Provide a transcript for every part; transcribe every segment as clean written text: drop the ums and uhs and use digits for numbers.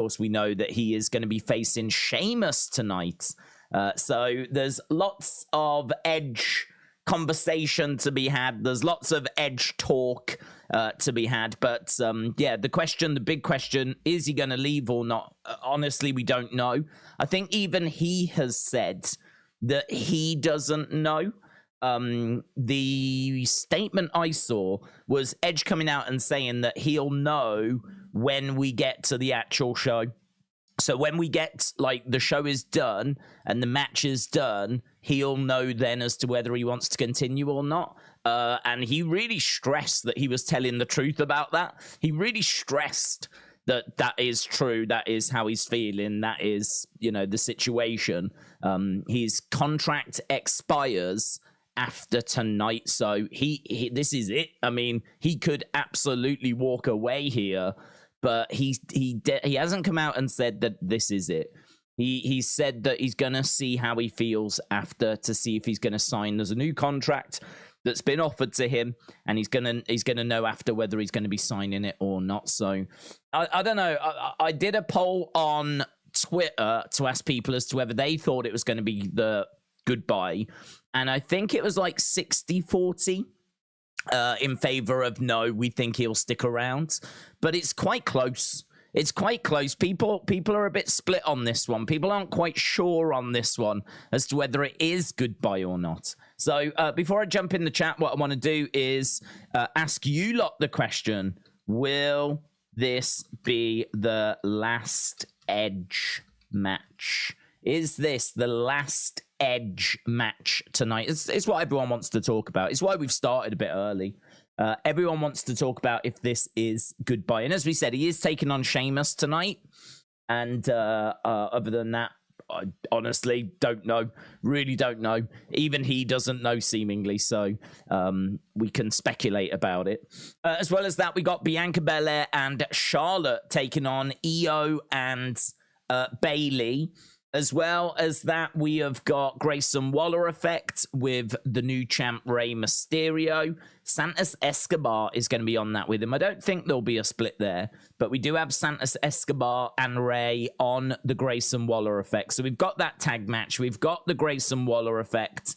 course, we know that he is going to be facing Sheamus tonight. So there's lots of Edge conversation to be had. There's lots of Edge talk to be had. But yeah, the big question, is he going to leave or not? Honestly, we don't know. I think even he has said that he doesn't know. The statement I saw was Edge coming out and saying that he'll know when we get to the actual show. So when we get, like, the show is done and the match is done, he'll know then as to whether he wants to continue or not. And he really stressed that he was telling the truth about that. He really stressed that that is true. That is how he's feeling. That is, you know, the situation. His contract expires after tonight. So he this is it. I mean, he could absolutely walk away here. But he hasn't come out and said that this is it. He said that he's going to see how he feels after, to see if he's going to sign. There's a new contract that's been offered to him, and he's gonna know after whether he's going to be signing it or not. So I don't know. I did a poll on Twitter to ask people as to whether they thought it was going to be the goodbye, and I think it was like 60-40. In favor of no, we think he'll stick around, but it's quite close. It's quite close. People are a bit split on this one. People aren't quite sure on this one as to whether it is goodbye or not. So before I jump in the chat, what I want to do is ask you lot the question: will this be the last Edge match? Is this the last Edge match tonight? It's what everyone wants to talk about. It's why we've started a bit early. Everyone wants to talk about if this is goodbye. And as we said, he is taking on Sheamus tonight. And other than that, I honestly don't know. Really don't know. Even he doesn't know, seemingly. So we can speculate about it. As well as that, we got Bianca Belair and Charlotte taking on Io and Bayley. As well as that, we have got Grayson Waller effect with the new champ Rey Mysterio. Santos Escobar is going to be on that with him. I don't think there'll be a split there, but we do have Santos Escobar and Rey on the Grayson Waller effect. So we've got that tag match. We've got the Grayson Waller effect.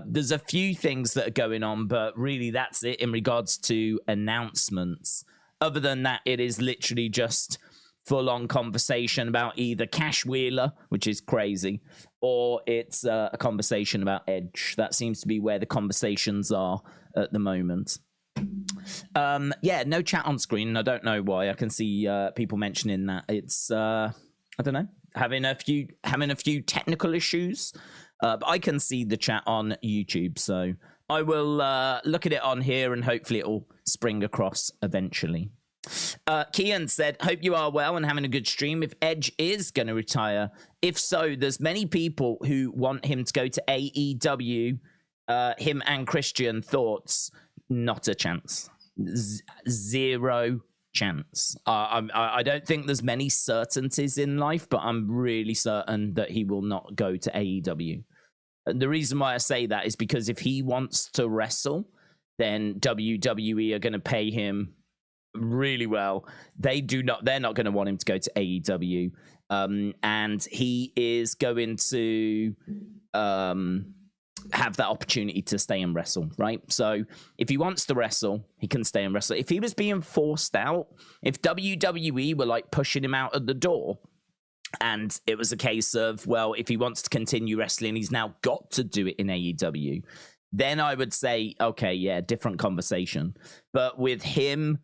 There's a few things that are going on, but really that's it in regards to announcements. Other than that, it is literally just full-on conversation about either Cash Wheeler, which is crazy, or it's a conversation about Edge. That seems to be where the conversations are at the moment. Yeah, no chat on screen. I don't know why. I can see people mentioning that. It's I don't know, having a few technical issues. But I can see the chat on YouTube, so I will look at it on here, and hopefully it will spring across eventually. Kian said, hope you are well and having a good stream. If Edge is going to retire, if so, there's many people who want him to go to AEW. Him and Christian, thoughts? Not a chance. Zero chance. I don't think there's many certainties in life, but I'm really certain that he will not go to AEW. And the reason why I say that is because if he wants to wrestle, then WWE are going to pay him really well. They're not going to want him to go to AEW, and he is going to have that opportunity to stay and wrestle, right? So if he wants to wrestle, he can stay and wrestle. If he was being forced out, if WWE were like pushing him out of the door, and it was a case of, well, if he wants to continue wrestling, he's now got to do it in AEW, then I would say, okay, yeah, different conversation. But with him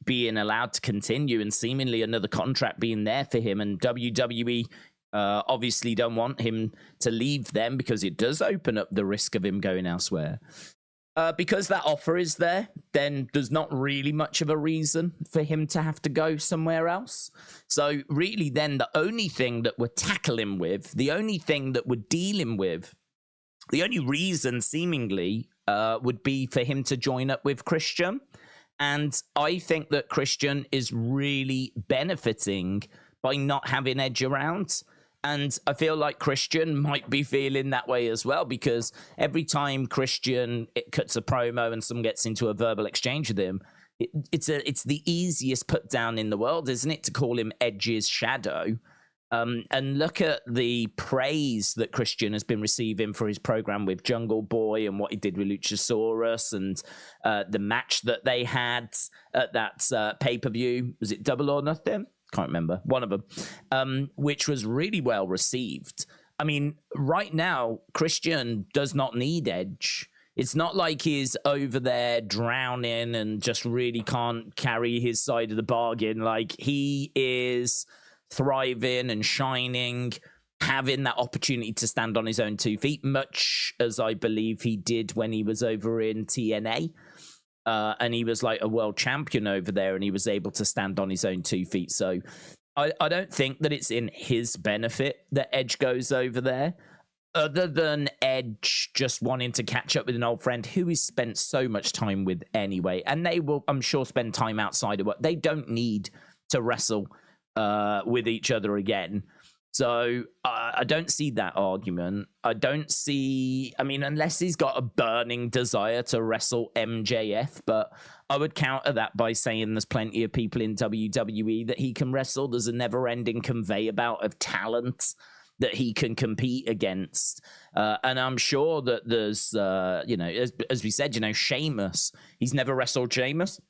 being allowed to continue and seemingly another contract being there for him, and WWE obviously don't want him to leave them because it does open up the risk of him going elsewhere. Because that offer is there, then there's not really much of a reason for him to have to go somewhere else. So really then the only thing that we're tackling with, the only thing that we're dealing with, the only reason seemingly would be for him to join up with Christian. And I think that Christian is really benefiting by not having Edge around. And I feel like Christian might be feeling that way as well, because every time Christian cuts a promo and someone gets into a verbal exchange with him, it's the easiest put down in the world, isn't it, to call him Edge's shadow? And look at the praise that Christian has been receiving for his program with Jungle Boy and what he did with Luchasaurus, and the match that they had at that pay-per-view. Was it Double or Nothing? Can't remember. One of them, which was really well received. I mean, right now, Christian does not need Edge. It's not like he's over there drowning and just really can't carry his side of the bargain. Like, he is thriving and shining, having that opportunity to stand on his own 2 feet, much as I believe he did when he was over in TNA. And he was like a world champion over there, and he was able to stand on his own 2 feet. So I don't think that it's in his benefit that Edge goes over there, other than Edge just wanting to catch up with an old friend who he's spent so much time with anyway. And they will, I'm sure, spend time outside of work. They don't need to wrestle with each other again. So I don't see that argument. I don't see, I mean, unless he's got a burning desire to wrestle MJF, but I would counter that by saying there's plenty of people in WWE that he can wrestle. There's a never-ending conveyor belt of talent that he can compete against. And I'm sure that there's, as we said, Sheamus, he's never wrestled Sheamus.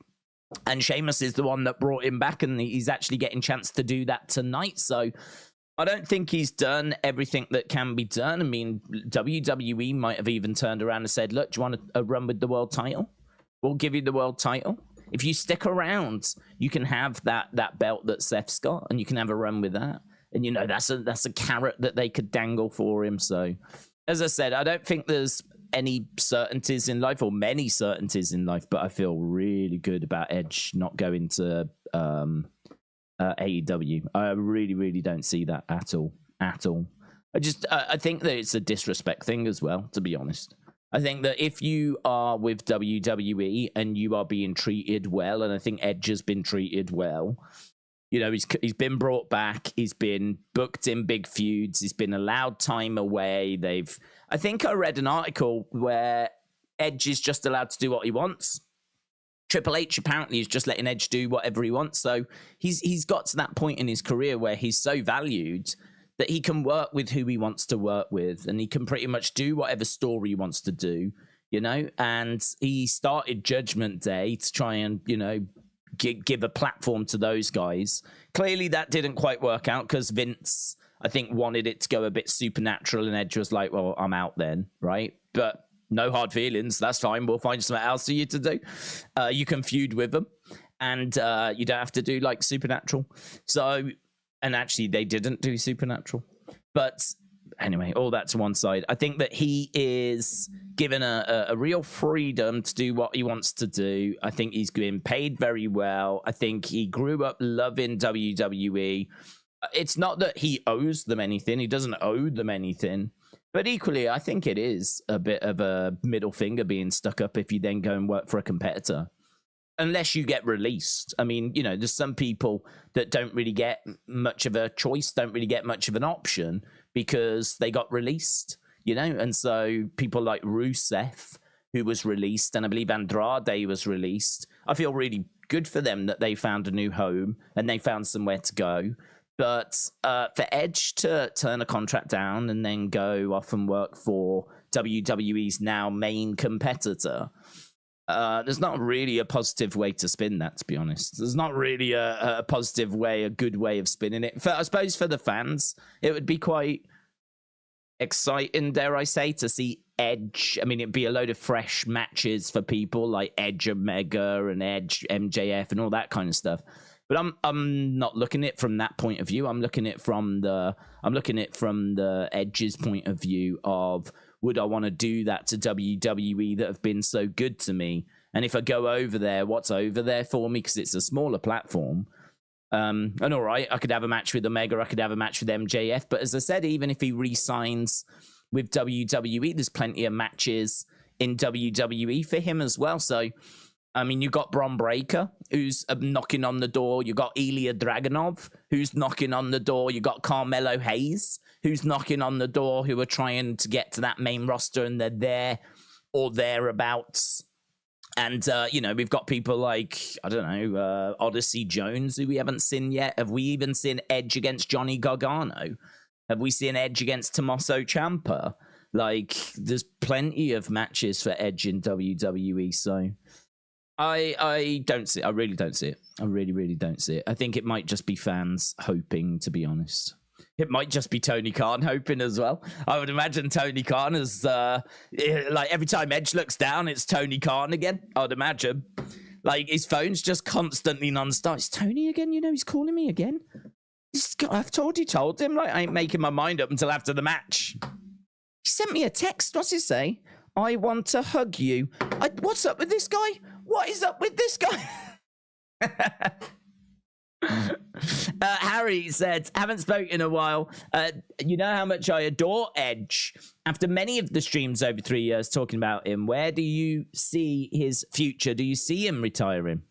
And Sheamus is the one that brought him back, and he's actually getting a chance to do that tonight. So I don't think he's done everything that can be done. I mean, WWE might have even turned around and said, look, do you want a run with the world title? We'll give you the world title. If you stick around, you can have that belt that Seth's got, and you can have a run with that. And, that's a carrot that they could dangle for him. So, as I said, I don't think there's any certainties in life, or many certainties in life, but I feel really good about Edge not going to AEW. I really, really don't see that at all. I think that it's a disrespect thing as well, to be honest. I think that if you are with WWE and you are being treated well, and I think Edge has been treated well, he's been brought back, he's been booked in big feuds, he's been allowed time away. I think I read an article where Edge is just allowed to do what he wants. Triple H apparently is just letting Edge do whatever he wants. So he's got to that point in his career where he's so valued that he can work with who he wants to work with, and he can pretty much do whatever story he wants to do, and he started Judgment Day to try and, give a platform to those guys. Clearly that didn't quite work out because Vince, I think, wanted it to go a bit supernatural, and Edge was like, well, I'm out then, right? But no hard feelings. That's fine. We'll find something else for you to do. You can feud with them, and you don't have to do like Supernatural. So, and actually, they didn't do Supernatural. But anyway, all that to one side. I think that he is given a real freedom to do what he wants to do. I think he's being paid very well. I think he grew up loving WWE. It's not that he owes them anything. He doesn't owe them anything. But equally, I think it is a bit of a middle finger being stuck up if you then go and work for a competitor. Unless you get released. I mean, there's some people that don't really get much of a choice, don't really get much of an option because they got released, And so people like Rusev, who was released, and I believe Andrade was released. I feel really good for them that they found a new home and they found somewhere to go. But for Edge to turn a contract down and then go off and work for WWE's now main competitor, there's not really a positive way to spin that, to be honest. There's not really a positive way, a good way of spinning it. I suppose for the fans, it would be quite exciting, dare I say, to see Edge. I mean, it'd be a load of fresh matches for people like Edge Omega and Edge MJF and all that kind of stuff. But I'm not looking at it from that point of view. I'm looking at it from the Edge's point of view of, would I want to do that to WWE that have been so good to me? And if I go over there, what's over there for me? Because it's a smaller platform. And all right, I could have a match with Omega, I could have a match with MJF. But as I said, even if he re-signs with WWE, there's plenty of matches in WWE for him as well. So, I mean, you got Bron Breakker, who's knocking on the door. You got Ilya Dragunov, who's knocking on the door. You got Carmelo Hayes, who's knocking on the door, who are trying to get to that main roster, and they're there or thereabouts. And, we've got people like, I don't know, Odyssey Jones, who we haven't seen yet. Have we even seen Edge against Johnny Gargano? Have we seen Edge against Tommaso Ciampa? Like, there's plenty of matches for Edge in WWE, so I don't see it. I really don't see it. I really, really don't see it. I think it might just be fans hoping, to be honest. It might just be Tony Khan hoping as well. I would imagine Tony Khan is like every time Edge looks down, it's Tony Khan again. I would imagine. Like his phone's just constantly non-stop. It's Tony again, he's calling me again. I've told him, like, I ain't making my mind up until after the match. He sent me a text. What's it say? I want to hug you. What's up with this guy? What is up with this guy? Harry said, haven't spoken in a while. You know how much I adore Edge. After many of the streams over 3 years talking about him, where do you see his future? Do you see him retiring?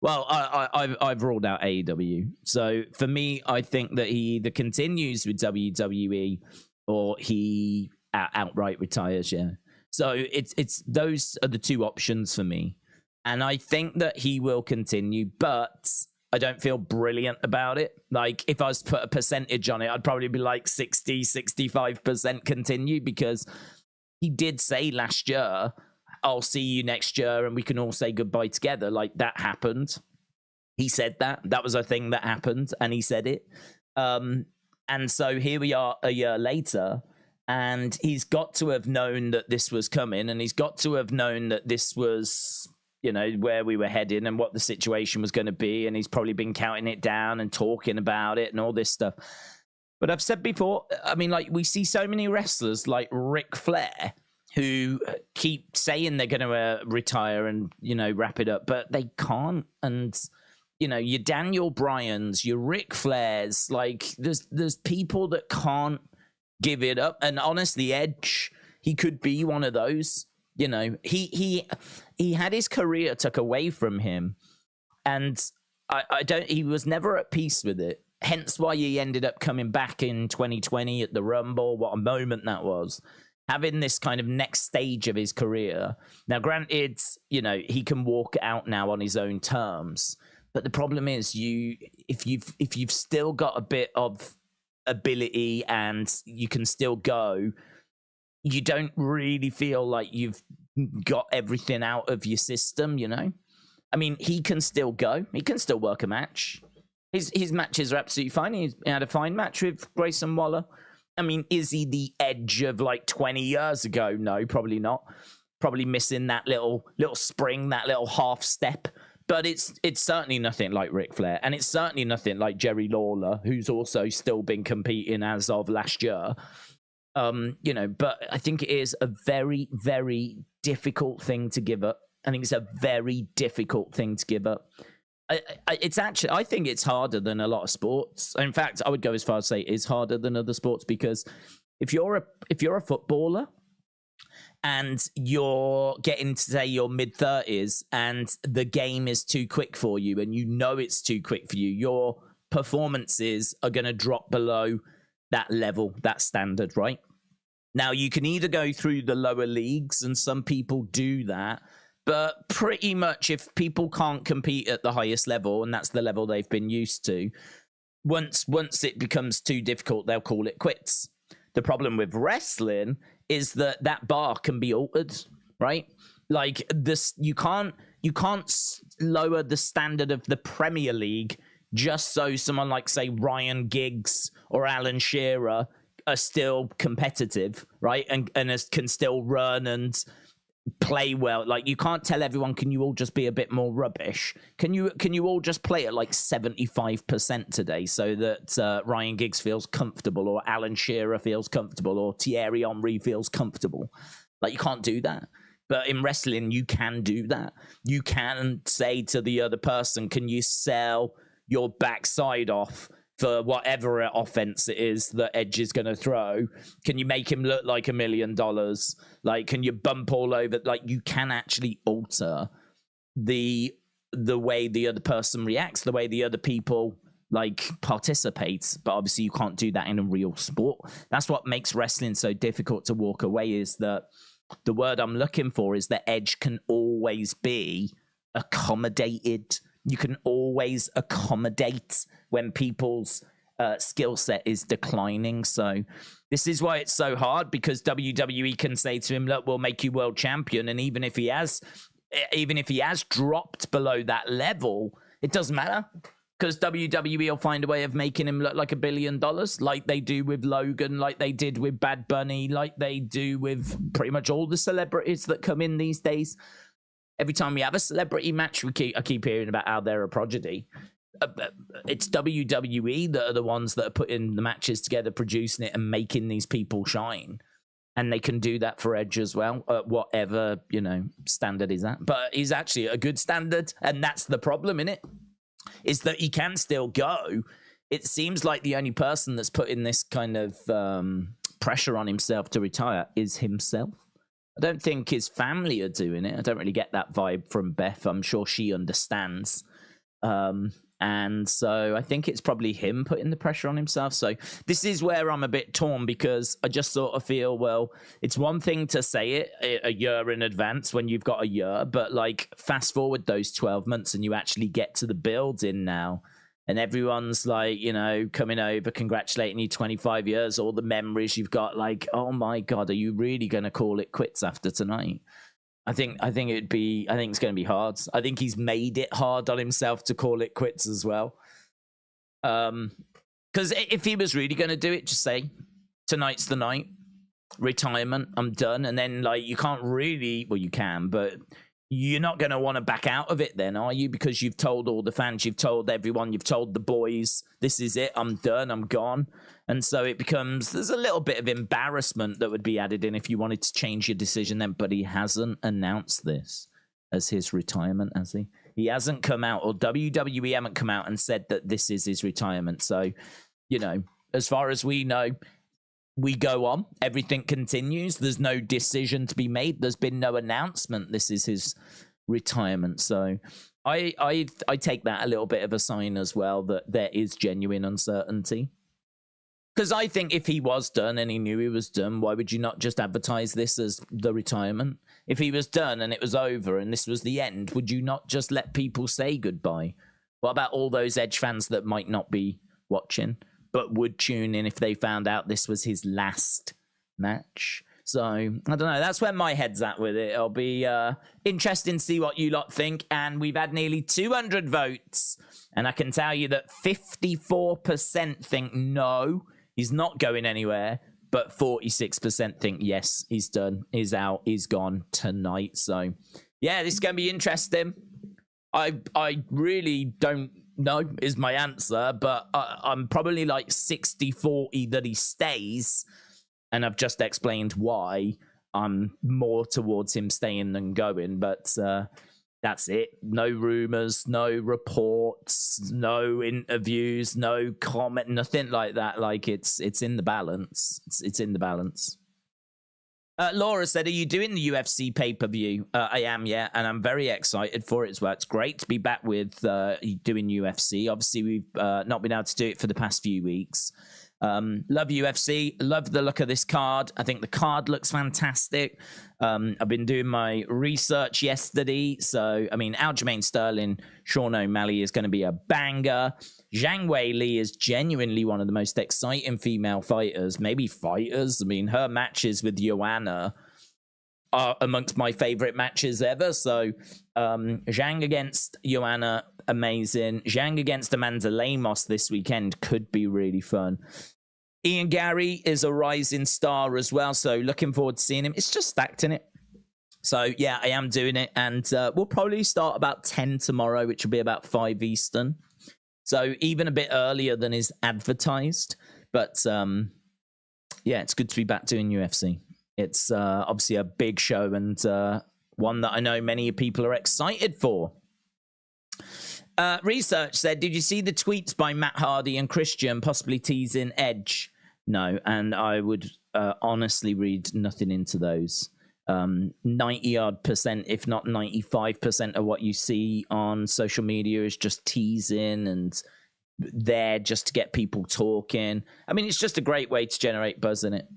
Well, I've ruled out AEW. So for me, I think that he either continues with WWE or he outright retires, yeah. So it's those are the two options for me. And I think that he will continue, but I don't feel brilliant about it. Like, if I was to put a percentage on it, I'd probably be like 60, 65% continue, because he did say last year, I'll see you next year and we can all say goodbye together. Like, that happened. He said that. That was a thing that happened, and he said it. And so here we are a year later, and he's got to have known that this was coming, and he's got to have known that this was, where we were heading and what the situation was going to be. And he's probably been counting it down and talking about it and all this stuff. But I've said before, I mean, like, we see so many wrestlers like Ric Flair who keep saying they're going to retire and, wrap it up, but they can't. And, your Daniel Bryans, your Ric Flairs, like, there's people that can't give it up. And honestly, Edge, he could be one of those. He had his career took away from him, and he was never at peace with it. Hence why he ended up coming back in 2020 at the Rumble. What a moment that was. Having this kind of next stage of his career. Now, granted, he can walk out now on his own terms, but the problem is if you've still got a bit of ability and you can still go, you don't really feel like you've got everything out of your system, I mean, he can still go. He can still work a match. His matches are absolutely fine. He had a fine match with Grayson Waller. I mean, is he the Edge of like 20 years ago? No, probably not. Probably missing that little spring, that little half step. But it's certainly nothing like Ric Flair. And it's certainly nothing like Jerry Lawler, who's also still been competing as of last year. But I think it is a very, very difficult thing to give up. I think it's a very difficult thing to give up. I think it's harder than a lot of sports. In fact, I would go as far as say it's harder than other sports, because if you're a footballer and you're getting to say your mid-30s and the game is too quick for you, and it's too quick for you, your performances are going to drop below that level, that standard, right? Now, you can either go through the lower leagues, and some people do that, but pretty much if people can't compete at the highest level, and that's the level they've been used to, once it becomes too difficult, they'll call it quits. The problem with wrestling is that bar can be altered, right? Like this, you can't lower the standard of the Premier League just so someone like, say, Ryan Giggs or Alan Shearer are still competitive, right? And can still run and play well. Like, you can't tell everyone, can you all just be a bit more rubbish? Can you all just play at like 75% today so that Ryan Giggs feels comfortable, or Alan Shearer feels comfortable, or Thierry Henry feels comfortable? Like, you can't do that. But in wrestling, you can do that. You can say to the other person, can you sell your backside off for whatever offense it is that Edge is going to throw? Can you make him look like $1 million? Like, can you bump all over? Like, you can actually alter the way the other person reacts, the way the other people like participates. But obviously you can't do that in a real sport. That's what makes wrestling so difficult to walk away, is that the word I'm looking for is that Edge can always be accommodated. You can always accommodate when people's skill set is declining. So this is why it's so hard, because WWE can say to him, look, we'll make you world champion. And even if he has dropped below that level, it doesn't matter, because WWE will find a way of making him look like $1 billion, like they do with Logan, like they did with Bad Bunny, like they do with pretty much all the celebrities that come in these days. Every time we have a celebrity match, I keep hearing about how they're a prodigy. It's WWE that are the ones that are putting the matches together, producing it, and making these people shine. And they can do that for Edge as well, whatever, standard is that. But he's actually a good standard, and that's the problem, innit? Is that he can still go. It seems like the only person that's putting this kind of pressure on himself to retire is himself. I don't think his family are doing it. I don't really get that vibe from Beth. I'm sure she understands. And so I think it's probably him putting the pressure on himself. So this is where I'm a bit torn, because I just sort of feel, well, it's one thing to say it a year in advance when you've got a year, but like fast forward those 12 months and you actually get to the build-in now. And everyone's like, coming over, congratulating you 25 years, all the memories you've got, like, oh my God, are you really going to call it quits after tonight? I think it's going to be hard. I think he's made it hard on himself to call it quits as well. Because if he was really going to do it, just say, tonight's the night, retirement, I'm done. And then like, you can't really, well, you can, but you're not going to want to back out of it then, are you? Because you've told all the fans, you've told everyone, you've told the boys, this is it, I'm done, I'm gone. And so it becomes, there's a little bit of embarrassment that would be added in if you wanted to change your decision then, but he hasn't announced this as his retirement, has he? He hasn't come out, or WWE haven't come out and said that this is his retirement. So, as far as we know, we go on. Everything continues. There's no decision to be made. There's been no announcement. This is his retirement. So I take that a little bit of a sign as well that there is genuine uncertainty. Because I think if he was done and he knew he was done, why would you not just advertise this as the retirement? If he was done and it was over and this was the end, would you not just let people say goodbye? What about all those Edge fans that might not be watching, but would tune in if they found out this was his last match? So, I don't know. That's where my head's at with it. It'll be interesting to see what you lot think. And we've had nearly 200 votes. And I can tell you that 54% think no, he's not going anywhere. But 46% think yes, he's done, he's out, he's gone tonight. So, yeah, this is going to be interesting. I really don't know is my answer, but I'm probably like 60-40 that he stays, and I've just explained why I'm more towards him staying than going, but that's it. No rumors, no reports, no interviews, no comment, nothing like that. Like it's in the balance. It's in the balance. Laura said, are you doing the UFC pay-per-view? I am, yeah, and I'm very excited for it as well. It's great to be back with doing UFC. Obviously, we've not been able to do it for the past few weeks. Love UFC. Love the look of this card. I think the card looks fantastic. I've been doing my research yesterday. So, I mean, Aljamain Sterling, Sean O'Malley is going to be a banger. Zhang Weili is genuinely one of the most exciting female fighters, maybe fighters. I mean, her matches with Joanna are amongst my favorite matches ever. So, Zhang against Joanna, amazing. Zhang against Amanda Lemos this weekend could be really fun. Ian Gary is a rising star as well, so looking forward to seeing him. It's just stacked in it. So, yeah, I am doing it, and we'll probably start about 10 tomorrow, which will be about 5 Eastern. So, even a bit earlier than is advertised. But, yeah, it's good to be back doing UFC. It's obviously a big show, and one that I know many people are excited for. Research said, did you see the tweets by Matt Hardy and Christian possibly teasing Edge? No, and I would honestly read nothing into those. 90-odd%, if not 95% of what you see on social media is just teasing and there just to get people talking. I mean, it's just a great way to generate buzz in it.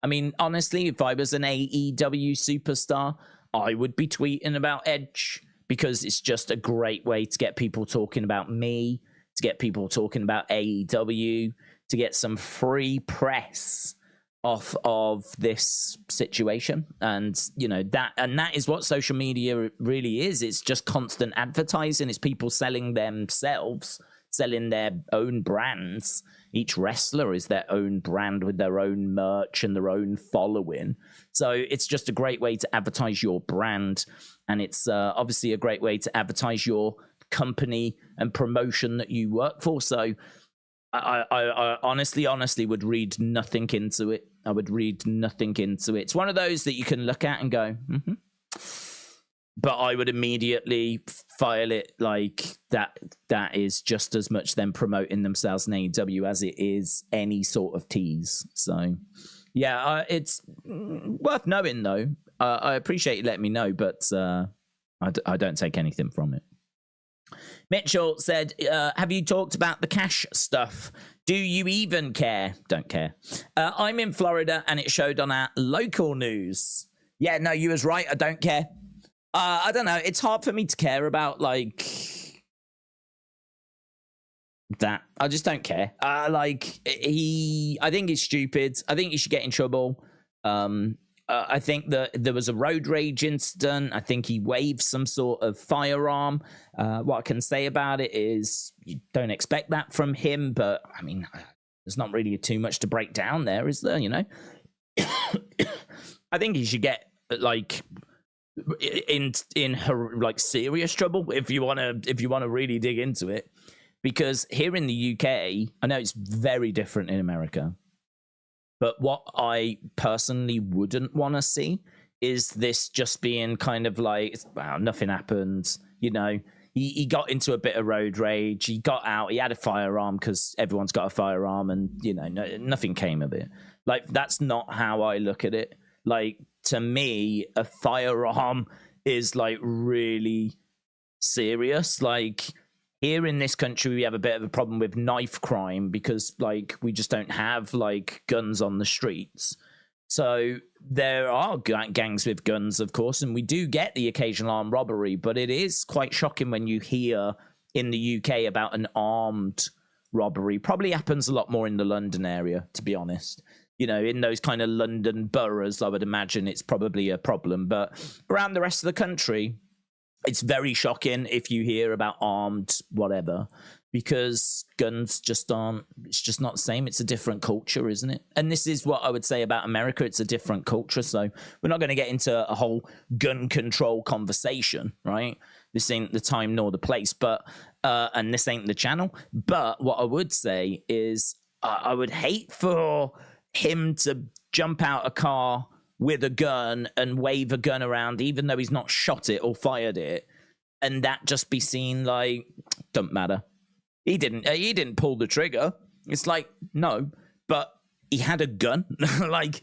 I mean, honestly, if I was an AEW superstar, I would be tweeting about Edge because it's just a great way to get people talking about me, to get people talking about AEW, to get some free press off of this situation. And that is what social media really is. It's just constant advertising. It's people selling themselves, selling their own brands. Each wrestler is their own brand with their own merch and their own following. So it's just a great way to advertise your brand, and it's obviously a great way to advertise your company and promotion that you work for. So I honestly would read nothing into it. I would read nothing into it. It's one of those that you can look at and go, mm-hmm. But I would immediately file it like that. That is just as much them promoting themselves in AEW as it is any sort of tease. So, yeah, it's worth knowing, though. I appreciate you letting me know, but I don't take anything from it. Mitchell said, have you talked about the cash stuff? Do you even care? Don't care. I'm in Florida, and it showed on our local news. Yeah, no, you was right. I don't care. I don't know. It's hard for me to care about, like, that. I just don't care. I think he's stupid. I think he should get in trouble. I think that there was a road rage incident. I think he waved some sort of firearm. What I can say about it is you don't expect that from him, but, I mean, there's not really too much to break down there, is there, I think he should get, like, in her, like, serious trouble if you want to really dig into it, because here in the UK, I know it's very different in America, but what I personally wouldn't want to see is this just being kind of like, wow, nothing happened. He got into a bit of road rage. He got out. He had a firearm because everyone's got a firearm, and nothing came of it. Like, that's not how I look at it. Like, to me, a firearm is, like, really serious. Like, here in this country, we have a bit of a problem with knife crime because, like, we just don't have, like, guns on the streets. So there are gangs with guns, of course, and we do get the occasional armed robbery, but it is quite shocking when you hear in the UK about an armed robbery. Probably happens a lot more in the London area, to be honest. In those kind of London boroughs, I would imagine it's probably a problem. But around the rest of the country, it's very shocking if you hear about armed whatever, because guns just aren't, it's just not the same. It's a different culture, isn't it? And this is what I would say about America. It's a different culture. So we're not going to get into a whole gun control conversation, right? This ain't the time nor the place, but, and this ain't the channel. But what I would say is I would hate for him to jump out a car with a gun and wave a gun around, even though he's not shot it or fired it, and that just be seen like, don't matter. He didn't pull the trigger. It's like, no, but he had a gun. Like,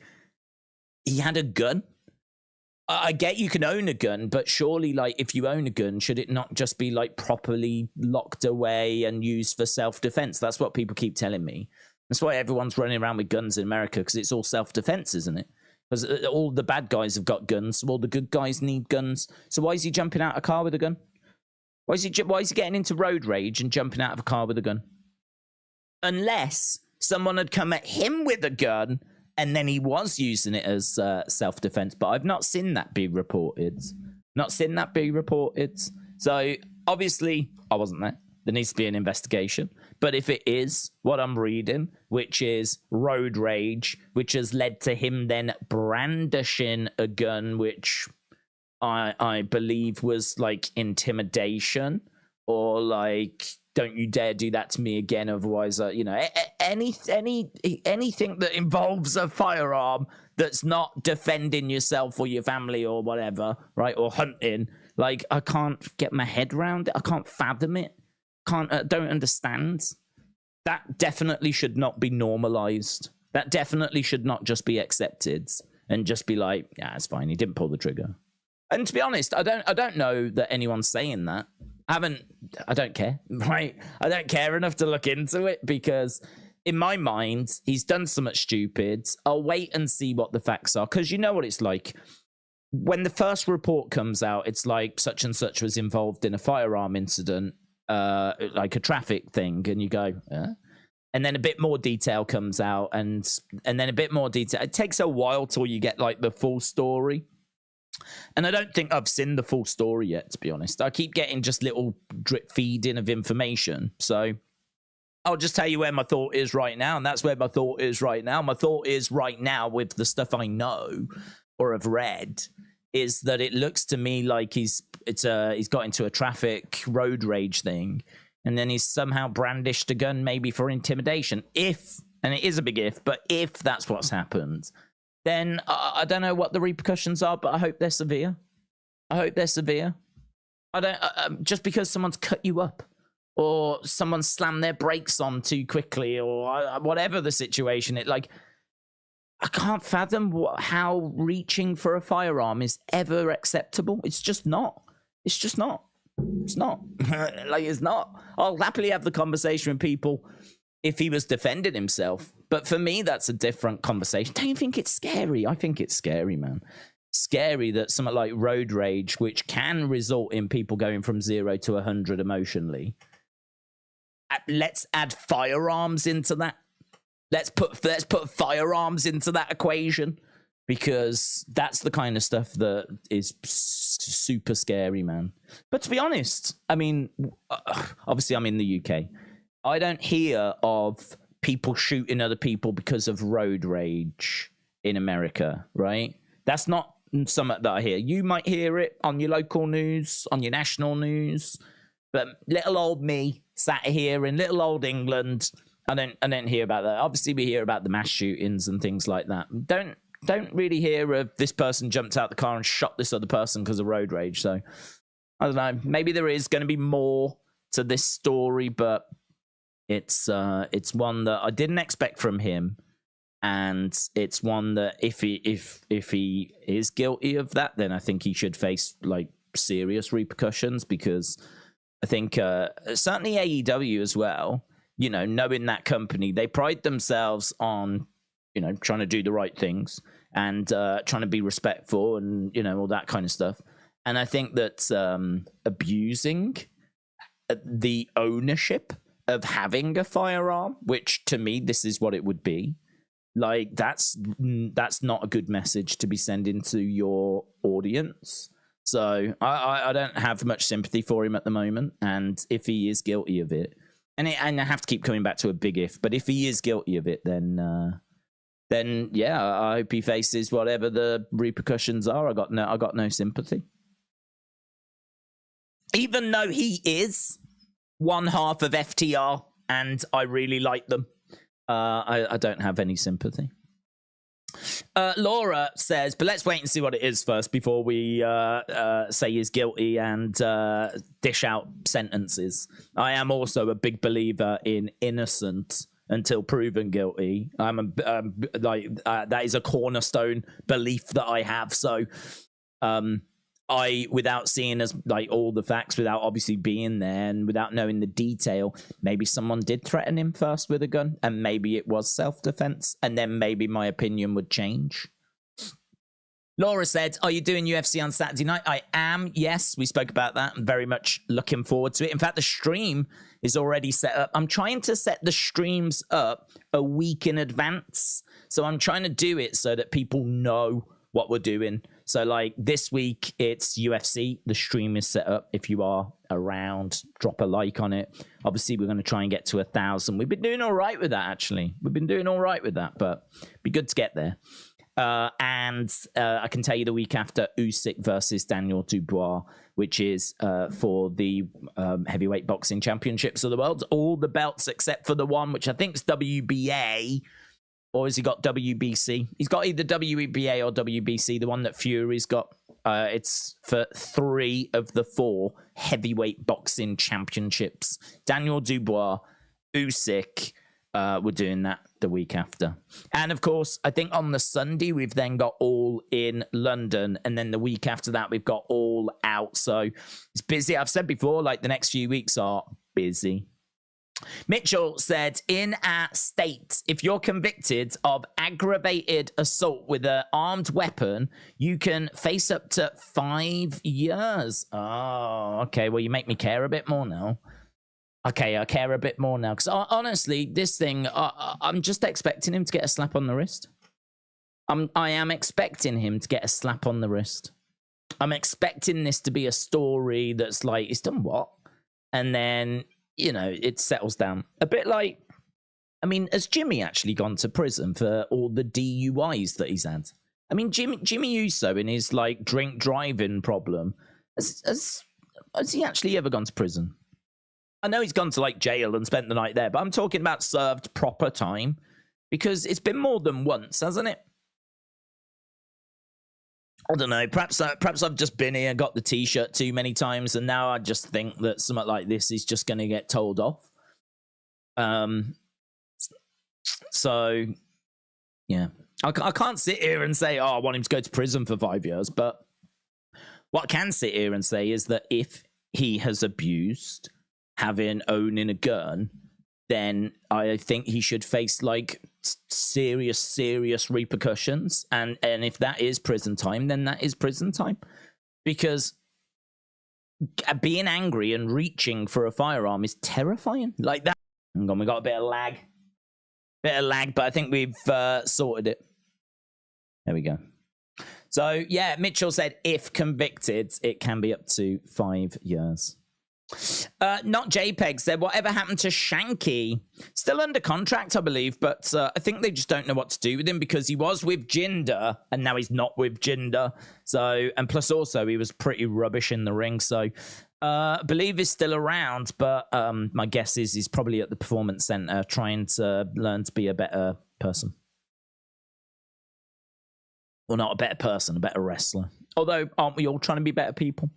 he had a gun. I get you can own a gun, but surely, like, if you own a gun, should it not just be, like, properly locked away and used for self-defense? That's what people keep telling me. That's why everyone's running around with guns in America, because it's all self-defense, isn't it? Because all the bad guys have got guns, so all the good guys need guns. So why is he jumping out of a car with a gun? Why is he getting into road rage and jumping out of a car with a gun? Unless someone had come at him with a gun and then he was using it as self-defense. But I've not seen that be reported. So obviously, I wasn't there. There needs to be an investigation. But if it is what I'm reading, which is road rage, which has led to him then brandishing a gun, which I believe was like intimidation, or like, don't you dare do that to me again, otherwise, anything that involves a firearm that's not defending yourself or your family or whatever, right, or hunting, like, I can't get my head around it. I can't fathom it. Don't understand. That definitely should not be normalized. That definitely should not just be accepted and just be like, yeah, it's fine. He didn't pull the trigger. And to be honest, I don't know that anyone's saying that. I don't care, right? I don't care enough to look into it, because in my mind, he's done so much stupid. I'll wait and see what the facts are, because you know what it's like. When the first report comes out, it's like such and such was involved in a firearm incident, like a traffic thing, and you go, and then a bit more detail comes out, and then a bit more detail. It takes a while till you get like the full story. And I don't think I've seen the full story yet, to be honest. I keep getting just little drip feeding of information. So I'll just tell you where my thought is right now, and that's where my thought is right now. My thought is right now, with the stuff I know or have read, is that it looks to me like he's got into a traffic road rage thing, and then he's somehow brandished a gun, maybe for intimidation. If, and it is a big if, but if that's what's happened, then I don't know what the repercussions are, but I hope they're severe. I hope they're severe. I don't just because someone's cut you up, or someone slammed their brakes on too quickly, or whatever the situation. It like, I can't fathom how reaching for a firearm is ever acceptable. It's just not. It's just not. It's not. Like, it's not. I'll happily have the conversation with people if he was defending himself. But for me, that's a different conversation. Don't you think it's scary? I think it's scary, man. Scary that something like road rage, which can result in people going from 0 to 100 emotionally, let's add firearms into that. Let's put firearms into that equation, because that's the kind of stuff that is super scary, man. But to be honest, I mean, obviously I'm in the UK. I don't hear of people shooting other people because of road rage in America, right? That's not something that I hear. You might hear it on your local news, on your national news, but little old me sat here in little old England, I don't hear about that. Obviously, we hear about the mass shootings and things like that. Don't really hear of this person jumped out the car and shot this other person because of road rage. So I don't know. Maybe there is going to be more to this story, but it's one that I didn't expect from him, and it's one that if he is guilty of that, then I think he should face like serious repercussions, because I think certainly AEW as well. You know, knowing that company, they pride themselves on, you know, trying to do the right things and trying to be respectful and, you know, all that kind of stuff. And I think that abusing the ownership of having a firearm, which to me, this is what it would be, like, that's not a good message to be sending to your audience. So I don't have much sympathy for him at the moment. And if he is guilty of it, and I have to keep coming back to a big if, but if he is guilty of it, then yeah, I hope he faces whatever the repercussions are. I got no sympathy. Even though he is one half of FTR and I really like them, I don't have any sympathy. Laura says, but let's wait and see what it is first before we say he's guilty and dish out sentences. I am also a big believer in innocent until proven guilty. That is a cornerstone belief that I have. So I, without seeing as like all the facts, without obviously being there and without knowing the detail, maybe someone did threaten him first with a gun, and maybe it was self-defense, and then maybe my opinion would change. Laura said, are you doing UFC on Saturday night? I am, yes. We spoke about that. I'm very much looking forward to it. In fact, the stream is already set up. I'm trying to set the streams up a week in advance. So I'm trying to do it so that people know what we're doing. So like this week, it's UFC. The stream is set up. If you are around, drop a like on it. Obviously, we're going to try and get to 1,000. We've been doing all right with that, actually. We've been doing all right with that, but it'd be good to get there. And I can tell you the week after, Usyk versus Daniel Dubois, which is for the heavyweight boxing championships of the world. All the belts except for the one, which I think is WBA. Or has he got WBC? He's got either WBA or WBC. The one that Fury's got, it's for 3 of the 4 heavyweight boxing championships. Daniel Dubois, Usyk, we're doing that the week after. And of course, I think on the Sunday, we've then got All in London. And then the week after that, we've got All Out. So it's busy. I've said before, like the next few weeks are busy. Mitchell said, in our state, if you're convicted of aggravated assault with an armed weapon, you can face up to 5 years. Oh, okay. Well, you make me care a bit more now. Okay, I care a bit more now. Because honestly, this thing, I'm just expecting him to get a slap on the wrist. I am expecting him to get a slap on the wrist. I'm expecting this to be a story that's like, he's done what? And then, you know, it settles down. A bit like, I mean, has Jimmy actually gone to prison for all the DUIs that he's had? I mean, Jimmy Uso in his, like, drink driving problem, has he actually ever gone to prison? I know he's gone to, like, jail and spent the night there, but I'm talking about served proper time, because it's been more than once, hasn't it? I don't know. Perhaps I've just been here, got the T-shirt too many times, and now I just think that something like this is just going to get told off. So, yeah. I can't sit here and say, oh, I want him to go to prison for 5 years, but what I can sit here and say is that if he has abused owning a gun, then I think he should face, like, serious repercussions, and if that is prison time, then that is prison time, because being angry and reaching for a firearm is terrifying like that. Hang on, we got a bit of lag, but I think we've sorted it. There we go. So yeah, Mitchell said if convicted, it can be up to 5 years. Not JPEG said, whatever happened to Shanky? Still under contract, I believe, but I think they just don't know what to do with him, because he was with Jinder and now he's not with Jinder. So, and plus also he was pretty rubbish in the ring. So I believe he's still around, but my guess is he's probably at the Performance Center trying to learn to be a better person. Well, not a better person, a better wrestler. Although, aren't we all trying to be better people?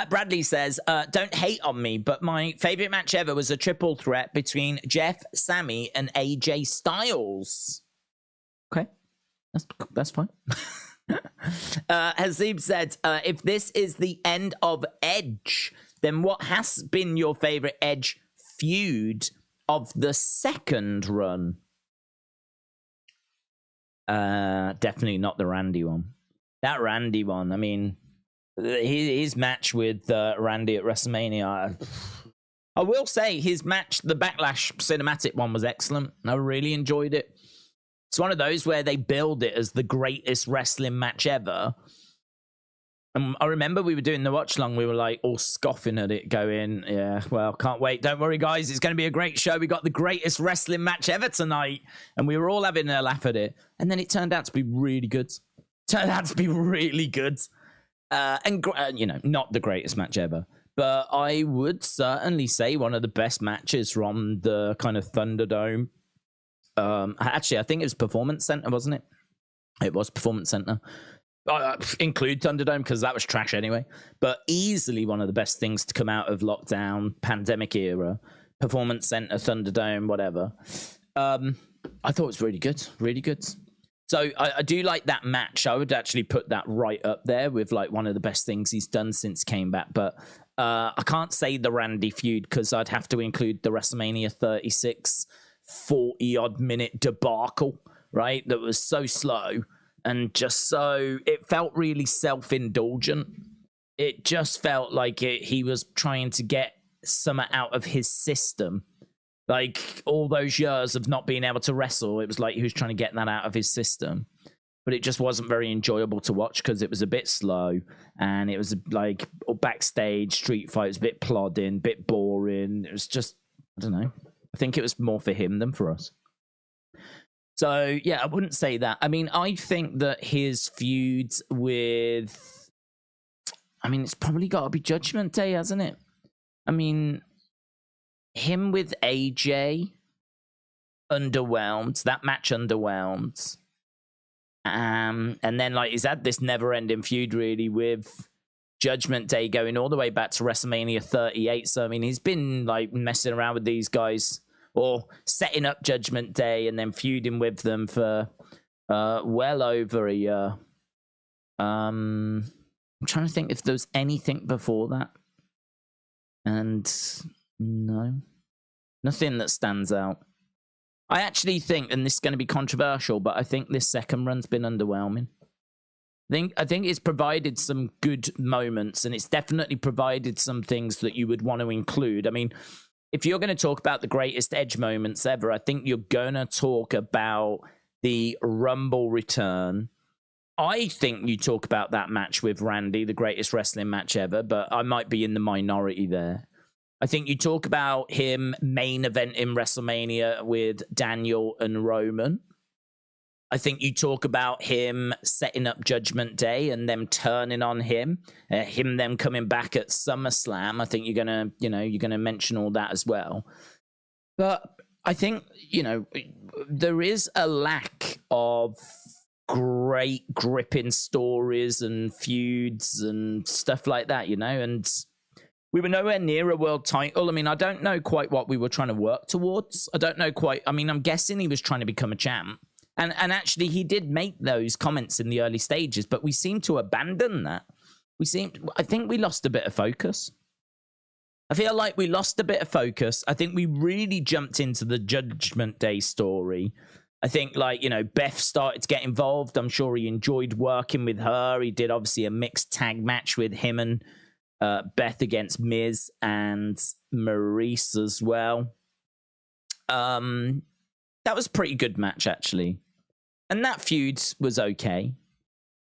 Bradley says, don't hate on me, but my favorite match ever was a triple threat between Jeff, Sammy, and AJ Styles. Okay, that's fine. Hazib said, if this is the end of Edge, then what has been your favorite Edge feud of the second run? Definitely not the Randy one. That Randy one, I mean, his match with Randy at WrestleMania, I will say his match, the Backlash cinematic one, was excellent. I really enjoyed it. It's one of those where they build it as the greatest wrestling match ever. And I remember we were doing the watch long, we were like all scoffing at it, going, yeah, well, can't wait. Don't worry, guys, it's going to be a great show. We got the greatest wrestling match ever tonight. And we were all having a laugh at it. And then it turned out to be really good. And you know, not the greatest match ever, but I would certainly say one of the best matches from the kind of Thunderdome. Actually, I think it was Performance Center, wasn't it? It was Performance Center. Include Thunderdome, because that was trash anyway. But easily one of the best things to come out of lockdown, pandemic era, Performance Center, Thunderdome, whatever. I thought it was really good, really good. So I do like that match. I would actually put that right up there with like one of the best things he's done since he came back. But I can't say the Randy feud, because I'd have to include the WrestleMania 36 40-odd minute debacle, right? That was so slow and just so, it felt really self-indulgent. It just felt like he was trying to get something out of his system. Like, all those years of not being able to wrestle, it was like he was trying to get that out of his system. But it just wasn't very enjoyable to watch, because it was a bit slow, and it was like backstage street fight. It was a bit plodding, bit boring. It was just, I don't know. I think it was more for him than for us. So, yeah, I wouldn't say that. I mean, I think that his feuds with... I mean, it's probably got to be Judgment Day, hasn't it? I mean... him with AJ, underwhelmed. That match underwhelmed. And then, like, he's had this never-ending feud, really, with Judgment Day going all the way back to WrestleMania 38. So, I mean, he's been, like, messing around with these guys, or setting up Judgment Day and then feuding with them for well over a year. I'm trying to think if there was anything before that. And... no. Nothing that stands out. I actually think, and this is going to be controversial, but I think this second run's been underwhelming. I think it's provided some good moments, and it's definitely provided some things that you would want to include. I mean, if you're going to talk about the greatest Edge moments ever, I think you're going to talk about the Rumble return. I think you talk about that match with Randy, the greatest wrestling match ever, but I might be in the minority there. I think you talk about him main event in WrestleMania with Daniel and Roman. I think you talk about him setting up Judgment Day and them turning on him, him then coming back at SummerSlam. I think you're gonna mention all that as well. But I think, there is a lack of great gripping stories and feuds and stuff like that, and we were nowhere near a world title. I mean, I don't know quite what we were trying to work towards. I don't know quite. I mean, I'm guessing he was trying to become a champ. And actually, he did make those comments in the early stages, but we seem to abandon that. I think we lost a bit of focus. I feel like we lost a bit of focus. I think we really jumped into the Judgment Day story. I think, Beth started to get involved. I'm sure he enjoyed working with her. He did, obviously, a mixed tag match with him and Beth against Miz and Maurice as well. That was a pretty good match, actually. And that feud was okay.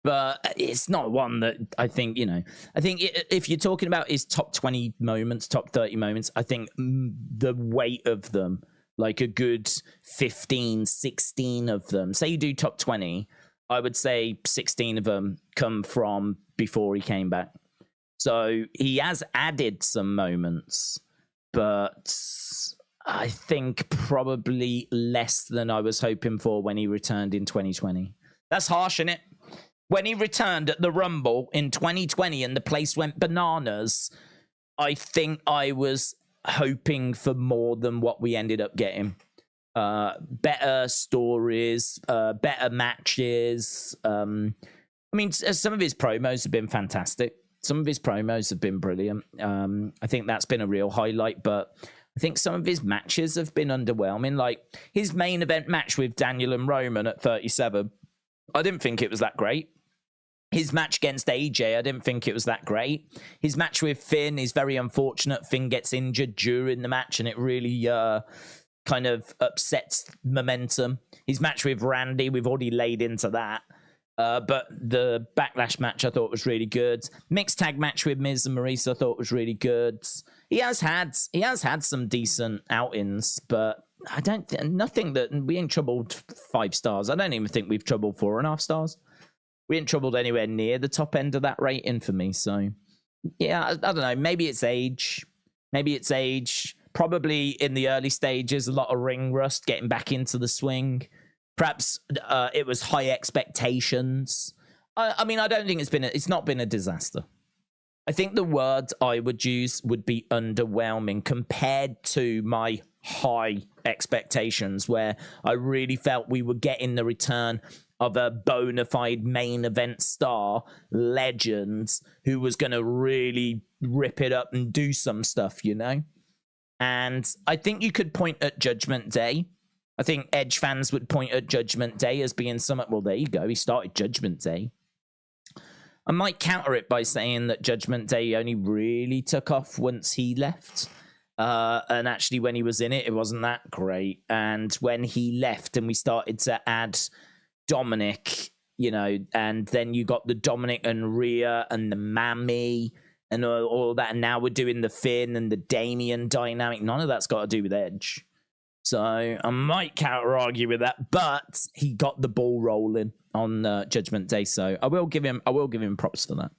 But it's not one that I think, if you're talking about his top 20 moments, top 30 moments, I think the weight of them, like a good 15, 16 of them, say you do top 20, I would say 16 of them come from before he came back. So he has added some moments, but I think probably less than I was hoping for when he returned in 2020. That's harsh, isn't it? When he returned at the Rumble in 2020 and the place went bananas, I think I was hoping for more than what we ended up getting. Better stories, better matches. I mean, some of his promos have been fantastic. Some of his promos have been brilliant. I think that's been a real highlight, but I think some of his matches have been underwhelming. Like his main event match with Daniel and Roman at 37, I didn't think it was that great. His match against AJ, I didn't think it was that great. His match with Finn is very unfortunate. Finn gets injured during the match, and it really kind of upsets momentum. His match with Randy, we've already laid into that. But the Backlash match I thought was really good. Mixed tag match with Miz and Maurice I thought was really good. He has had some decent outings, but I don't nothing that we ain't troubled 5 stars. I don't even think we've troubled 4.5 stars. We ain't troubled anywhere near the top end of that rating for me. So yeah, I don't know. Maybe it's age. Probably in the early stages, a lot of ring rust, getting back into the swing. Perhaps it was high expectations. I mean, I don't think it's not been a disaster. I think the word I would use would be underwhelming compared to my high expectations, where I really felt we were getting the return of a bona fide main event star, legend, who was going to really rip it up and do some stuff, And I think you could point at Judgment Day. I think Edge fans would point at Judgment Day as being somewhat, well, there you go, he started Judgment Day. I might counter it by saying that Judgment Day only really took off once he left. And actually, when he was in it, it wasn't that great. And when he left and we started to add Dominic, and then you got the Dominic and Rhea and the Mammy and all that. And now we're doing the Finn and the Damian dynamic. None of that's got to do with Edge. So I might counter argue with that, but he got the ball rolling on Judgment Day. So I will give him props for that.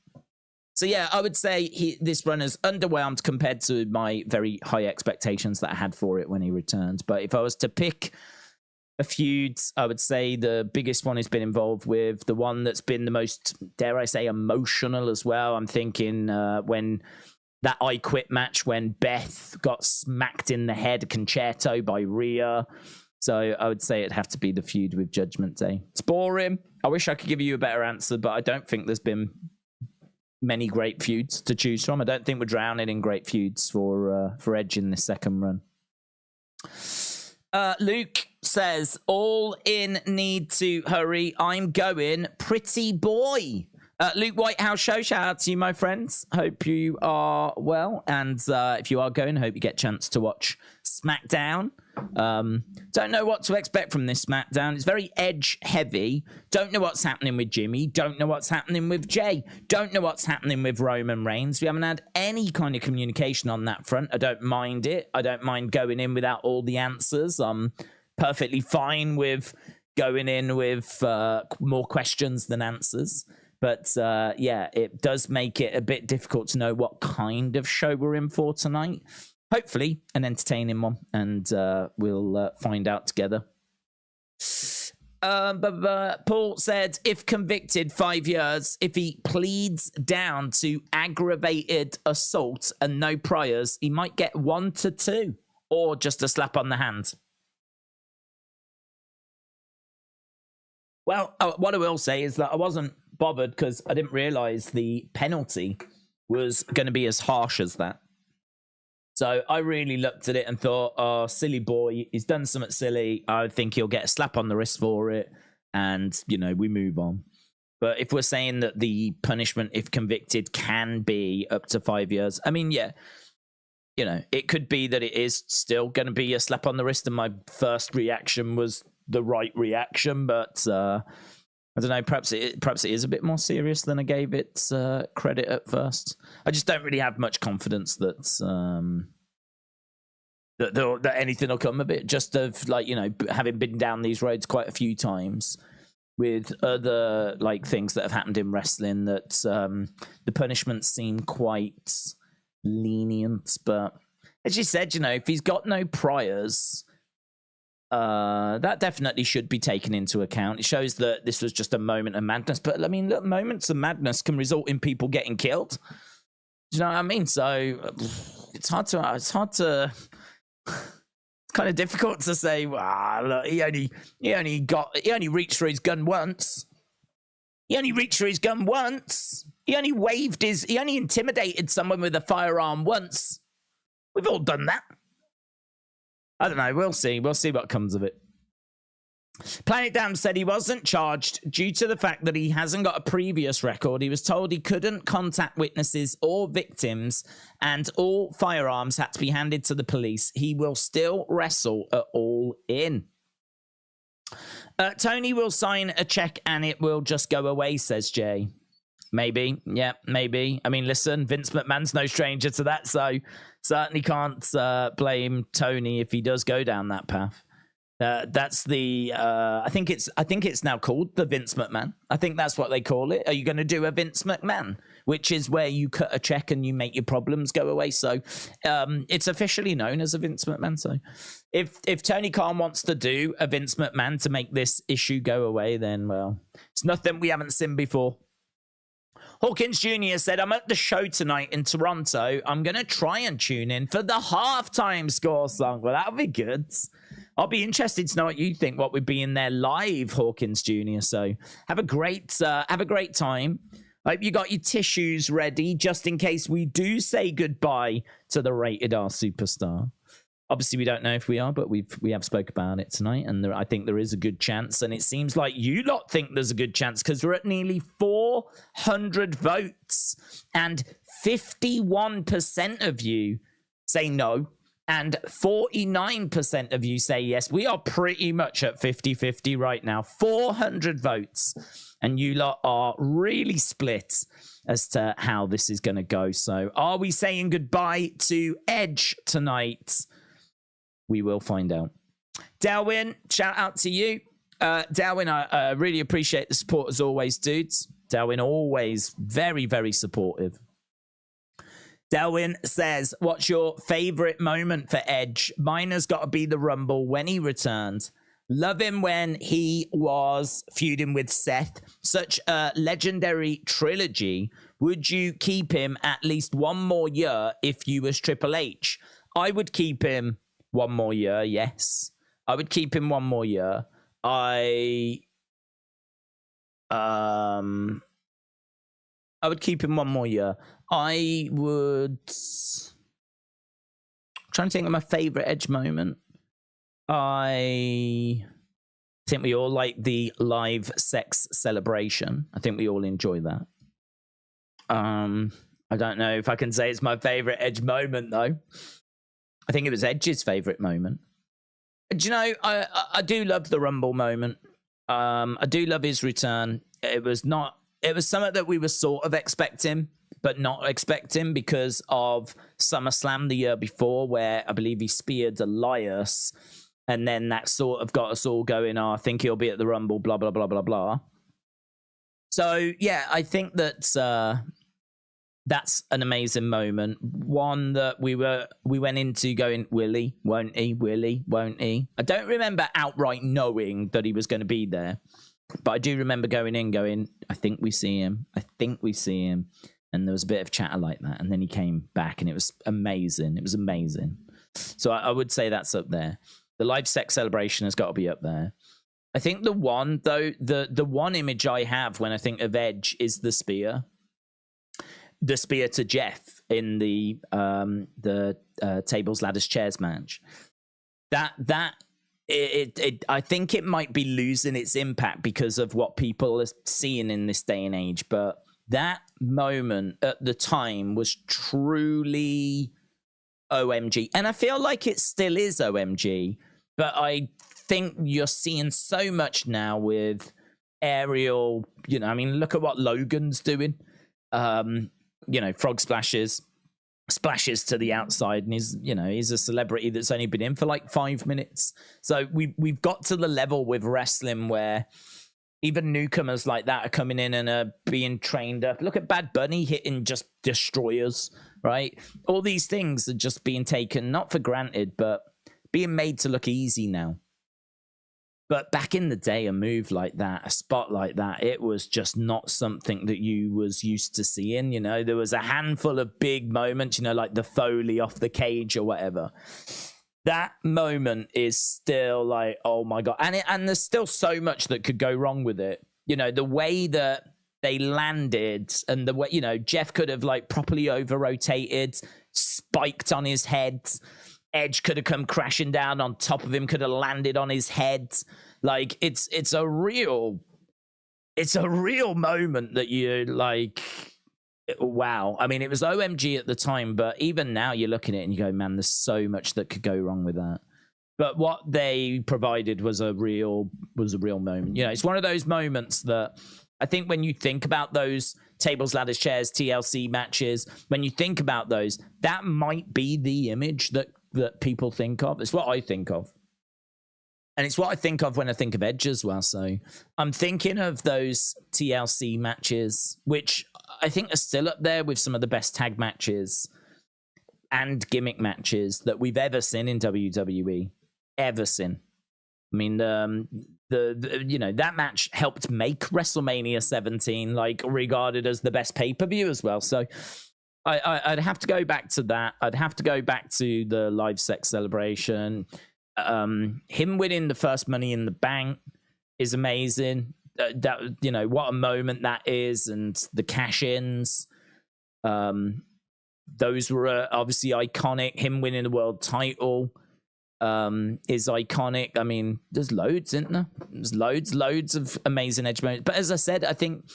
So yeah, I would say this run is underwhelmed compared to my very high expectations that I had for it when he returned. But if I was to pick a feud, I would say the biggest one he's been involved with, the one that's been the most, dare I say, emotional as well. I'm thinking when that I Quit match, when Beth got smacked in the head concerto by Rhea. So I would say it'd have to be the feud with Judgment Day. It's boring. I wish I could give you a better answer, but I don't think there's been many great feuds to choose from. I don't think we're drowning in great feuds for Edge in this second run. Luke says, all in need to hurry. I'm going, pretty boy. Luke Whitehouse Show, shout out to you, my friends. Hope you are well. And if you are going, hope you get a chance to watch Smackdown. Don't know what to expect from this Smackdown. It's very edge heavy. Don't know what's happening with Jimmy. Don't know what's happening with Jey. Don't know what's happening with Roman Reigns. We haven't had any kind of communication on that front. I don't mind it. I don't mind going in without all the answers. I'm perfectly fine with going in with more questions than answers. But yeah, it does make it a bit difficult to know what kind of show we're in for tonight. Hopefully an entertaining one, and we'll find out together. Paul said, if convicted, 5 years. If he pleads down to aggravated assault and no priors, he might get 1 to 2, or just a slap on the hand. Well, what I will say is that I wasn't bothered because I didn't realize the penalty was going to be as harsh as that. So I really looked at it and thought, oh, silly boy, he's done something silly. I think he'll get a slap on the wrist for it. And, you know, we move on. But if we're saying that the punishment, if convicted, can be up to 5 years, I mean, yeah, you know, it could be that it is still going to be a slap on the wrist. And my first reaction was the right reaction. But I don't know, perhaps it is a bit more serious than I gave it credit at first. I just don't really have much confidence that that anything will come of it. Just of, like, you know, having been down these roads quite a few times with other, like, things that have happened in wrestling, that the punishments seem quite lenient. But as you said, you know, if he's got no priors, that definitely should be taken into account. It shows that this was just a moment of madness. But I mean, look, moments of madness can result in people getting killed. Do you know what I mean? So it's kind of difficult to say, well, look, he only reached for his gun once. He only intimidated someone with a firearm once. We've all done that. I don't know. We'll see. We'll see what comes of it. Planet Dam said he wasn't charged due to the fact that he hasn't got a previous record. He was told he couldn't contact witnesses or victims, and all firearms had to be handed to the police. He will still wrestle at All In. Tony will sign a check and it will just go away, says Jay. Maybe. Yeah, maybe. I mean, listen, Vince McMahon's no stranger to that, so certainly can't blame Tony if he does go down that path. That's the I think it's now called the Vince McMahon. I think that's what they call it. Are you going to do a Vince McMahon, which is where you cut a check and you make your problems go away? So it's officially known as a Vince McMahon. So if Tony Khan wants to do a Vince McMahon to make this issue go away, then, well, it's nothing we haven't seen before. Hawkins Jr. said, I'm at the show tonight in Toronto. I'm going to try and tune in for the halftime score song. Well, that'll be good. I'll be interested to know what you think, what would be in there live, Hawkins Jr. So have a great time. I hope you got your tissues ready just in case we do say goodbye to the Rated R superstar. Obviously, we don't know if we are, but we have spoke about it tonight, and I think there is a good chance. And it seems like you lot think there's a good chance because we're at nearly 400 votes, and 51% of you say no, and 49% of you say yes. We are pretty much at 50-50 right now. 400 votes, and you lot are really split as to how this is going to go. So, are we saying goodbye to Edge tonight? We will find out. Darwin, shout out to you. Darwin, I really appreciate the support as always, dudes. Darwin, always very, very supportive. Darwin says, what's your favorite moment for Edge? Mine has got to be the Rumble when he returned. Love him when he was feuding with Seth. Such a legendary trilogy. Would you keep him at least one more year if you was Triple H? I would keep him one more year, yes. I would keep him one more year. I would keep him one more year. I would... I'm trying to think of my favorite Edge moment. I think we all like the live sex celebration. I think we all enjoy that. I don't know if I can say it's my favorite Edge moment, though. I think it was Edge's favorite moment. Do you know, I do love the Rumble moment. I do love his return. It was something that we were sort of expecting, but not expecting because of SummerSlam the year before, where I believe he speared Elias, and then that sort of got us all going, oh, I think he'll be at the Rumble, blah, blah, blah, blah, blah. So, yeah, I think that that's an amazing moment. One that we went into going, will he, won't he, will he, won't he? I don't remember outright knowing that he was going to be there, but I do remember going in going, I think we see him. I think we see him. And there was a bit of chatter like that. And then he came back and it was amazing. It was amazing. So I would say that's up there. The live sex celebration has got to be up there. I think the one, though, the one image I have when I think of Edge is the spear. The spear to Jeff in the tables, ladders, chairs match. I think it might be losing its impact because of what people are seeing in this day and age. But that moment at the time was truly OMG. And I feel like it still is OMG. But I think you're seeing so much now with Ariel. You know, I mean, look at what Logan's doing. You know, frog splashes to the outside, and he's a celebrity that's only been in for like 5 minutes. So we've got to the level with wrestling where even newcomers like that are coming in and are being trained up. Look at Bad Bunny hitting just destroyers, right? All these things are just being taken not for granted, but being made to look easy now. But back in the day, a move like that, a spot like that, it was just not something that you was used to seeing. You know, there was a handful of big moments, you know, like the Foley off the cage or whatever. That moment is still like, oh my God. And there's still so much that could go wrong with it. You know, the way that they landed and the way, you know, Jeff could have like properly over-rotated, spiked on his head. Edge could have come crashing down on top of him, could have landed on his head. Like it's a real moment that you like, wow. I mean, it was OMG at the time, but even now you're looking at it and you go, man, there's so much that could go wrong with that. But what they provided was a real moment. You know, it's one of those moments that I think when you think about those tables, ladders, chairs, TLC matches, when you think about those, that might be the image that people think of. It's what I think of. And it's what I think of when I think of Edge as well. So I'm thinking of those TLC matches, which I think are still up there with some of the best tag matches and gimmick matches that we've ever seen in WWE. Ever seen. I mean, the you know, that match helped make WrestleMania 17 like regarded as the best pay-per-view as well. So I'd have to go back to that. I'd have to go back to the live sex celebration. Him winning the first Money in the Bank is amazing. That, you know, what a moment that is, and the cash-ins. Those were obviously iconic. Him winning the world title is iconic. I mean, there's loads, isn't there? There's loads of amazing Edge moments. But as I said, I think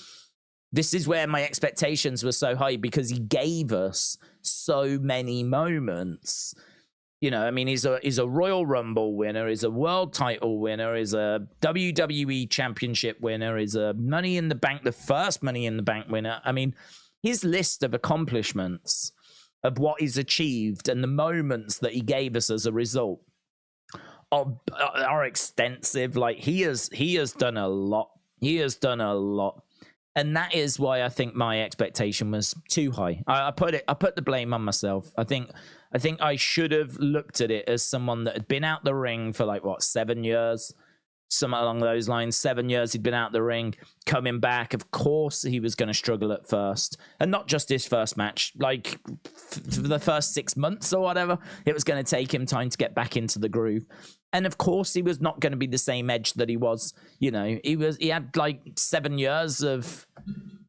this is where my expectations were so high because he gave us so many moments. You know, I mean, he's a Royal Rumble winner, he's a world title winner, he's a WWE Championship winner, he's a Money in the Bank, the first Money in the Bank winner. I mean, his list of accomplishments of what he's achieved and the moments that he gave us as a result are extensive. Like he has done a lot. He has done a lot. And that is why I think my expectation was too high. I put the blame on myself. I think I should have looked at it as someone that had been out the ring for like, what, 7 years? Something along those lines. 7 years he'd been out the ring, coming back. Of course he was going to struggle at first. And not just his first match, like for the first 6 months or whatever. It was going to take him time to get back into the groove. And of course he was not going to be the same Edge that he was. You know, he had like 7 years of,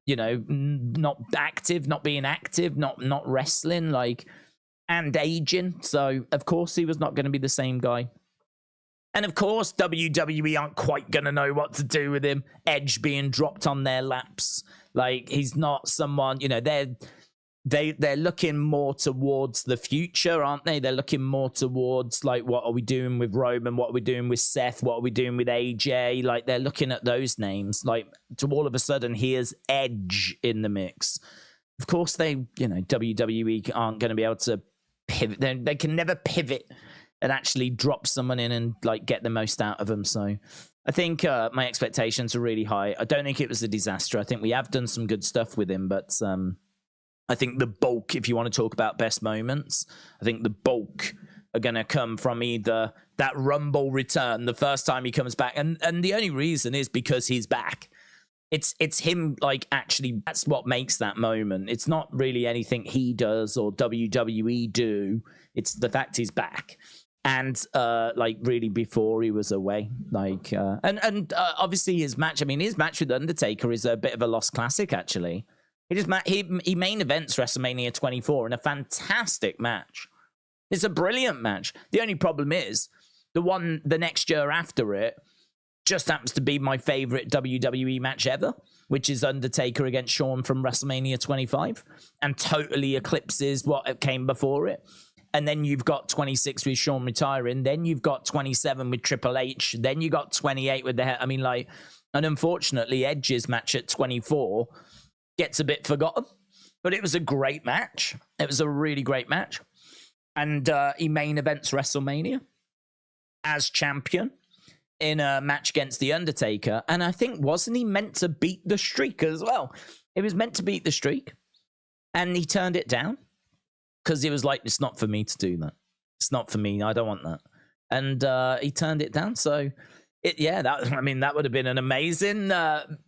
you know, not active, not being active, not wrestling, like, and aging. So of course he was not going to be the same guy. And of course, WWE aren't quite going to know what to do with him. Edge being dropped on their laps. Like, he's not someone, you know, they're looking more towards the future, aren't they? They're looking more towards, like, what are we doing with Roman? What are we doing with Seth? What are we doing with AJ? Like, they're looking at those names. Like, to all of a sudden, here's Edge in the mix. Of course, they, you know, WWE aren't going to be able to pivot. They can never pivot and actually drop someone in and, like, get the most out of them. So I think my expectations are really high. I don't think it was a disaster. I think we have done some good stuff with him, but I think the bulk, if you want to talk about best moments, I think the bulk are going to come from either that Rumble return, the first time he comes back, and the only reason is because he's back. It's him, like, actually, that's what makes that moment. It's not really anything he does or WWE do. It's the fact he's back. And like, really before he was away, like, and obviously his match. I mean, his match with Undertaker is a bit of a lost classic. Actually, he main events WrestleMania 24 in a fantastic match. It's a brilliant match. The only problem is the next year after it just happens to be my favorite WWE match ever, which is Undertaker against Shawn from WrestleMania 25, and totally eclipses what came before it. And then you've got 26 with Shawn retiring. Then you've got 27 with Triple H. Then you got 28 with I mean, like, and unfortunately, Edge's match at 24 gets a bit forgotten. But it was a great match. It was a really great match. And he main events WrestleMania as champion in a match against The Undertaker. And I think, wasn't he meant to beat the streak as well? It was meant to beat the streak. And he turned it down. Because he was like, it's not for me to do that. It's not for me. I don't want that. And he turned it down. So, that would have been an amazing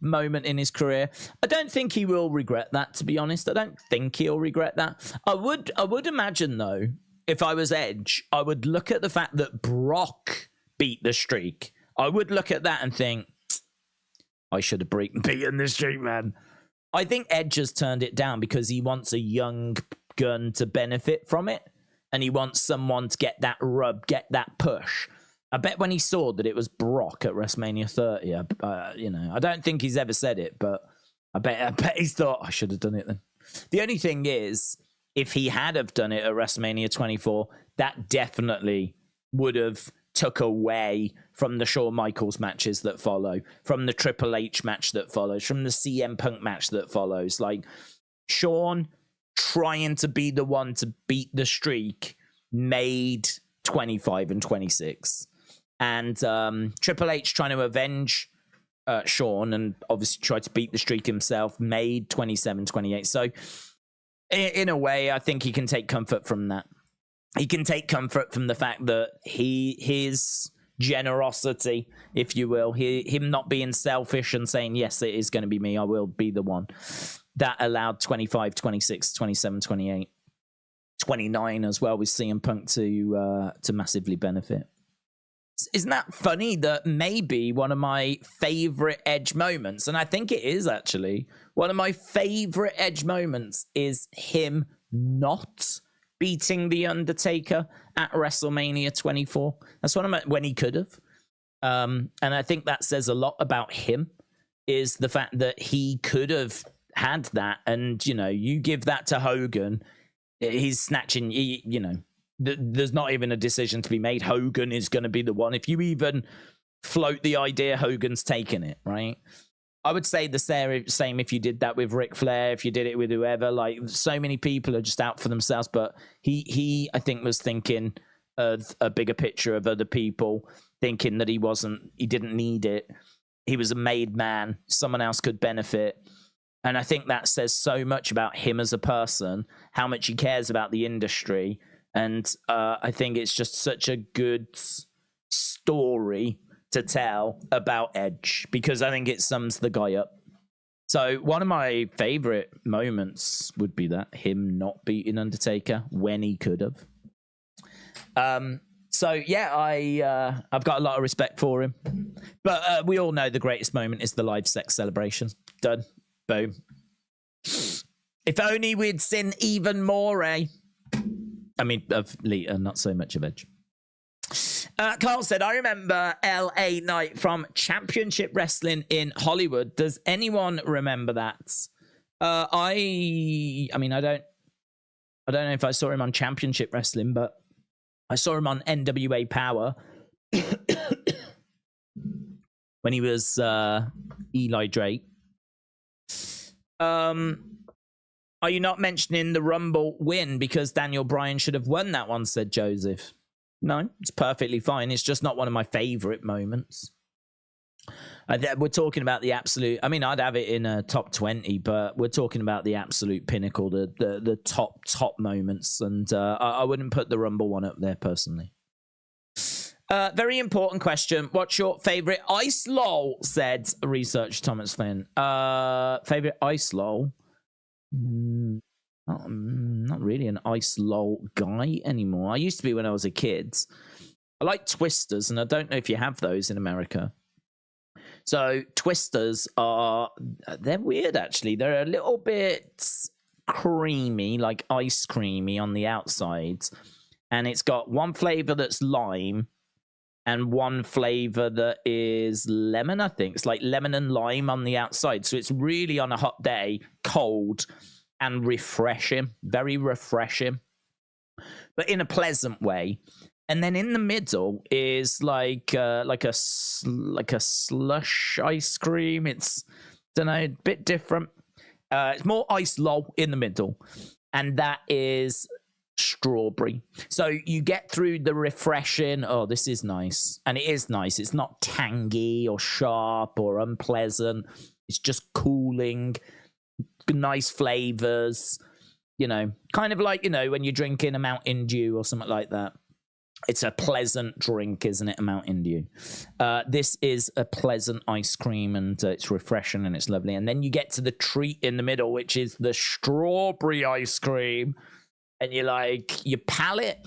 moment in his career. I don't think he will regret that, to be honest. I don't think he'll regret that. I would imagine, though, if I was Edge, I would look at the fact that Brock beat the streak. I would look at that and think, I should have beaten the streak, man. I think Edge has turned it down because he wants a young gun to benefit from it, and he wants someone to get that rub, get that push. I bet when he saw that it was Brock at WrestleMania 30, I don't think he's ever said it, but I bet he's thought, I should have done it then. The only thing is, if he had have done it at WrestleMania 24, that definitely would have took away from the Shawn Michaels matches that follow, from the Triple H match that follows, from the CM Punk match that follows. Like, Shawn trying to be the one to beat the streak made 25 and 26. And Triple H trying to avenge Shawn and obviously try to beat the streak himself made 27, 28. So in a way, I think he can take comfort from that. He can take comfort from the fact that his generosity, if you will, him not being selfish and saying, yes, it is going to be me, I will be the one, that allowed 25, 26, 27, 28, 29 as well with CM Punk to massively benefit. Isn't that funny that maybe one of my favorite Edge moments, and I think it is actually, one of my favorite Edge moments is him not beating The Undertaker at WrestleMania 24. That's one of my, when he could have. And I think that says a lot about him, is the fact that he could have had that. And, you know, you give that to Hogan, he's snatching, you know, there's not even a decision to be made. Hogan is going to be the one. If you even float the idea, Hogan's taking it, right? I would say the same if you did that with Ric Flair, if you did it with whoever. Like, so many people are just out for themselves, but he I think was thinking of a bigger picture of other people, thinking that he didn't need it. He was a made man. Someone else could benefit. And I think that says so much about him as a person, how much he cares about the industry. And I think it's just such a good story to tell about Edge, because I think it sums the guy up. So one of my favorite moments would be that, him not beating Undertaker when he could have. So yeah, I've got a lot of respect for him, but we all know the greatest moment is the live sex celebration. Done. Boom. If only we'd seen even more, eh? I mean, of Lita, not so much of Edge. Carl said, I remember LA Knight from Championship Wrestling in Hollywood. Does anyone remember that? I mean, I don't know if I saw him on Championship Wrestling, but I saw him on NWA Power when he was Eli Drake. Are you not mentioning the Rumble win because Daniel Bryan should have won that one, said Joseph. No, it's perfectly fine. It's just not one of my favorite moments. We're talking about the absolute. I mean, I'd have it in a top 20, but we're talking about the absolute pinnacle, the top moments, and I wouldn't put the Rumble one up there personally. Very important question. What's your favorite ice lol? Said research Thomas Flynn. Favorite ice lol? Not really an ice lol guy anymore. I used to be when I was a kid. I like twisters, and I don't know if you have those in America. So twisters they're weird actually. They're a little bit creamy, like ice creamy on the outside. And it's got one flavor that's lime and one flavor that is lemon, I think. It's like lemon and lime on the outside. So it's really on a hot day, cold and refreshing, very refreshing, but in a pleasant way. And then in the middle is like a slush ice cream. It's, don't know, a bit different. It's more ice lol in the middle, and that is strawberry. So you get through the refreshing. Oh, this is nice, and it is nice. It's not tangy or sharp or unpleasant. It's just cooling, nice flavors. You know, kind of like, you know, when you're drinking a Mountain Dew or something like that. It's a pleasant drink, isn't it? A Mountain Dew. This is a pleasant ice cream, and it's refreshing and it's lovely. And then you get to the treat in the middle, which is the strawberry ice cream. And you're like, your palate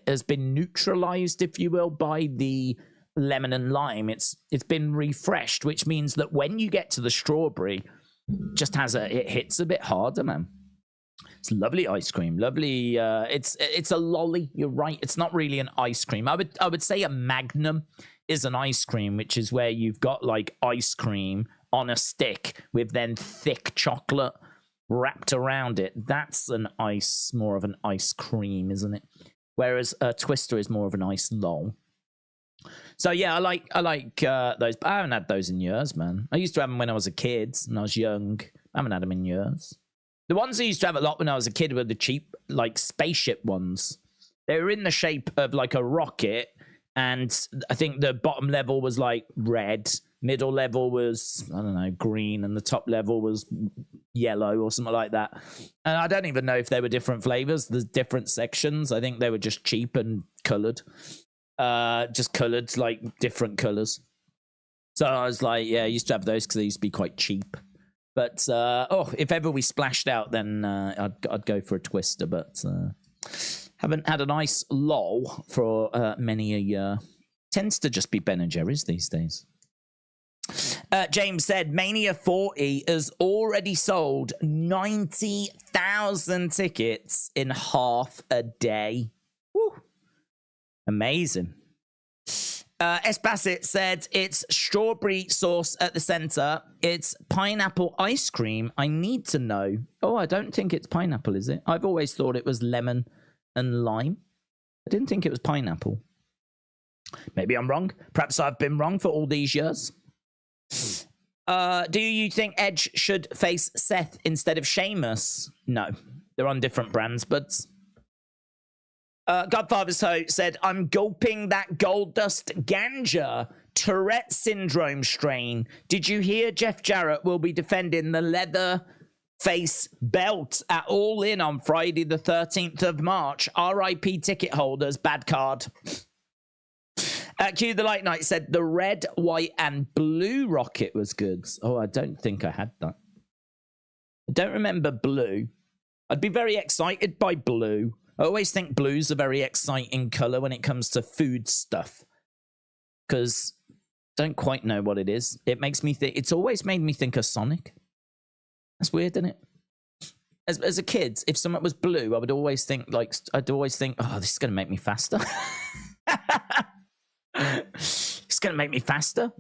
has been neutralized, if you will, by the lemon and lime. It's been refreshed, which means that when you get to the strawberry, it hits a bit harder, man. It's lovely ice cream, lovely. It's a lolly. You're right. It's not really an ice cream. I would say a Magnum is an ice cream, which is where you've got like ice cream on a stick with then thick chocolate wrapped around it. That's more of an ice cream, isn't it? Whereas a Twister is more of an ice lol. So yeah, I like those. But I haven't had those in years, man. I used to have them when I was a kid and I was young. I haven't had them in years. The ones I used to have a lot when I was a kid were the cheap, like, spaceship ones. They were in the shape of, like, a rocket, and I think the bottom level was, like, red, middle level was, I don't know, green, and the top level was yellow or something like that. And I don't even know if they were different flavors. There's different sections. I think they were just cheap and colored. Just colored, like, different colors. So I was like, yeah, I used to have those because they used to be quite cheap. But, if ever we splashed out, then I'd go for a Twister. But haven't had a nice lol for many a year. Tends to just be Ben & Jerry's these days. James said, Mania 40 has already sold 90,000 tickets in half a day. Woo. Amazing. S. Bassett said, it's strawberry sauce at the center. It's pineapple ice cream. I need to know. Oh, I don't think it's pineapple, is it? I've always thought it was lemon and lime. I didn't think it was pineapple. Maybe I'm wrong. Perhaps I've been wrong for all these years. Do you think Edge should face Seth instead of Sheamus? No. They're on different brands, but... Godfather's Ho said, I'm gulping that gold dust ganja. Tourette syndrome strain. Did you hear Jeff Jarrett will be defending the leather face belt at All In on Friday the 13th of March? RIP ticket holders, bad card. Q the Light Knight said, the red, white, and blue rocket was good. Oh, I don't think I had that. I don't remember blue. I'd be very excited by blue. I always think blue's a very exciting color when it comes to food stuff, because I don't quite know what it is. It makes me think. It's always made me think of Sonic. That's weird, isn't it? As a kid, if something was blue, I'd always think, oh, this is going to make me faster. going to make me faster.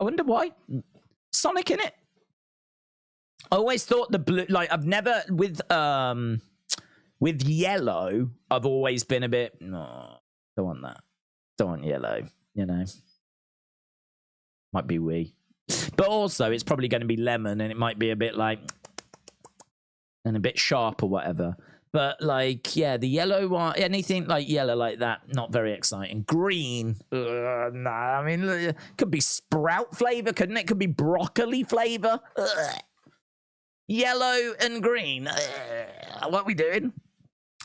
I wonder why. Sonic in it. I always thought the blue, like I've never with yellow, I've always been a bit, no, don't want that. Don't want yellow, you know. Might be wee. But also it's probably going to be lemon and it might be a bit like and a bit sharp or whatever. But like, yeah, the yellow one, anything like yellow like that, not very exciting. Green, nah, I mean, it could be sprout flavor, couldn't it? Could be broccoli flavor. Yellow and green. What are we doing?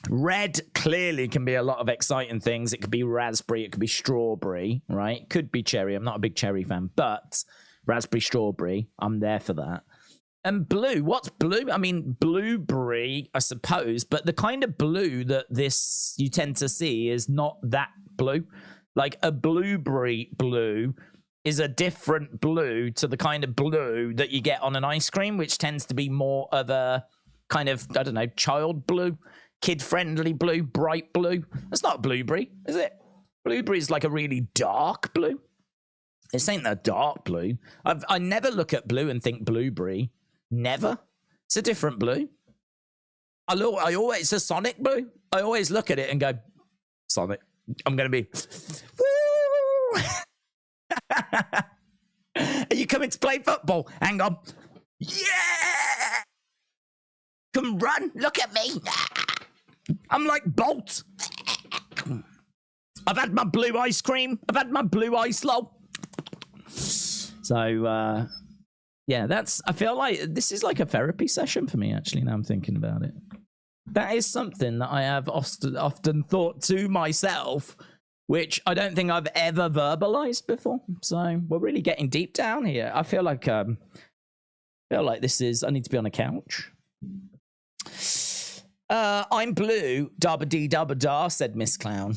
Red clearly can be a lot of exciting things. It could be raspberry, it could be strawberry, right? Could be cherry. I'm not a big cherry fan, but raspberry, strawberry, I'm there for that. And blue, what's blue? I mean, blueberry, I suppose, but the kind of blue that this you tend to see is not that blue. Like a blueberry blue is a different blue to the kind of blue that you get on an ice cream, which tends to be more of a kind of, I don't know, child blue, kid-friendly blue, bright blue. That's not blueberry, is it? Blueberry is like a really dark blue. This ain't a dark blue. I never look at blue and think blueberry. Never. It's a different blue. It's a Sonic blue. I always look at it and go, Sonic. I'm going to be, woo! Are you coming to play football? Hang on. Yeah! Come run. Look at me. I'm like Bolt. I've had my blue ice cream. I've had my blue ice low. So, yeah, I feel like this is like a therapy session for me, actually, now I'm thinking about it. That is something that I have often thought to myself, which I don't think I've ever verbalized before. So we're really getting deep down here. I feel like this is, I need to be on a couch. I'm blue, dabba dee dabba da, said Miss Clown.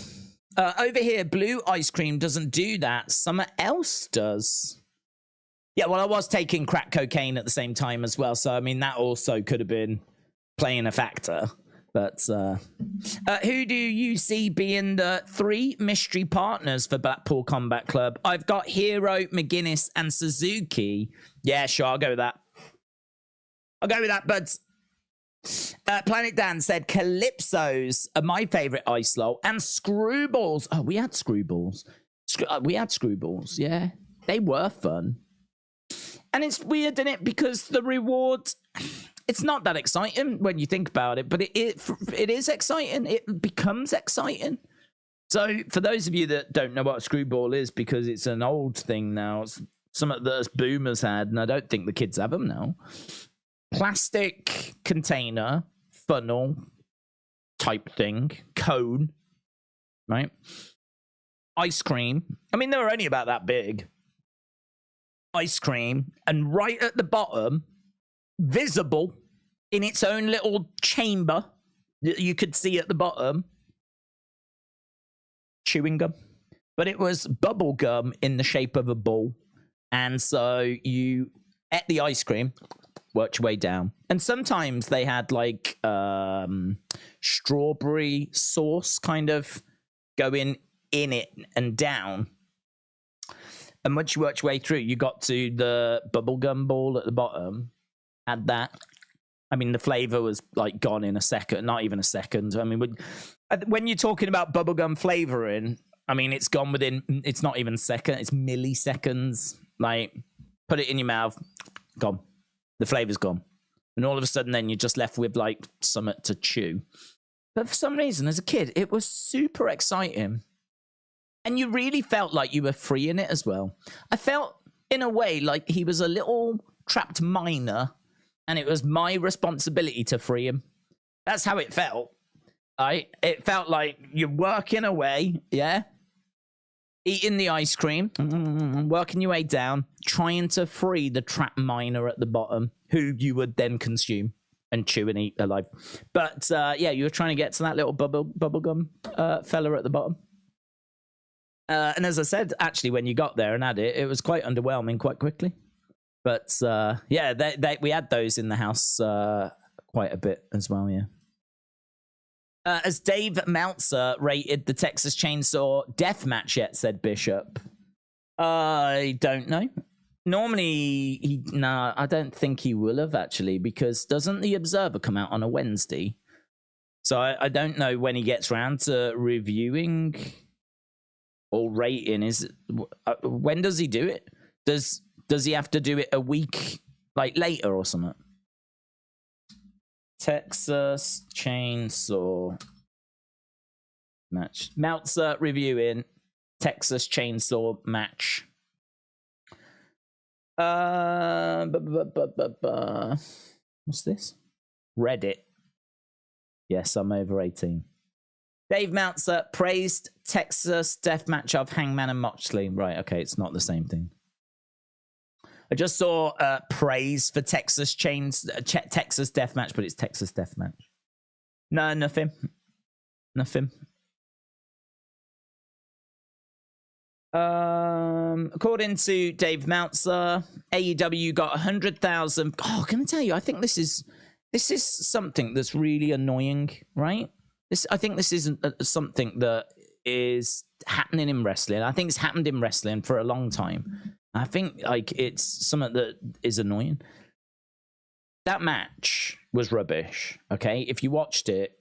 Over here, blue ice cream doesn't do that. Something else does. Yeah, well, I was taking crack cocaine at the same time as well. So, I mean, that also could have been playing a factor. But who do you see being the 3 mystery partners for Blackpool Combat Club? I've got Hero, McGuinness, and Suzuki. Yeah, sure, I'll go with that. I'll go with that, buds. Planet Dan said Calypsos are my favourite ice lol. And Screwballs. Oh, we had Screwballs. We had Screwballs, yeah. They were fun. And it's weird, isn't it? Because the reward, it's not that exciting when you think about it, but it is exciting. It becomes exciting. So for those of you that don't know what a screwball is, because it's an old thing now, it's something that us boomers had, and I don't think the kids have them now. Plastic container, funnel type thing, cone, right? Ice cream. I mean, they were only about that big. Ice cream, and right at the bottom, visible in its own little chamber that you could see at the bottom, chewing gum. But it was bubble gum in the shape of a ball. And so you ate the ice cream, worked your way down. And sometimes they had like strawberry sauce kind of going in it and down. And once you worked your way through, you got to the bubblegum ball at the bottom. Had that. I mean, the flavor was like gone in a second, not even a second. I mean, when you're talking about bubblegum flavoring, I mean, it's gone within, it's not even second, it's milliseconds. Like, put it in your mouth, gone. The flavor's gone. And all of a sudden, then you're just left with like something to chew. But for some reason, as a kid, it was super exciting. And you really felt like you were free in it as well. I felt, in a way, like he was a little trapped miner, and it was my responsibility to free him. That's how it felt. It felt like you're working away, yeah? Eating the ice cream, working your way down, trying to free the trapped miner at the bottom, who you would then consume and chew and eat alive. But, yeah, you were trying to get to that little bubblegum fella at the bottom. And as I said, actually, when you got there and had it, it was quite underwhelming quite quickly. But, yeah, we had those in the house quite a bit as well, yeah. As Dave Meltzer rated the Texas Chainsaw Death Match yet, said Bishop. I don't know. Normally, no, I don't think he will have actually, because doesn't the Observer come out on a Wednesday? So I don't know when he gets round to reviewing or rating. When does he do it? Does he have to do it a week like later or something? Texas Chainsaw match. Meltzer reviewing Texas Chainsaw match. What's this? Reddit. Yes, I'm over 18. Dave Meltzer praised Texas death match of Hangman and Moxley. Right, okay, it's not the same thing. I just saw praise for Texas Texas death match, but it's Texas death match. No, nothing. According to Dave Meltzer, AEW got 100,000. Oh, can I tell you? I think this is something that's really annoying, right? I think this isn't something that is happening in wrestling. I think it's happened in wrestling for a long time. I think like it's something that is annoying. That match was rubbish. Okay, if you watched it,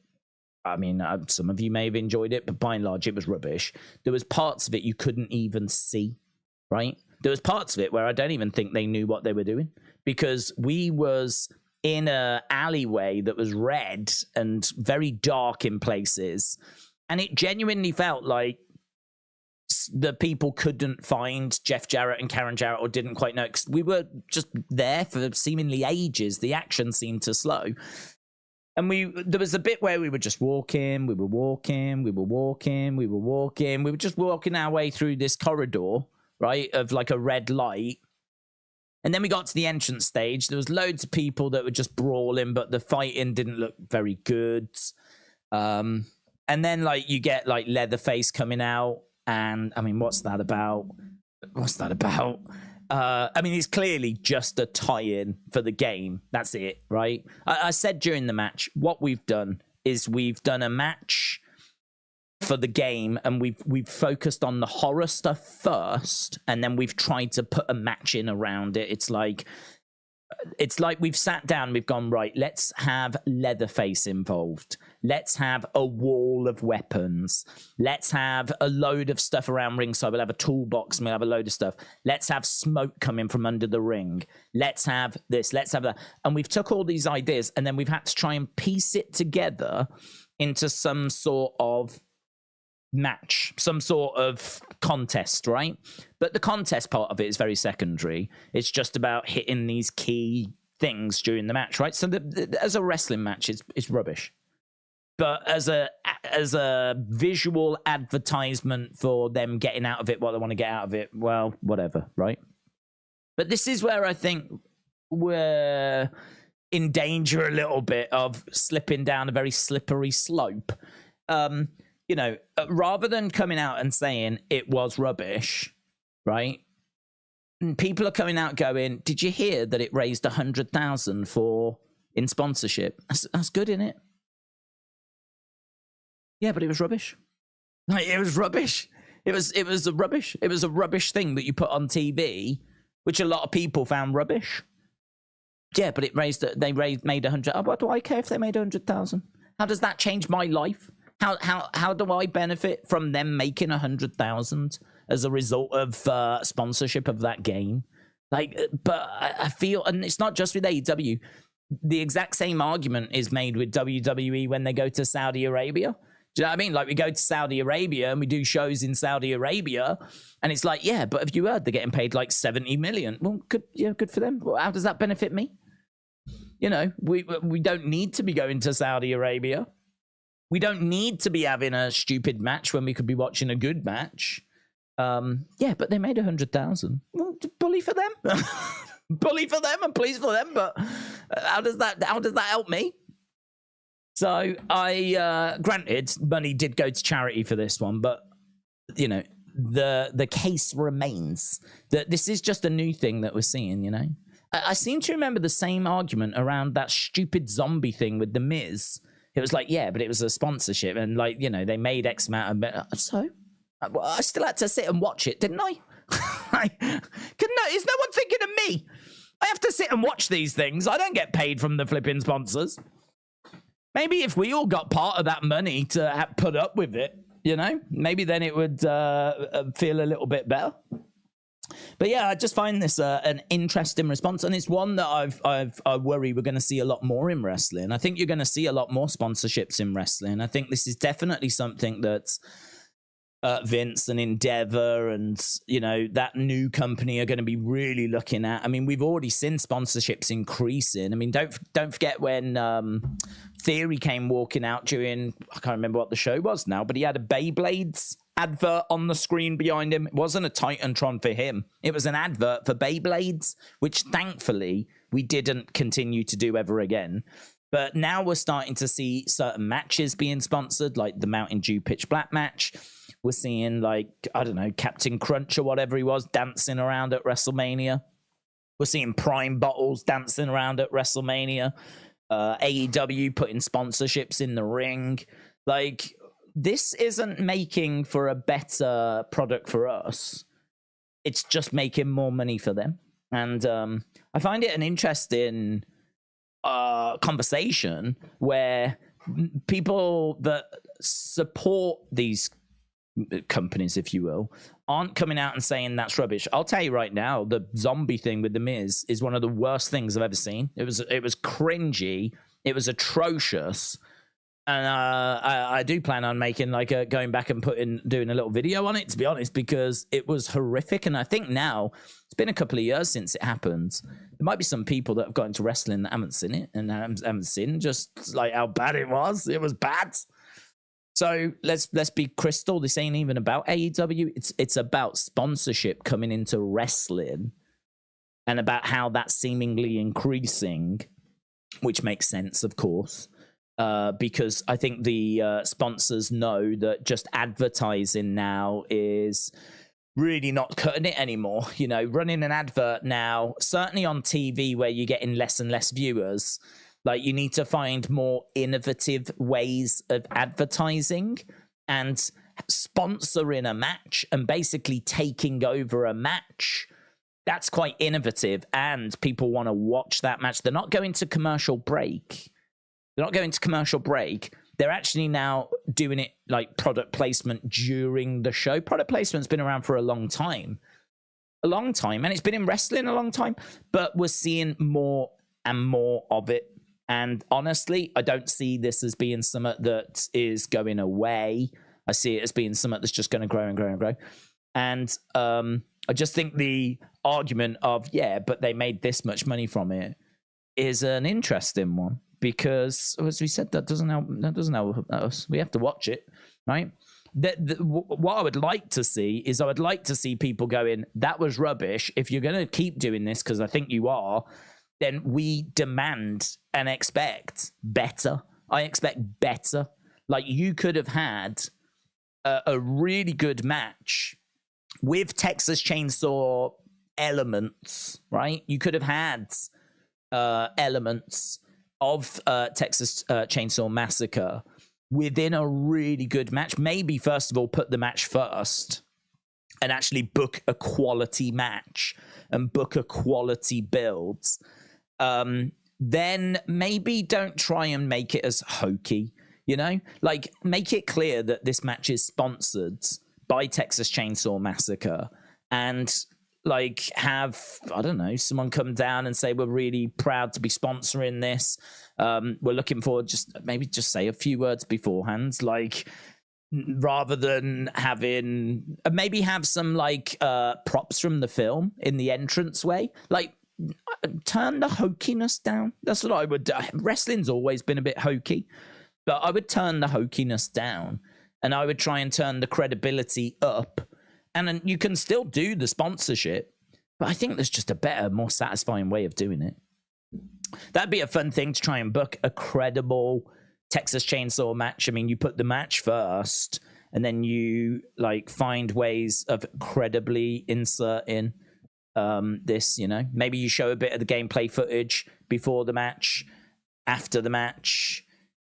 I mean, some of you may have enjoyed it, but by and large, it was rubbish. There was parts of it you couldn't even see, right? There was parts of it where I don't even think they knew what they were doing, because we was in a alleyway that was red and very dark in places, and it genuinely felt like the people couldn't find Jeff Jarrett and Karen Jarrett, or didn't quite know, because we were just there for seemingly ages. The action seemed to slow. And there was a bit where we were just walking, we were just walking our way through this corridor, right, of like a red light. And then we got to the entrance stage. There was loads of people that were just brawling, but the fighting didn't look very good. And then like you get like Leatherface coming out, and I mean, what's that about? I mean, it's clearly just a tie-in for the game. That's it, right? I said during the match, what we've done is we've done a match for the game, and we've focused on the horror stuff first, and then we've tried to put a match in around it. It's like we've sat down, we've gone, right, let's have Leatherface involved. Let's have a wall of weapons. Let's have a load of stuff around ringside. We'll have a toolbox and we'll have a load of stuff. Let's have smoke coming from under the ring. Let's have this, let's have that. And we've took all these ideas, and then we've had to try and piece it together into some sort of match, some sort of contest, right? But the contest part of it is very secondary. It's just about hitting these key things during the match, right? So as a wrestling match, it's rubbish. But as a visual advertisement for them getting out of it what they want to get out of it, well, whatever, right? But this is where I think we're in danger a little bit of slipping down a very slippery slope. You know, rather than coming out and saying it was rubbish, right? People are coming out going, did you hear that it raised 100,000 in sponsorship? That's good, isn't it? Yeah, but it was rubbish. Like, it was rubbish. It was a rubbish. It was a rubbish thing that you put on TV, which a lot of people found rubbish. Yeah, but they made 100. What do I care if they made 100,000? How does that change my life? How do I benefit from them making 100,000 as a result of sponsorship of that game? Like, but I feel, and it's not just with AEW. The exact same argument is made with WWE when they go to Saudi Arabia. Do you know what I mean? Like, we go to Saudi Arabia and we do shows in Saudi Arabia, and it's like, yeah, but have you heard they're getting paid like 70 million? Well, good for them. Well, how does that benefit me? You know, we don't need to be going to Saudi Arabia. We don't need to be having a stupid match when we could be watching a good match. Yeah, but they made 100,000. Well, bully for them. Bully for them and please for them. But how does that help me? So granted, money did go to charity for this one, but you know, the case remains that this is just a new thing that we're seeing. You know, I seem to remember the same argument around that stupid zombie thing with The Miz. It was like, yeah, but it was a sponsorship, and like, you know, they made X amount of. So I still had to sit and watch it, didn't I? Like, is no one thinking of me? I have to sit and watch these things. I don't get paid from the flipping sponsors. Maybe if we all got part of that money to put up with it, you know, maybe then it would feel a little bit better. But yeah, I just find this an interesting response, and it's one that I worry we're going to see a lot more in wrestling. I think you're going to see a lot more sponsorships in wrestling. I think this is definitely something that Vince and Endeavor and, you know, that new company are going to be really looking at. I mean, we've already seen sponsorships increasing. I mean, don't forget when Theory came walking out during, I can't remember what the show was now, but he had a Beyblades advert on the screen behind him. It wasn't a Titantron for him. It was an advert for Beyblades, which thankfully we didn't continue to do ever again. But now we're starting to see certain matches being sponsored, like the Mountain Dew Pitch Black match. We're seeing, like, I don't know, Captain Crunch or whatever he was dancing around at WrestleMania. We're seeing Prime Bottles dancing around at WrestleMania. AEW putting sponsorships in the ring. Like, this isn't making for a better product for us. It's just making more money for them. And I find it an interesting conversation where people that support these companies, if you will, aren't coming out and saying that's rubbish. I'll tell you right now, the zombie thing with The Miz is one of the worst things I've ever seen. It was cringy. It was atrocious. And I do plan on making going back and doing a little video on it, to be honest, because it was horrific. And I think now it's been a couple of years since it happened. There might be some people that have got into wrestling that haven't seen it and haven't seen just like how bad it was. It was bad. So let's be crystal. This ain't even about AEW. It's about sponsorship coming into wrestling and about how that's seemingly increasing, which makes sense, of course. Because I think the sponsors know that just advertising now is really not cutting it anymore. You know, running an advert now, certainly on TV where you're getting less and less viewers, like you need to find more innovative ways of advertising and sponsoring a match and basically taking over a match. That's quite innovative and people want to watch that match. They're not going to commercial break. They're actually now doing it like product placement during the show. Product placement's been around for a long time, and it's been in wrestling a long time, but we're seeing more and more of it. And honestly, I don't see this as being something that is going away. I see it as being something that's just going to grow and grow and grow. And I just think the argument of, yeah, but they made this much money from it is an interesting one. Because, as we said, that doesn't help us. We have to watch it, right? What I would like to see is people going, that was rubbish. If you're going to keep doing this, because I think you are, then we demand and expect better. I expect better. Like, you could have had a really good match with Texas Chainsaw elements, right? You could have had elements of Texas Chainsaw Massacre within a really good match. Maybe, first of all, put the match first and actually book a quality match and book a quality build. Then maybe don't try and make it as hokey, you know? Like, make it clear that this match is sponsored by Texas Chainsaw Massacre and like have, I don't know, someone come down and say, we're really proud to be sponsoring this. We're looking forward, just say a few words beforehand, like rather than having, maybe have some like props from the film in the entranceway, like turn the hokiness down. That's what I would do. Wrestling's always been a bit hokey, but I would turn the hokiness down and I would try and turn the credibility up. And then you can still do the sponsorship, but I think there's just a better, more satisfying way of doing it. That'd be a fun thing to try and book a credible Texas Chainsaw match. I mean, you put the match first, and then you like find ways of credibly inserting this, you know. Maybe you show a bit of the gameplay footage before the match, after the match.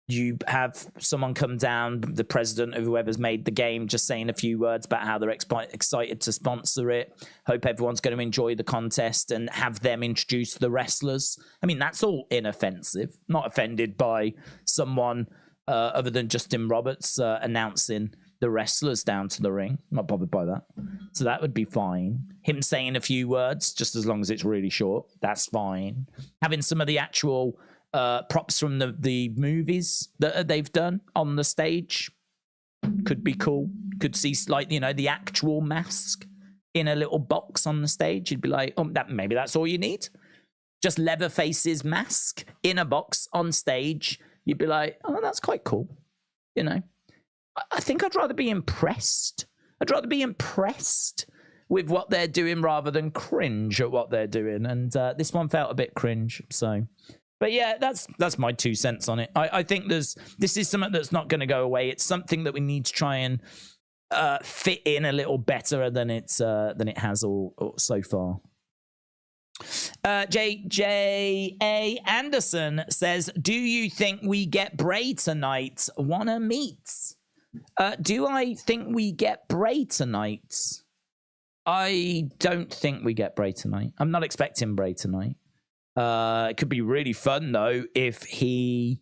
you have someone come down, the president of whoever's made the game, just saying a few words about how they're excited to sponsor it. Hope everyone's going to enjoy the contest and have them introduce the wrestlers. I mean, that's all inoffensive. Not offended by someone other than Justin Roberts announcing the wrestlers down to the ring. Not bothered by that. So that would be fine. Him saying a few words, just as long as it's really short, that's fine. Having some of the actual props from the movies that they've done on the stage could be cool. Could see slightly, the actual mask in a little box on the stage. You'd be like, oh, maybe that's all you need. Just Leatherface's mask in a box on stage. You'd be like, oh, that's quite cool. I think I'd rather be impressed. I'd rather be impressed with what they're doing rather than cringe at what they're doing. And this one felt a bit cringe. So, but yeah, that's my 2 cents on it. I think this is something that's not going to go away. It's something that we need to try and fit in a little better than it has all so far. J.A. Anderson says, do you think we get Bray tonight? Wanna meet? Do I think we get Bray tonight? I don't think we get Bray tonight. I'm not expecting Bray tonight. It could be really fun though if he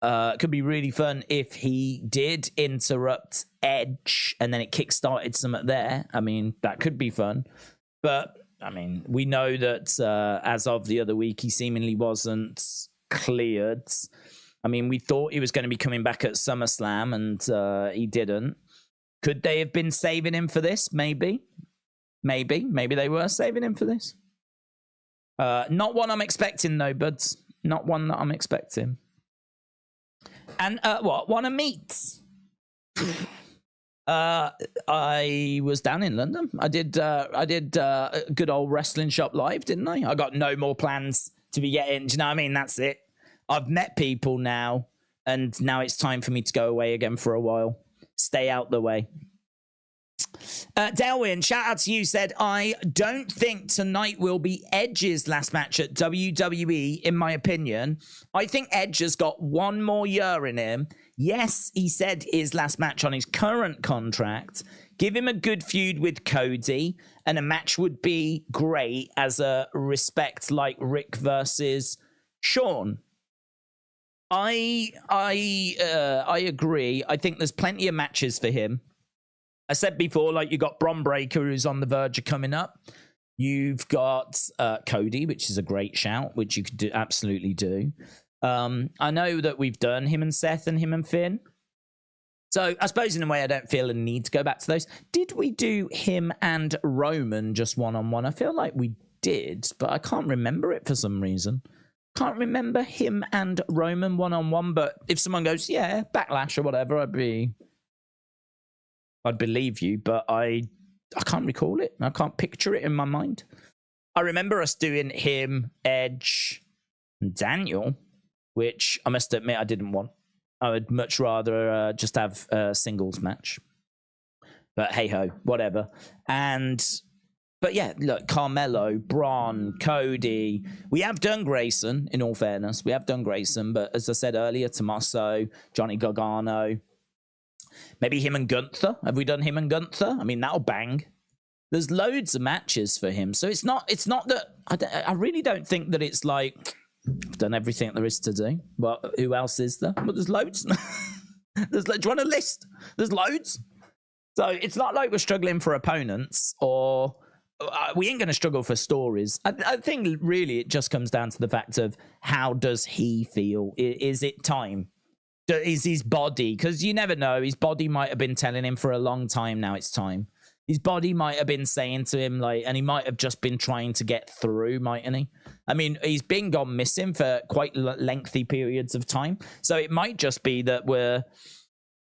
did interrupt Edge and then it kickstarted something there. I mean, that could be fun. But I mean, we know that as of the other week, he seemingly wasn't cleared. I mean, we thought he was going to be coming back at SummerSlam, and he didn't. Could they have been saving him for this? Maybe they were saving him for this. Not one I'm expecting, though, buds. Not one that I'm expecting. And want to meet? I was down in London. I did a good old wrestling shop live, didn't I? I got no more plans to be getting. Do you know what I mean? That's it. I've met people now, and now it's time for me to go away again for a while. Stay out the way. Delwyn, shout out to you, said, I don't think tonight will be Edge's last match at WWE, in my opinion. I think Edge has got one more year in him. Yes, he said his last match on his current contract. Give him a good feud with Cody, and a match would be great as a respect like Rick versus Shawn. I agree. I think there's plenty of matches for him. I said before, like, you got Bron Breakker, who's on the verge of coming up. You've got Cody, which is a great shout, which you could absolutely do. I know that we've done him and Seth and him and Finn. So I suppose in a way I don't feel a need to go back to those. Did we do him and Roman just one-on-one? I feel like we did, but I can't remember it for some reason. Can't remember him and Roman one-on-one, but if someone goes, yeah, Backlash or whatever, I'd believe you, but I can't recall it. I can't picture it in my mind. I remember us doing him, Edge, and Daniel, which I must admit I didn't want. I would much rather just have a singles match. But hey-ho, whatever. But yeah, look, Carmelo, Braun, Cody. We have done Grayson, in all fairness. We have done Grayson, but as I said earlier, Tommaso, Johnny Gargano. Maybe him and Gunther. Have we done him and Gunther? I mean, that'll bang. There's loads of matches for him. So it's not that... I really don't think that it's like... I've done everything there is to do. Well, who else is there? But there's loads. Do you want a list? There's loads. So it's not like we're struggling for opponents, or we ain't going to struggle for stories. I think really it just comes down to the fact of how does he feel? Is it time? Is his body? Because you never know. His body might have been telling him for a long time now it's time. His body might have been saying to him, like, and he might have just been trying to get through, mightn't he? I mean, he's been gone missing for quite lengthy periods of time. So it might just be that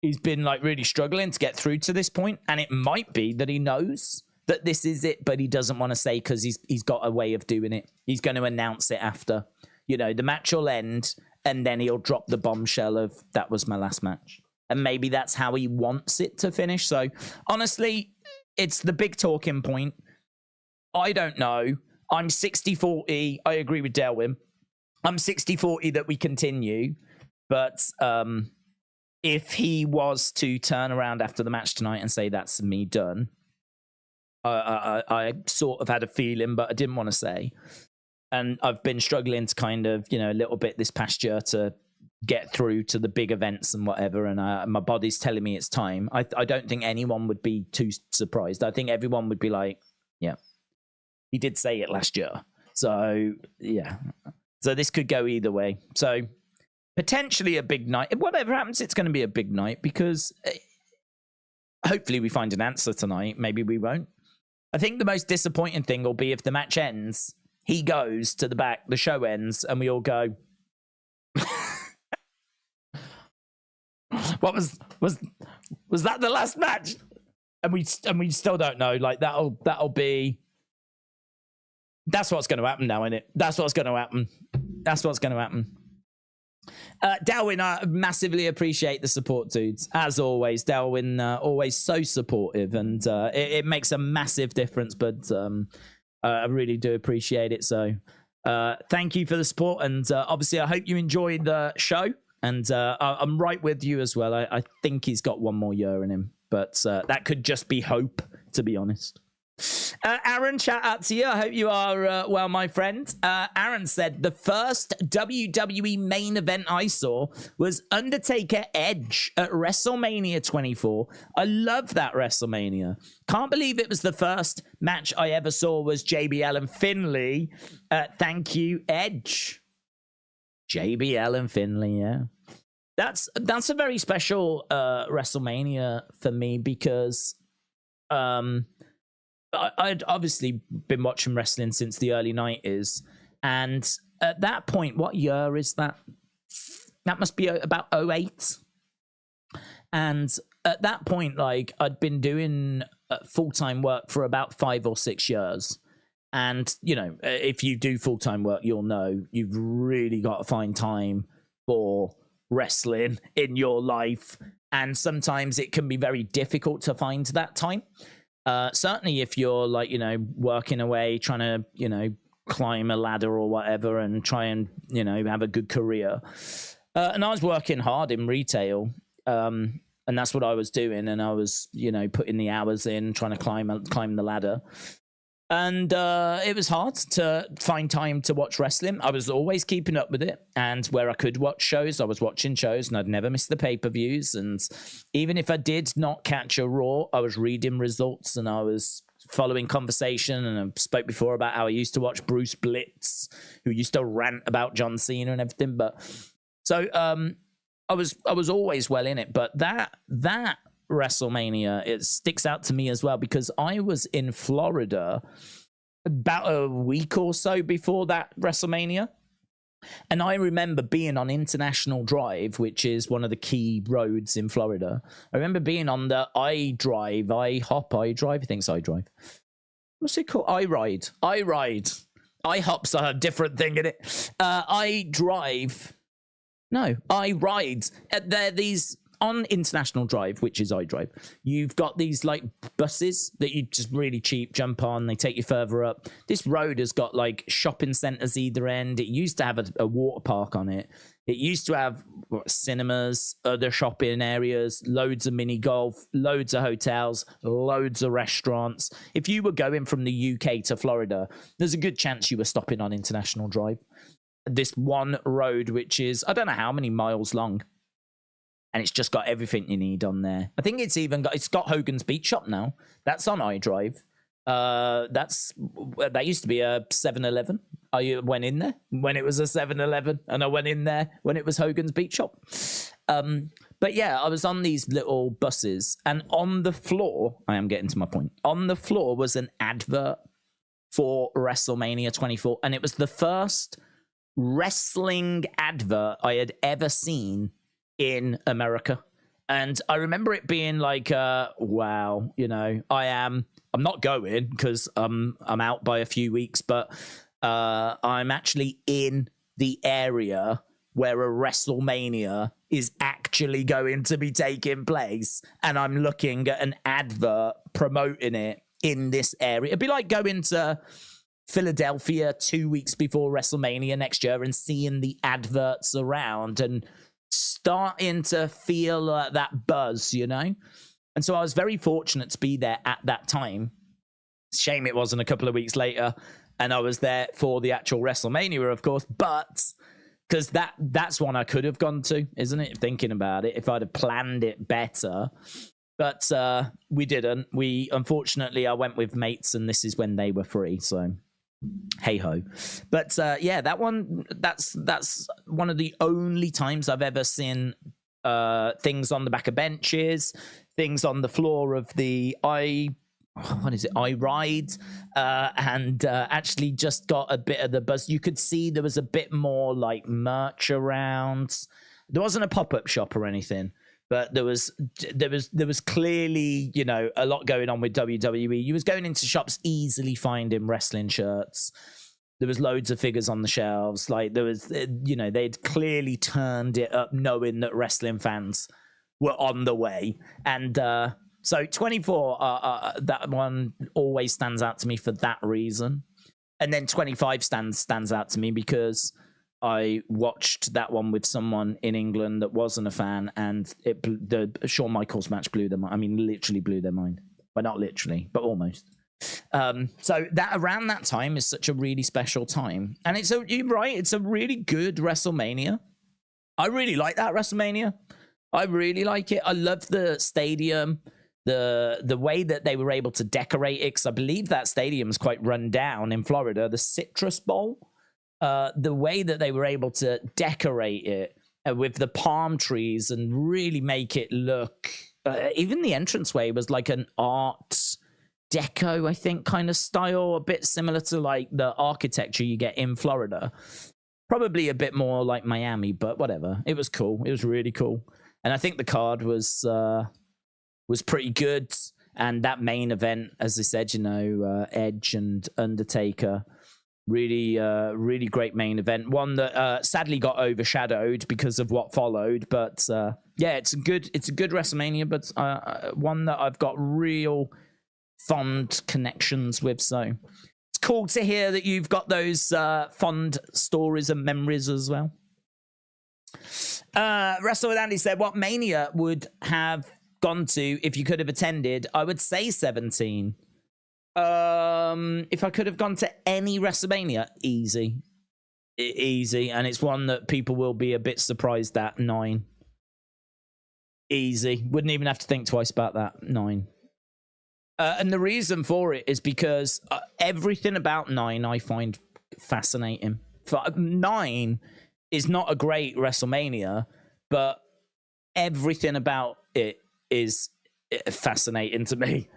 he's been like really struggling to get through to this point, and it might be that he knows that this is it, but he doesn't want to say because he's got a way of doing it. He's going to announce it after. The match will end, and then he'll drop the bombshell of, that was my last match. And maybe that's how he wants it to finish. So, honestly, it's the big talking point. I don't know. I'm 60-40. I agree with Delwyn. I'm 60-40 that we continue. But if he was to turn around after the match tonight and say that's me done, I sort of had a feeling, but I didn't want to say. And I've been struggling to kind of, a little bit this past year to get through to the big events and whatever. And my body's telling me it's time. I don't think anyone would be too surprised. I think everyone would be like, yeah, he did say it last year. So, yeah. So this could go either way. So potentially a big night. Whatever happens, it's going to be a big night because hopefully we find an answer tonight. Maybe we won't. I think the most disappointing thing will be if the match ends, he goes to the back, the show ends, and we all go, what was that the last match? And we still don't know. Like that'll be. That's what's going to happen now, isn't it? That's what's going to happen. That's what's going to happen. Delwyn, I massively appreciate the support, dudes. As always, Delwyn, always so supportive, and it makes a massive difference. But I really do appreciate it. So thank you for the support, and obviously, I hope you enjoyed the show. And I'm right with you as well. I think he's got one more year in him, but that could just be hope, to be honest. Aaron, shout out to you. I hope you are well, my friend. Aaron said, the first WWE main event I saw was Undertaker Edge at WrestleMania 24. I love that WrestleMania. Can't believe it was the first match I ever saw was JBL and Finlay. Thank you, Edge. JBL and Finlay, yeah. That's a very special WrestleMania for me because I'd obviously been watching wrestling since the early 90s. And at that point, what year is that? That must be about 08. And at that point, like, I'd been doing full-time work for about 5 or 6 years. And, if you do full-time work, you'll know you've really got to find time for wrestling in your life. And sometimes it can be very difficult to find that time. Certainly if you're like, working away, trying to, climb a ladder or whatever and try and, have a good career. And I was working hard in retail. And that's what I was doing. And I was, putting the hours in, trying to climb the ladder. And it was hard to find time to watch wrestling. I was always keeping up with it. And where I could watch shows, I was watching shows, and I'd never miss the pay-per-views. And even if I did not catch a Raw, I was reading results and I was following conversation. And I spoke before about how I used to watch Bruce Blitz, who used to rant about John Cena and everything. But so I was always well in it. But that WrestleMania, it sticks out to me as well because I was in Florida about a week or so before that WrestleMania, and I remember being on International Drive, which is one of the key roads in Florida. I remember being on the iDrive. I think it's iDrive. What's it called? iRide. iHop's a different thing in it. iDrive. No, iRide. They're these. On International Drive, which is iDrive, you've got these like buses that you just really cheap jump on. They take you further up. This road has got like shopping centers either end. It used to have a water park on it. It used to have cinemas, other shopping areas, loads of mini golf, loads of hotels, loads of restaurants. If you were going from the UK to Florida, there's a good chance you were stopping on International Drive. This one road, which is, I don't know how many miles long. And it's just got everything you need on there. I think it's got Hogan's Beach Shop now. That's on iDrive. That used to be a 7-Eleven. I went in there when it was a 7-Eleven, and I went in there when it was Hogan's Beach Shop. But yeah, I was on these little buses, and on the floor, I am getting to my point. On the floor was an advert for WrestleMania 24, and it was the first wrestling advert I had ever seen in America. And I remember it being like, wow, I'm not going because I'm out by a few weeks, but I'm actually in the area where a WrestleMania is actually going to be taking place, and I'm looking at an advert promoting it in this area. It'd be like going to Philadelphia 2 weeks before WrestleMania next year and seeing the adverts around, and starting to feel that buzz, you know? And so I was very fortunate to be there at that time. Shame it wasn't a couple of weeks later and I was there for the actual WrestleMania, of course, but because that's one I could have gone to, isn't it? Thinking about it, if I'd have planned it better. But we didn't. Unfortunately, I went with mates, and this is when they were free. So, hey ho. But yeah, that's one of the only times I've ever seen things on the back of benches, things on the floor of the I ride, and actually just got a bit of the buzz. You could see there was a bit more like merch around. There wasn't a pop-up shop or anything, but there was clearly, you know, a lot going on with WWE. You was going into shops easily finding wrestling shirts. There was loads of figures on the shelves. Like there was, you know, they'd clearly turned it up knowing that wrestling fans were on the way. And so 24, that one always stands out to me for that reason. And then 25 stands out to me because I watched that one with someone in England that wasn't a fan, and the Shawn Michaels match blew them. I mean, literally blew their mind. Well, not literally, but almost. So that around that time is such a really special time, and you're right. It's a really good WrestleMania. I really like that WrestleMania. I really like it. I love the stadium. The way that they were able to decorate it, because I believe that stadium is quite run down in Florida, the Citrus Bowl. The way that they were able to decorate it with the palm trees and really make it look, even the entranceway was like an art deco, I think, kind of style, a bit similar to like the architecture you get in Florida. Probably a bit more like Miami, but whatever. It was cool. It was really cool. And I think the card was pretty good. And that main event, as I said, you know, Edge and Undertaker, really great main event. One that sadly got overshadowed because of what followed. But yeah, it's a good WrestleMania, but one that I've got real fond connections with. So it's cool to hear that you've got those fond stories and memories as well. Wrestle with Andy said, what Mania would have gone to if you could have attended? I would say 17. If I could have gone to any WrestleMania, easy, and it's one that people will be a bit surprised at. 9, easy. Wouldn't even have to think twice about that. 9. And the reason for it is because everything about 9 I find fascinating. 9 is not a great WrestleMania, but everything about it is fascinating to me.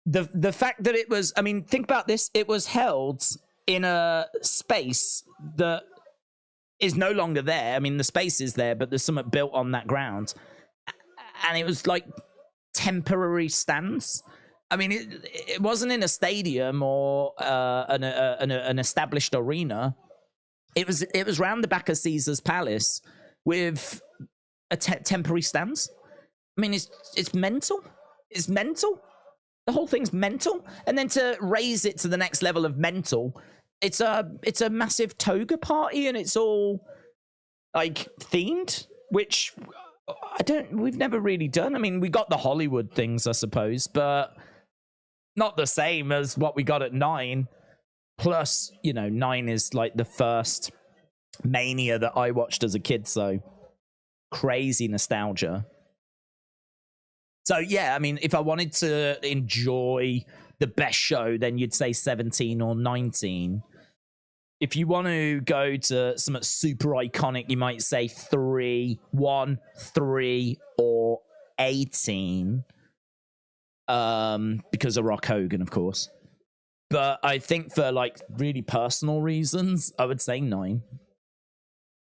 The fact that it was, I mean, think about this. It was held in a space that is no longer there. I mean, the space is there, but there's something built on that ground. And it was like temporary stands. I mean, it wasn't in a stadium or an established arena. It was round the back of Caesar's Palace with a temporary stands. I mean, it's mental. It's mental. The whole thing's mental. And then to raise it to the next level of mental, it's a massive toga party, and it's all like themed, which we've never really done. I mean, we got the Hollywood things, I suppose, but not the same as what we got at 9. Plus, you know, 9 is like the first Mania that I watched as a kid, so crazy nostalgia. So yeah, I mean, if I wanted to enjoy the best show, then you'd say 17 or 19. If you want to go to something super iconic, you might say 3, 1, 3, or 18. Because of Rock Hogan, of course. But I think for like really personal reasons, I would say 9.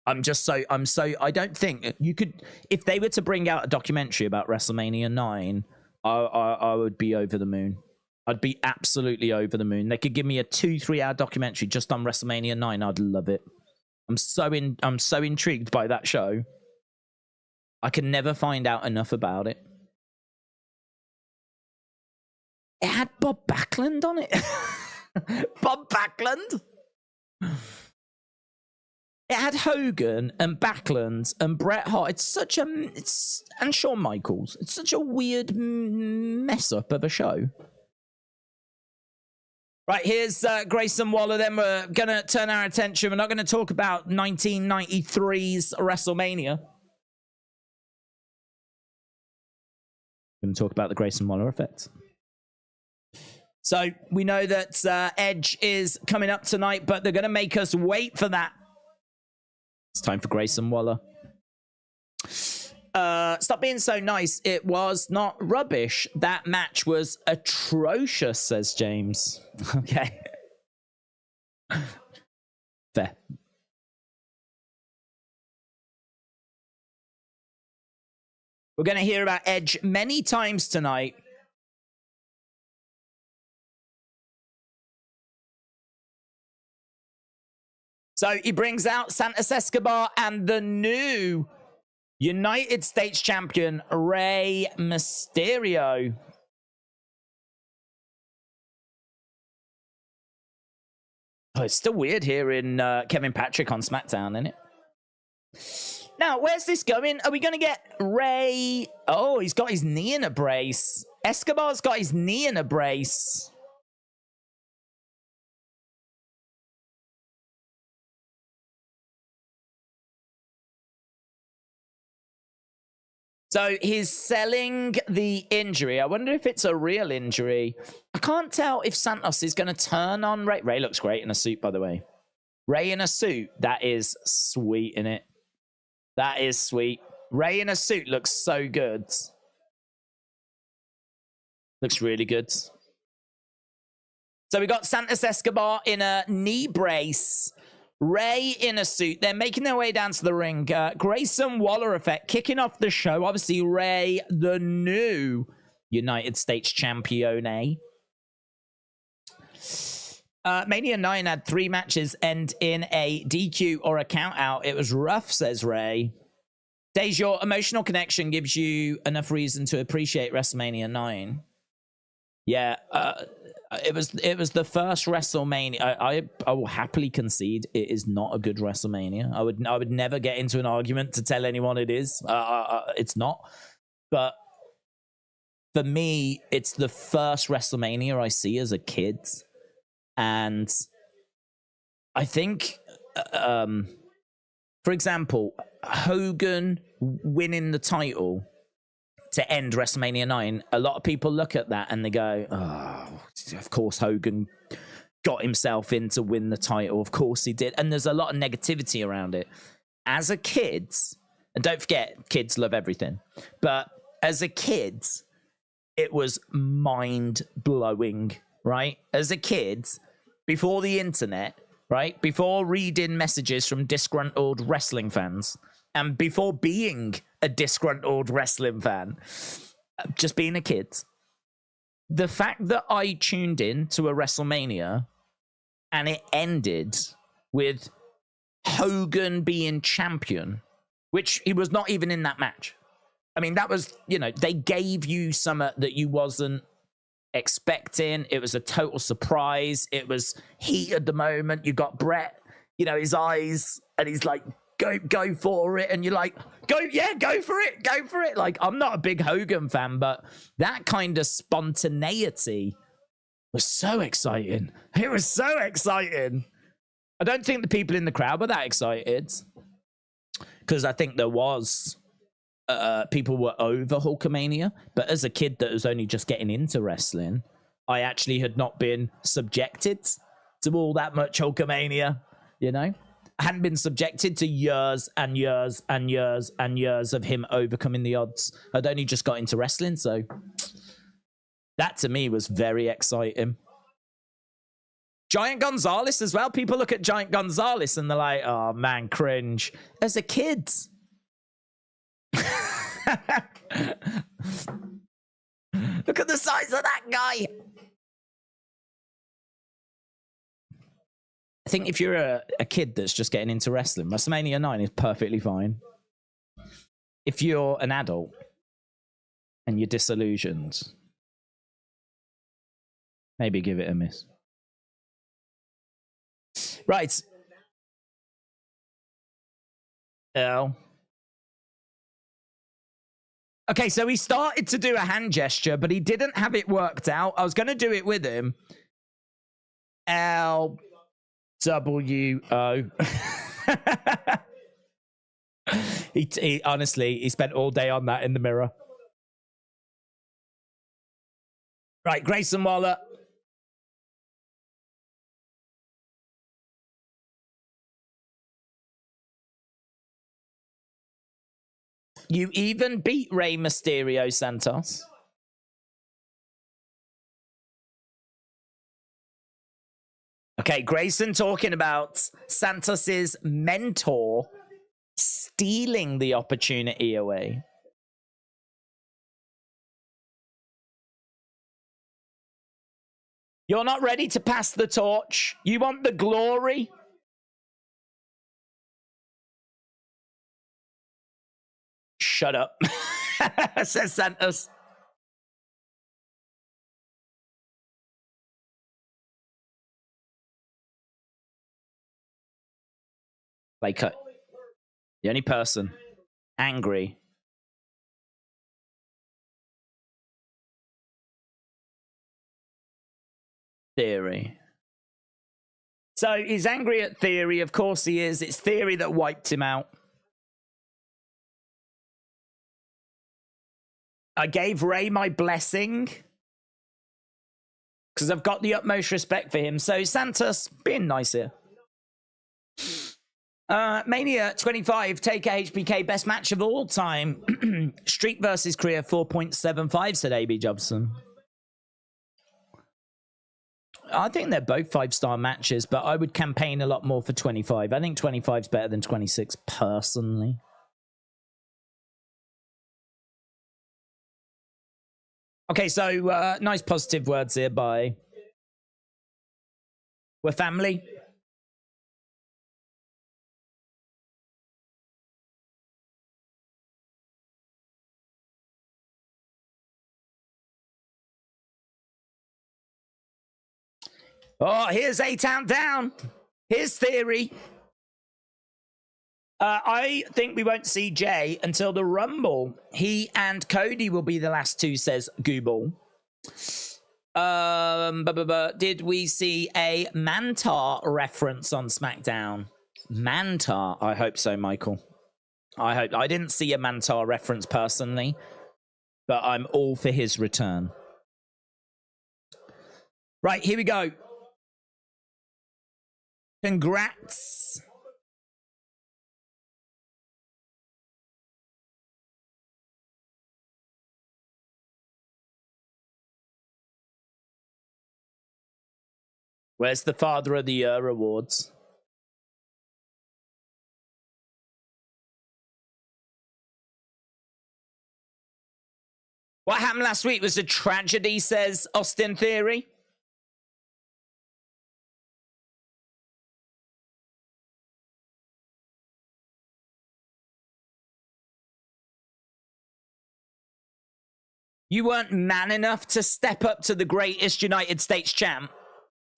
I don't think you could, if they were to bring out a documentary about WrestleMania 9, I would be over the moon. I'd be absolutely over the moon. They could give me a 2-3 hour documentary just on WrestleMania 9. I'd love it. I'm so intrigued by that show. I can never find out enough about it. It had Bob Backlund on it. Bob Backlund. It had Hogan and Backlund and Bret Hart. And Shawn Michaels. It's such a weird mess up of a show. Right, here's Grayson Waller. Then we're going to turn our attention. We're not going to talk about 1993's WrestleMania. We're going to talk about the Grayson Waller effect. So we know that Edge is coming up tonight, but they're going to make us wait for that. It's time for Grayson Waller. Stop being so nice. It was not rubbish. That match was atrocious, says James. Okay. Fair. We're going to hear about Edge many times tonight. So he brings out Santos Escobar and the new United States champion, Rey Mysterio. Oh, it's still weird hearing Kevin Patrick on SmackDown, isn't it? Now, where's this going? Are we going to get Rey? Oh, he's got his knee in a brace. Escobar's got his knee in a brace. So he's selling the injury. I wonder if it's a real injury. I can't tell if Santos is going to turn on Rey. Rey looks great in a suit, by the way. Rey in a suit. That is sweet, innit? That is sweet. Rey in a suit looks so good. Looks really good. So we got Santos Escobar in a knee brace. Rey in a suit. They're making their way down to the ring. Grayson Waller effect kicking off the show. Obviously, Rey, the new United States champion. Mania 9 had 3 matches end in a DQ or a count out. It was rough, says Rey. Days, your emotional connection gives you enough reason to appreciate WrestleMania 9. Yeah, it was the first WrestleMania. I will happily concede it is not a good WrestleMania. I would never get into an argument to tell anyone it is. It's not. But for me, it's the first WrestleMania I see as a kid. And I think, for example, Hogan winning the title to end WrestleMania 9, a lot of people look at that and they go, oh, of course Hogan got himself in to win the title. Of course he did. And there's a lot of negativity around it. As a kid, and don't forget, kids love everything. But as a kid, it was mind-blowing, right? As a kid, before the internet, right? Before reading messages from disgruntled wrestling fans, and before being a disgruntled wrestling fan, just being a kid, the fact that I tuned in to a WrestleMania and it ended with Hogan being champion, which he was not even in that match. I mean, that was, they gave you something that you wasn't expecting. It was a total surprise. It was heat at the moment. You got Bret, his eyes, and he's like, go for it, and you're like, go for it. Like, I'm not a big Hogan fan, but that kind of spontaneity was so exciting. It was so exciting. I don't think the people in the crowd were that excited, because I think there was people were over Hulkamania, but as a kid that was only just getting into wrestling, I actually had not been subjected to all that much Hulkamania, I hadn't been subjected to years and years and years and years of him overcoming the odds. I'd only just got into wrestling, so that to me was very exciting. Giant Gonzalez as well. People look at Giant Gonzalez and they're like, oh man, cringe. As a kid. Look at the size of that guy. I think if you're a kid that's just getting into wrestling, WrestleMania 9 is perfectly fine. If you're an adult and you're disillusioned, maybe give it a miss. Right. L. Okay, so he started to do a hand gesture, but he didn't have it worked out. I was going to do it with him. L W O. He honestly, he spent all day on that in the mirror. Right, Grayson Waller. You even beat Rey Mysterio, Santos. Okay, Grayson talking about Santos's mentor stealing the opportunity away. You're not ready to pass the torch. You want the glory? Shut up, says Santos. Like, the only person angry. Theory. So he's angry at Theory. Of course he is. It's Theory that wiped him out. I gave Rey my blessing because I've got the utmost respect for him. So Santos, being nice here. Mania 25, Taker HBK, best match of all time. Streak versus Korea, 4.75, said AB Jobson. I think they're both 5-star matches, but I would campaign a lot more for 25. I think 25 is better than 26, personally. Okay, so nice positive words here by... We're family. Oh, here's A-Town Down. Here's Theory. I think we won't see Jey until the Rumble. He and Cody will be the last two, says Google. Did we see a Mantar reference on SmackDown? Mantar? I hope so, Michael. I hope. I didn't see a Mantar reference personally, but I'm all for his return. Right, here we go. Congrats. Where's the Father of the Year awards? What happened last week was a tragedy, says Austin Theory. You weren't man enough to step up to the greatest United States champ.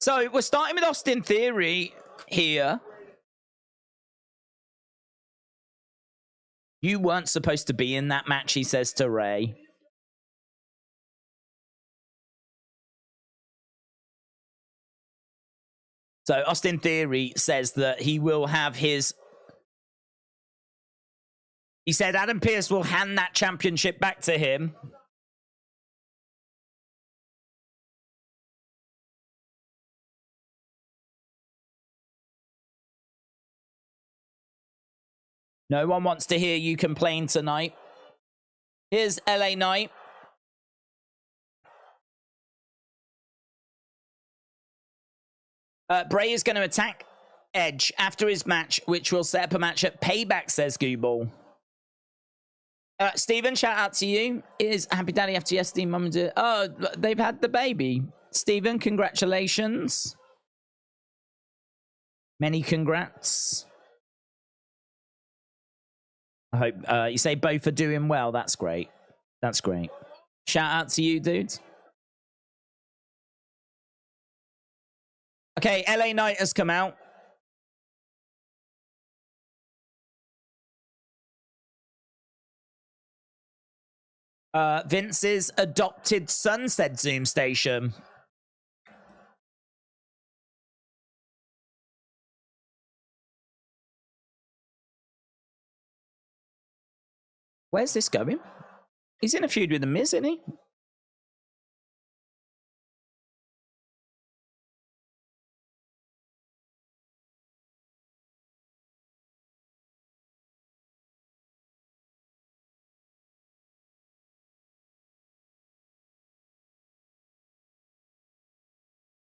So we're starting with Austin Theory here. You weren't supposed to be in that match, he says to Rey. So Austin Theory says that he will have his... He said Adam Pearce will hand that championship back to him. No one wants to hear you complain tonight. Here's LA Knight. Bray is going to attack Edge after his match, which will set up a match at Payback, says Gooball. Steven, shout out to you. Is Happy Daddy after SD Mum and Dad? Oh, they've had the baby. Steven, congratulations. Many congrats. I hope you say both are doing well. That's great. That's great. Shout out to you, dudes. Okay, LA Knight has come out. Vince's adopted son, said Zoom Station. Where's this going? He's in a feud with The Miz, isn't he?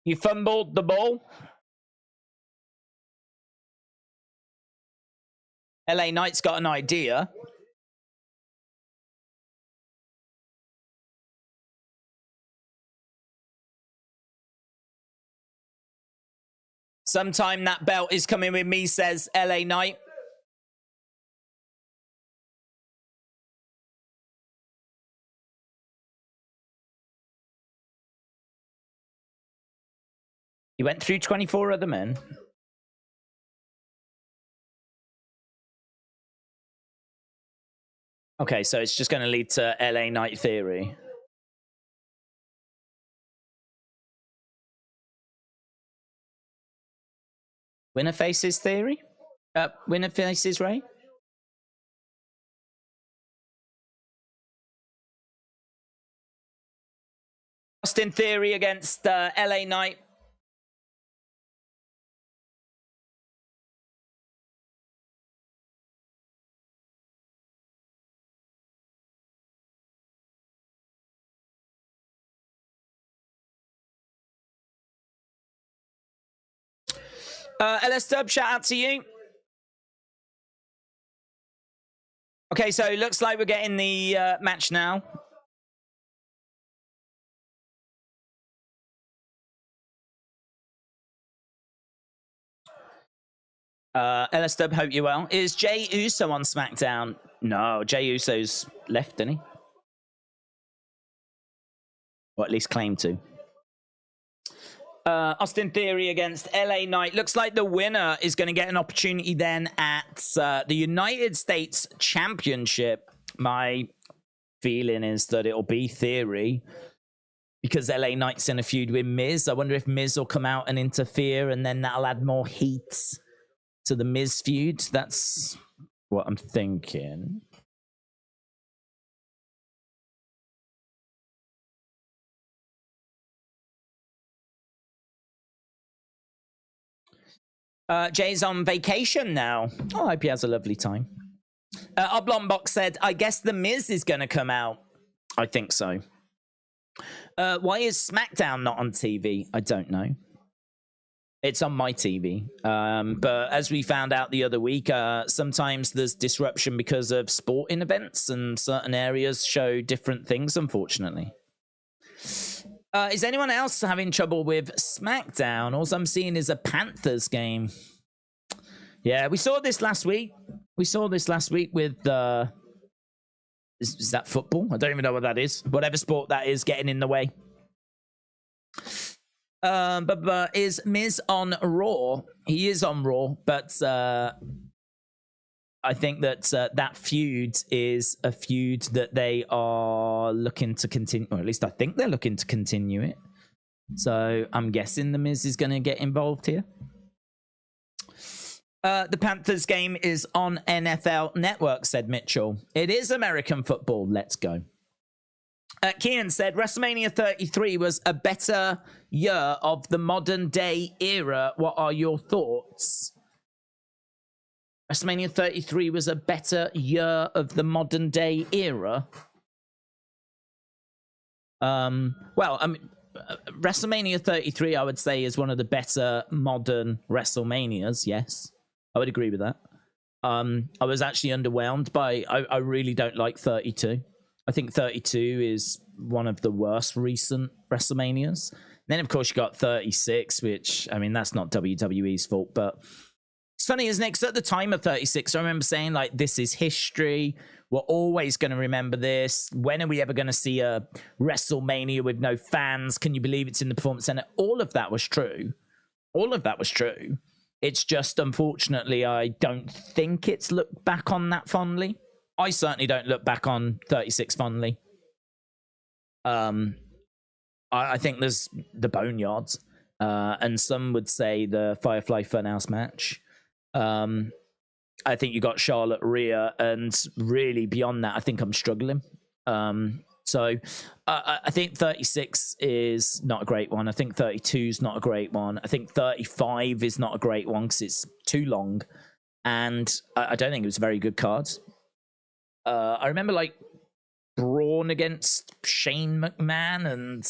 You fumbled the ball. LA Knight's got an idea. Sometime that belt is coming with me, says LA Knight. He went through 24 other men. Okay, so it's just going to lead to LA Knight Theory. Winner faces Theory? Winner faces Ray? Austin Theory against LA Knight. LS Dub, shout out to you. Okay, so it looks like we're getting the match now. LS Dub, hope you well. Is Jey Uso on SmackDown? No, Jey Uso's left, didn't he? Or at least claimed to. Austin Theory against LA Knight. Looks like the winner is going to get an opportunity then at the United States Championship. My feeling is that it'll be Theory because LA Knight's in a feud with Miz. I wonder if Miz will come out and interfere and then that'll add more heat to the Miz feud. That's what I'm thinking. Jay's on vacation now. Oh, I hope he has a lovely time. Oblong said, I guess The Miz is going to come out. I think so. Why is SmackDown not on TV? I don't know. It's on my TV. But as we found out the other week, sometimes there's disruption because of sporting events and certain areas show different things, unfortunately. Is anyone else having trouble with SmackDown? All I'm seeing is a Panthers game. Yeah, we saw this last week. We saw this last week with... Is that football? I don't even know what that is. Whatever sport that is getting in the way. But is Miz on Raw? He is on Raw, but I think that that feud is a feud that they are looking to continue, or at least I think they're looking to continue it. So I'm guessing The Miz is going to get involved here. The Panthers game is on NFL Network, said Mitchell. It is American football. Let's go. Kian said, WrestleMania 33 was a better year of the modern day era. What are your thoughts? WrestleMania 33 was a better year of the modern day era. Well, I mean, WrestleMania 33, I would say, is one of the better modern WrestleManias. Yes, I would agree with that. I was actually underwhelmed by, I really don't like 32. I think 32 is one of the worst recent WrestleManias. Then, of course, you got 36, which, I mean, that's not WWE's fault, but it's funny, isn't it? Because at the time of 36, I remember saying, like, this is history. We're always going to remember this. When are we ever going to see a WrestleMania with no fans? Can you believe it's in the Performance Center? All of that was true. All of that was true. It's just, unfortunately, I don't think it's looked back on that fondly. I certainly don't look back on 36 fondly. I think there's the Boneyard, and some would say the Firefly Funhouse match. I think you got Charlotte Rhea, and really beyond that, I think I'm struggling. So I think 36 is not a great one. I think 32 is not a great one. I think 35 is not a great one because it's too long, and I don't think it was a very good card. I remember like Braun against Shane McMahon, and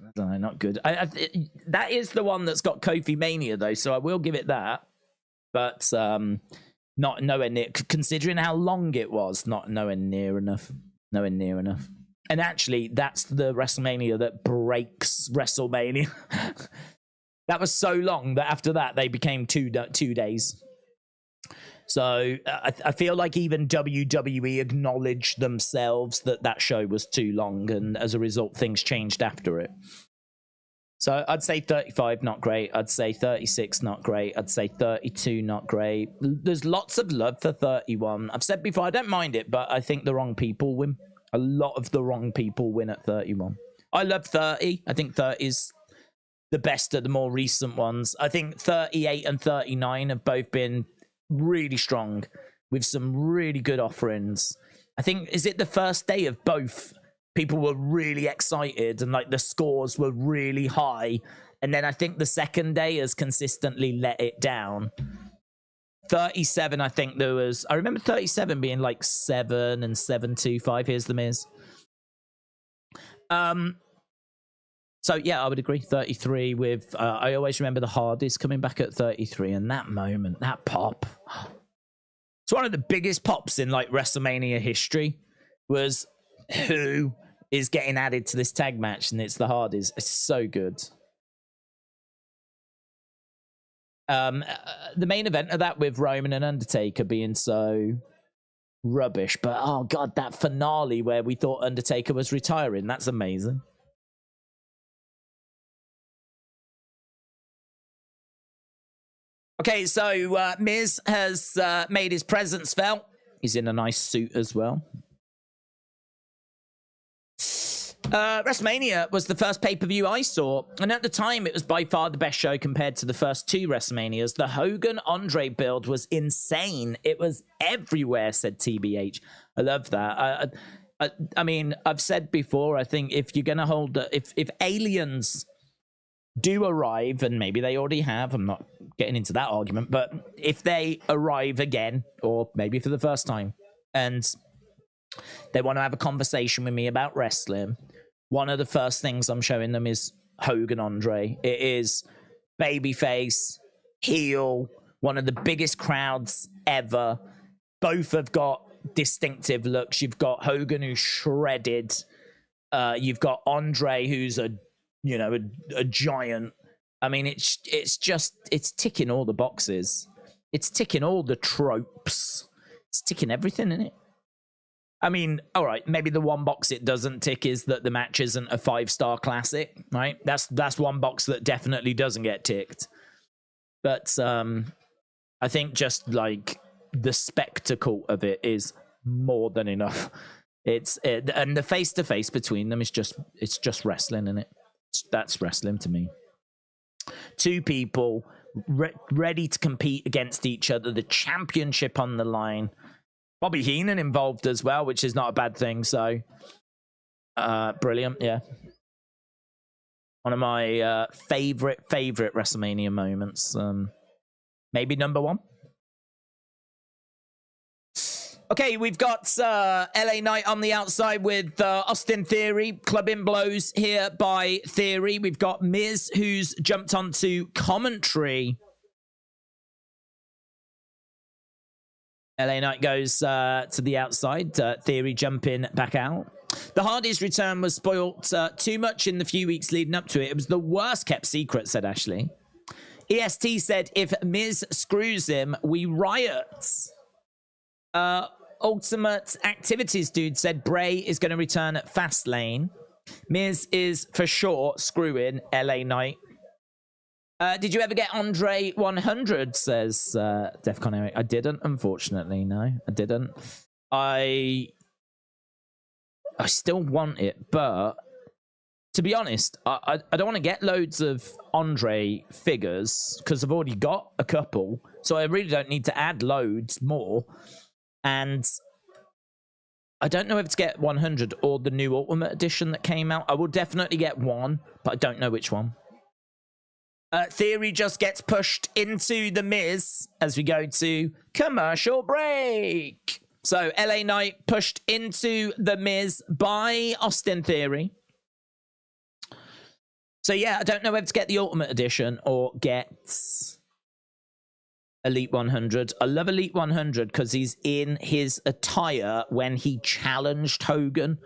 I don't know, not good. That is the one that's got Kofi Mania though, so I will give it that. But not nowhere near, considering how long it was. Nowhere near enough. Nowhere near enough. And actually, that's the WrestleMania that breaks WrestleMania. That was so long that after that they became 2 days. So I feel like even WWE acknowledged themselves that show was too long, and as a result, things changed after it. So I'd say 35, not great. I'd say 36, not great. I'd say 32, not great. There's lots of love for 31. I've said before, I don't mind it, but I think the wrong people win. A lot of the wrong people win at 31. I love 30. I think 30 is the best of the more recent ones. I think 38 and 39 have both been really strong with some really good offerings. I think, is it the first day of both? People were really excited and like the scores were really high. And then I think the second day has consistently let it down. 37, I think there was, I remember 37 being like 7 and 7-2-5. Here's the Miz. So yeah, I would agree. 33 with, I always remember the Hardys coming back at 33, and that moment, that pop. It's one of the biggest pops in like WrestleMania history was who is getting added to this tag match, and it's the Hardys. It's so good. The main event of that with Roman and Undertaker being so rubbish, but oh god, that finale where we thought Undertaker was retiring, that's amazing. Okay, so Miz has made his presence felt. He's in a nice suit as well. WrestleMania was the first pay-per-view I saw, and at the time it was by far the best show compared to the first 2 WrestleManias. The Hogan-Andre build was insane. It was everywhere, said TBH. I love that. I mean, I've said before, I think if you're going to hold... If aliens do arrive, and maybe they already have, I'm not getting into that argument, but if they arrive again, or maybe for the first time, and they want to have a conversation with me about wrestling, one of the first things I'm showing them is Hogan Andre. It is babyface, heel, one of the biggest crowds ever. Both have got distinctive looks. You've got Hogan, who's shredded. You've got Andre, who's a giant. I mean, it's ticking all the boxes. It's ticking all the tropes. It's ticking everything in it. I mean, all right, maybe the one box it doesn't tick is that the match isn't a 5-star classic, right? That's one box that definitely doesn't get ticked. But I think just like the spectacle of it is more than enough. And the face-to-face between them is just wrestling, isn't it? That's wrestling to me. 2 people ready to compete against each other, the championship on the line. Bobby Heenan involved as well, which is not a bad thing. So, brilliant, yeah. One of my favorite WrestleMania moments. Maybe number 1. Okay, we've got LA Knight on the outside with Austin Theory, clubbing blows here by Theory. We've got Miz, who's jumped onto commentary. LA Knight goes to the outside. Theory jumping back out. The Hardys' return was spoilt too much in the few weeks leading up to it. It was the worst kept secret, said Ashley. EST said, if Miz screws him, we riot. Ultimate Activities dude said Bray is going to return at Fastlane. Miz is for sure screwing LA Knight. Did you ever get Andre 100, says Defcon Eric. I didn't, unfortunately. No, I didn't. I still want it, but to be honest, I don't want to get loads of Andre figures because I've already got a couple. So I really don't need to add loads more. And I don't know if to get 100 or the new Ultimate Edition that came out. I will definitely get one, but I don't know which one. Theory just gets pushed into The Miz as we go to commercial break. So LA Knight pushed into The Miz by Austin Theory. So yeah, I don't know whether to get the Ultimate Edition or get Elite 100. I love Elite 100 because he's in his attire when he challenged Hogan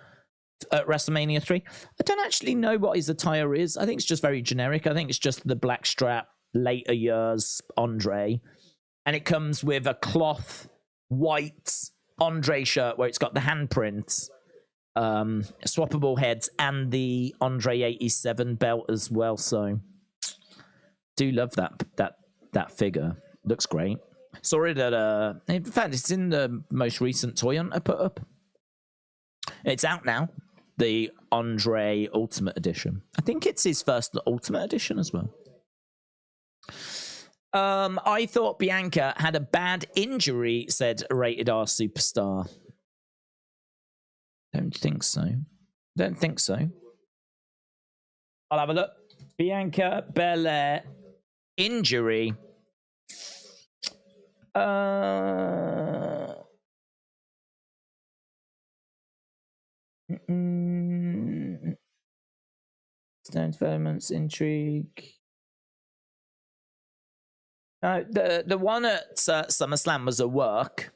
at WrestleMania 3. I don't actually know what his attire is. I think it's just very generic. I think it's just the black strap, later years Andre. And it comes with a cloth white Andre shirt where it's got the handprints, swappable heads, and the Andre 87 belt as well. So do love that figure. Looks great. Saw it at in fact, it's in the most recent toy hunt I put up. It's out now. The Andre Ultimate Edition. I think it's his first Ultimate Edition as well. I thought Bianca had a bad injury, said Rated R Superstar. Don't think so. Don't think so. I'll have a look. Bianca Belair injury. Stone developments, intrigue. The one at SummerSlam was a work.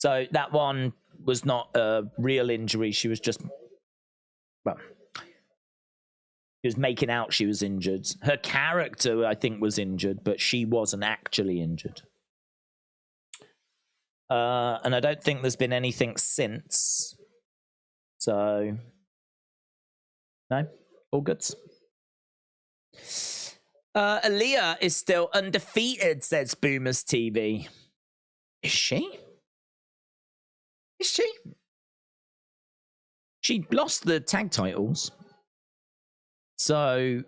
So that one was not a real injury. She was just, well, she was making out she was injured. Her character, I think, was injured, but she wasn't actually injured. And I don't think there's been anything since. So, no, all good. Aaliyah is still undefeated, says Boomers TV. Is she? Is she? She lost the tag titles. So,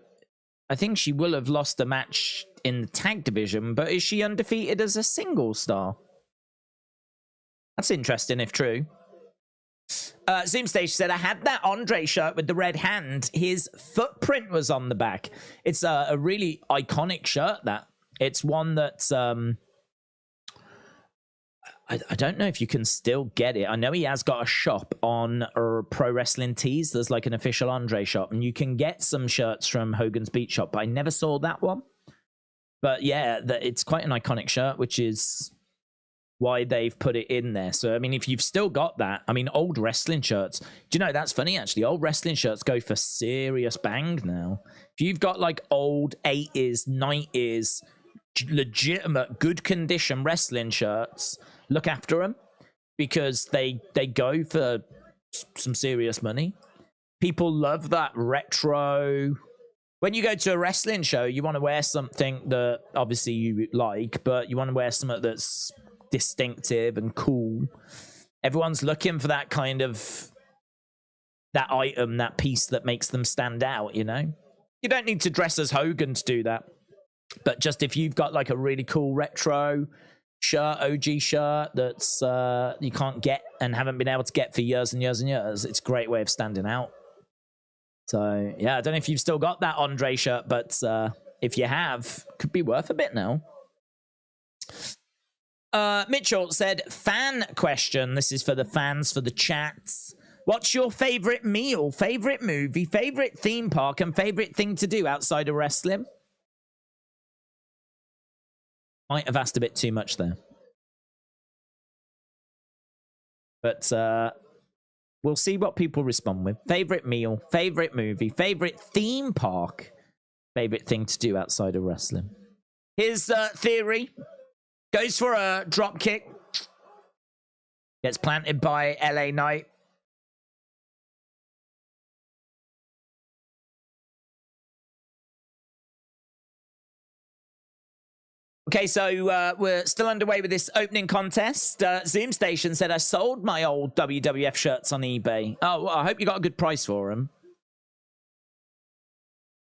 I think she will have lost a match in the tag division, but is she undefeated as a single star? That's interesting if true. Zoom Stage said, I had that Andre shirt with the red hand. His footprint was on the back. It's a really iconic shirt, that. It's one that's... I don't know if you can still get it. I know he has got a shop on Pro Wrestling Tees. There's like an official Andre shop, and you can get some shirts from Hogan's Beat Shop, but I never saw that one. But yeah, it's quite an iconic shirt, which is why they've put it in there. So, I mean, if you've still got that, I mean, old wrestling shirts, do you know, that's funny, actually. Old wrestling shirts go for serious bang now. If you've got like old 80s, 90s, legitimate, good condition wrestling shirts, look after them, because they go for some serious money. People love that retro. When you go to a wrestling show, you want to wear something that obviously you like, but you want to wear something that's distinctive and cool. Everyone's looking for that kind of, that item, that piece that makes them stand out, you know? You don't need to dress as Hogan to do that. But just if you've got like a really cool retro shirt, OG shirt, that's you can't get and haven't been able to get for years and years and years, it's a great way of standing out. So, yeah, I don't know if you've still got that Andre shirt, but if you have, could be worth a bit now. Mitchell said, fan question. This is for the fans, for the chats. What's your favorite meal, favorite movie, favorite theme park, and favorite thing to do outside of wrestling? Might have asked a bit too much there. But we'll see what people respond with. Favorite meal, favorite movie, favorite theme park, favorite thing to do outside of wrestling. His theory goes for a drop kick. Gets planted by LA Knight. Okay, so we're still underway with this opening contest. Zoom Station said, I sold my old WWF shirts on eBay. Oh, well, I hope you got a good price for them.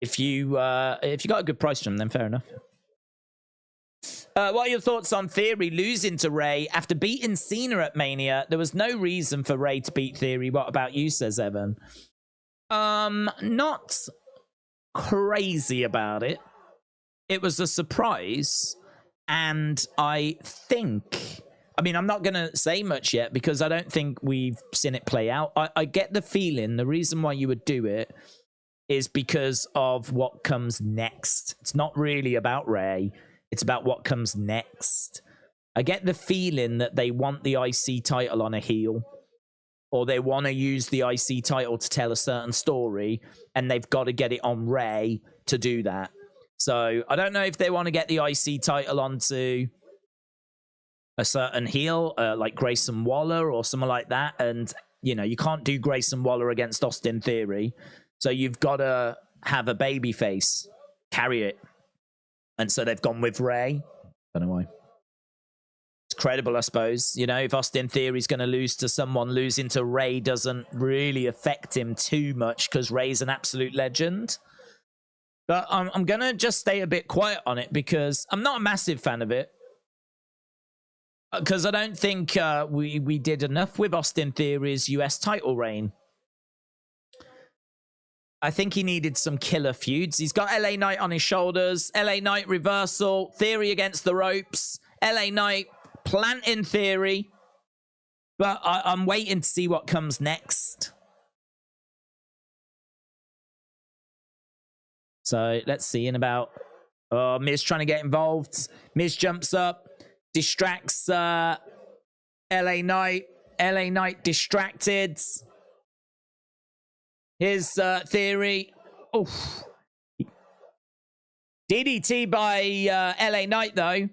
If you got a good price from them, fair enough. What are your thoughts on Theory losing to Ray after beating Cena at Mania? There was no reason for Ray to beat Theory. What about you, says Evan? Not crazy about it. It was a surprise, and I think, I mean, I'm not going to say much yet because I don't think we've seen it play out. I get the feeling the reason why you would do it is because of what comes next. It's not really about Ray. It's about what comes next. I get the feeling that they want the IC title on a heel, or they want to use the IC title to tell a certain story, and they've got to get it on Ray to do that. So I don't know if they want to get the IC title onto a certain heel, like Grayson Waller or someone like that. And, you know, you can't do Grayson Waller against Austin Theory. So you've got to have a baby face carry it. And so they've gone with Ray. Don't know why. It's credible, I suppose. You know, if Austin Theory's going to lose to someone, losing to Ray doesn't really affect him too much because Ray's an absolute legend. But I'm going to just stay a bit quiet on it because I'm not a massive fan of it. Because I don't think we did enough with Austin Theory's US title reign. I think he needed some killer feuds. He's got LA Knight on his shoulders. LA Knight reversal. Theory against the ropes. LA Knight planting Theory. But I'm waiting to see what comes next. So let's see in about... Oh, Miz trying to get involved. Miz jumps up. Distracts LA Knight. LA Knight distracted. Here's Theory. Oof. DDT by LA Knight, though.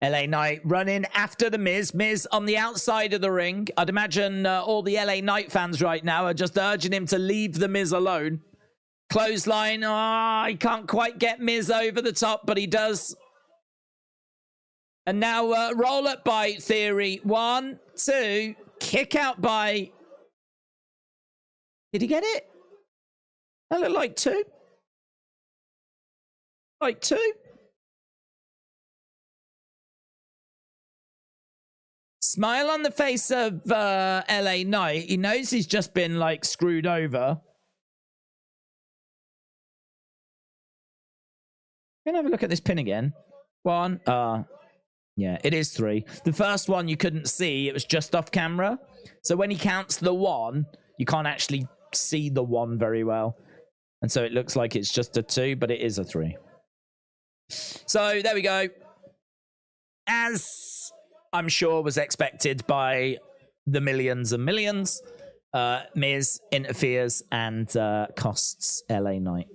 LA Knight running after the Miz. Miz on the outside of the ring. I'd imagine all the LA Knight fans right now are just urging him to leave the Miz alone. Clothesline. Oh, he can't quite get Miz over the top, but he does. And now roll up by Theory. 1, 2. Kick out by... Did he get it? That looked like 2. Like 2. Smile on the face of LA Knight. He knows he's just been, like, screwed over. Can I have a look at this pin again? 1. Yeah, it is 3. The first one you couldn't see. It was just off camera. So when he counts the 1, you can't actually see the 1 very well. And so it looks like it's just a 2, but it is a 3. So there we go. As I'm sure was expected by the millions and millions, Miz interferes and costs LA Knight.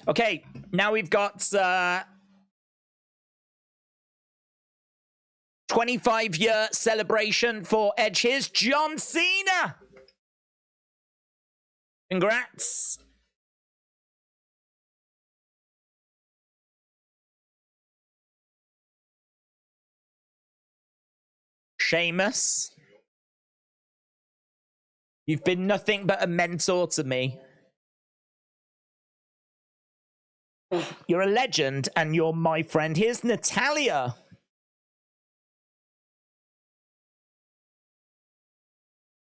Okay, now we've got 25-year celebration for Edge. Here's John Cena. Congrats. Sheamus. You've been nothing but a mentor to me. You're a legend and you're my friend. Here's Natalia.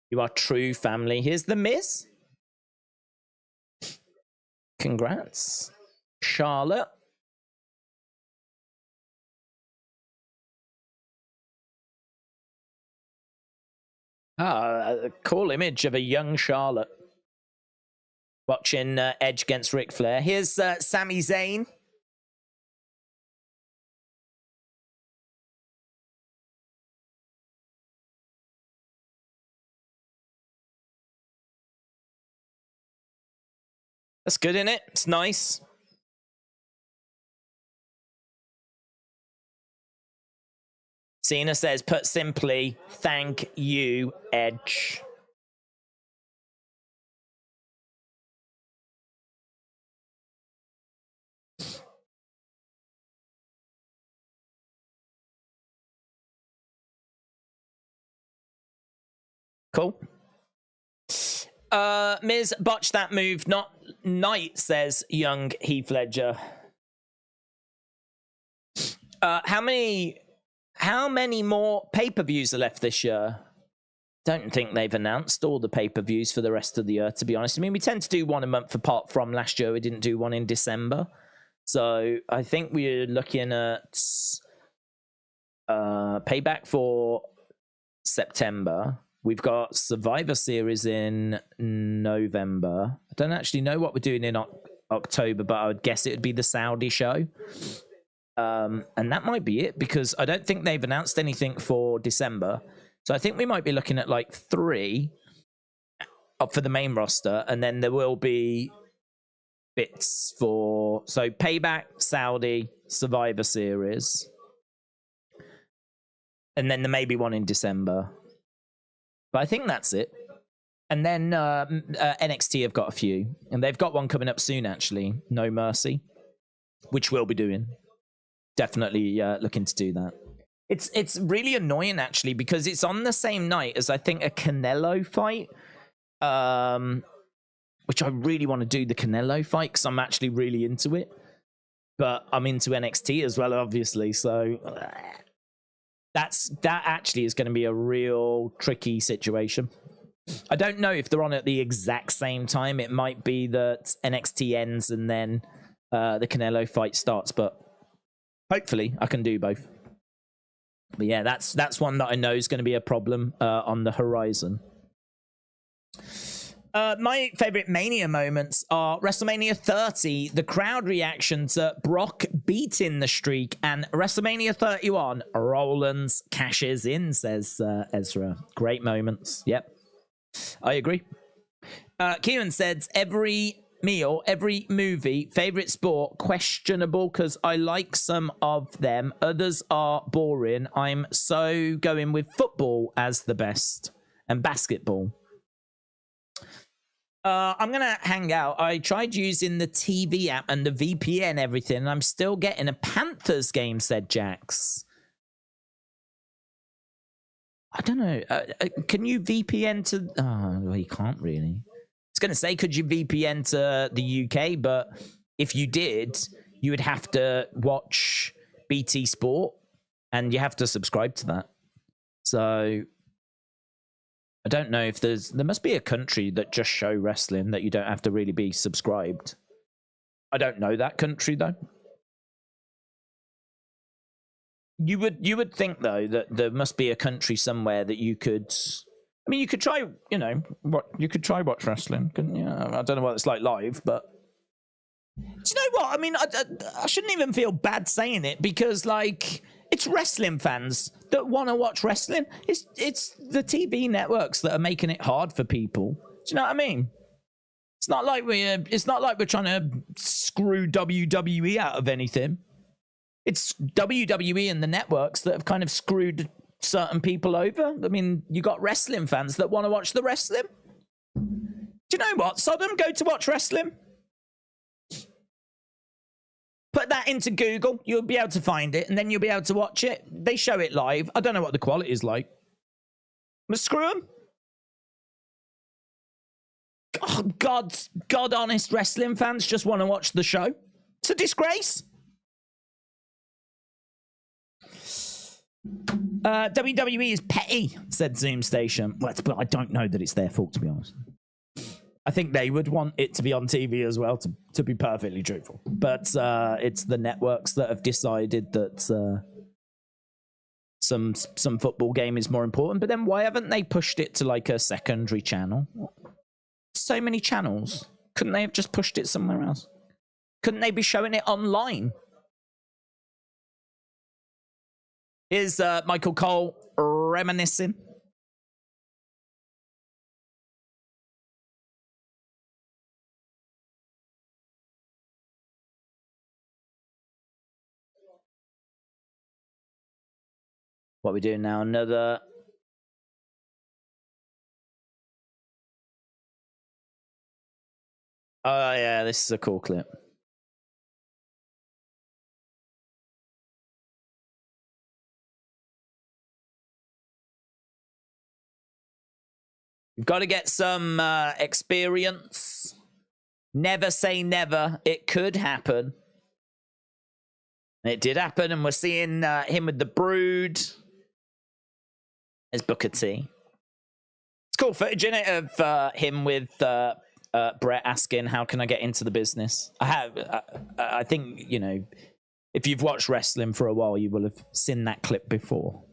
You are true family. Here's the Miz. Congrats. Charlotte. A cool image of a young Charlotte. Watching Edge against Ric Flair. Here's Sami Zayn. That's good, isn't it? It's nice. Cena says, put simply, thank you, Edge. Cool. Miz botched that move, not Knight, says young Heath Ledger. How many more pay-per-views are left this year? Don't think they've announced all the pay-per-views for the rest of the year, to be honest. I mean, we tend to do one a month apart from last year. We didn't do one in December. So I think we're looking at Payback for September. We've got Survivor Series in November. I don't actually know what we're doing in October, but I would guess it would be the Saudi show. And that might be it, because I don't think they've announced anything for December. So I think we might be looking at like 3 up for the main roster, and then there will be bits for Payback, Saudi, Survivor Series, and then there may be one in December. But I think that's it. And then NXT have got a few, and they've got one coming up soon, actually, No Mercy, which we'll be doing. Definitely looking to do that. It's really annoying, actually, because it's on the same night as, I think, a Canelo fight, which I really want to do, the Canelo fight, because I'm actually really into it. But I'm into NXT as well, obviously, so that actually is going to be a real tricky situation. I don't know if they're on at the exact same time. It might be that NXT ends and then the Canelo fight starts, but hopefully I can do both. But yeah, that's one that I know is going to be a problem on the horizon. My favorite Mania moments are WrestleMania 30, the crowd reaction to Brock beating the streak, and WrestleMania 31, Rollins cashes in, says Ezra. Great moments. Yep, I agree. Kieran said, every meal, every movie, favorite sport, questionable because I like some of them. Others are boring. I'm so going with football as the best, and basketball. I'm gonna hang out. I tried using the TV app and the VPN, everything, and I'm still getting a Panthers game, said Jax. I don't know. Can you VPN to... Oh, well, you can't really. I was going to say, could you VPN to the UK? But if you did, you would have to watch BT Sport, and you have to subscribe to that. So I don't know if there must be a country that just show wrestling that you don't have to really be subscribed. I don't know that country, though. You would think, though, that there must be a country somewhere that you could... I mean, you could try, you could try watch wrestling, couldn't you? I don't know what it's like live, but... Do you know what? I mean, I shouldn't even feel bad saying it, because, like, it's wrestling fans that want to watch wrestling. It's the TV networks that are making it hard for people. Do you know what I mean? It's not like we're trying to screw WWE out of anything. It's WWE and the networks that have kind of screwed certain people over. I mean, you got wrestling fans that want to watch the wrestling. Do you know what? Sodom, go to watch wrestling. Put that into Google. You'll be able to find it, and then you'll be able to watch it. They show it live. I don't know what the quality is like. But screw them. Oh, God honest wrestling fans just want to watch the show. It's a disgrace. WWE is petty, said Zoom Station. Well, but I don't know that it's their fault, to be honest. I think they would want it to be on TV as well, to be perfectly truthful. But it's the networks that have decided that some football game is more important. But then why haven't they pushed it to like a secondary channel? So many channels. Couldn't they have just pushed it somewhere else? Couldn't they be showing it online? Here's Michael Cole reminiscing. What are we doing now? Another... Oh, yeah, this is a cool clip. You've got to get some experience. Never say never. It could happen. It did happen, and we're seeing him with the Brood. There's Booker T. It's cool footage in it of him with Brett asking, "How can I get into the business?" I think, you know, if you've watched wrestling for a while, you will have seen that clip before.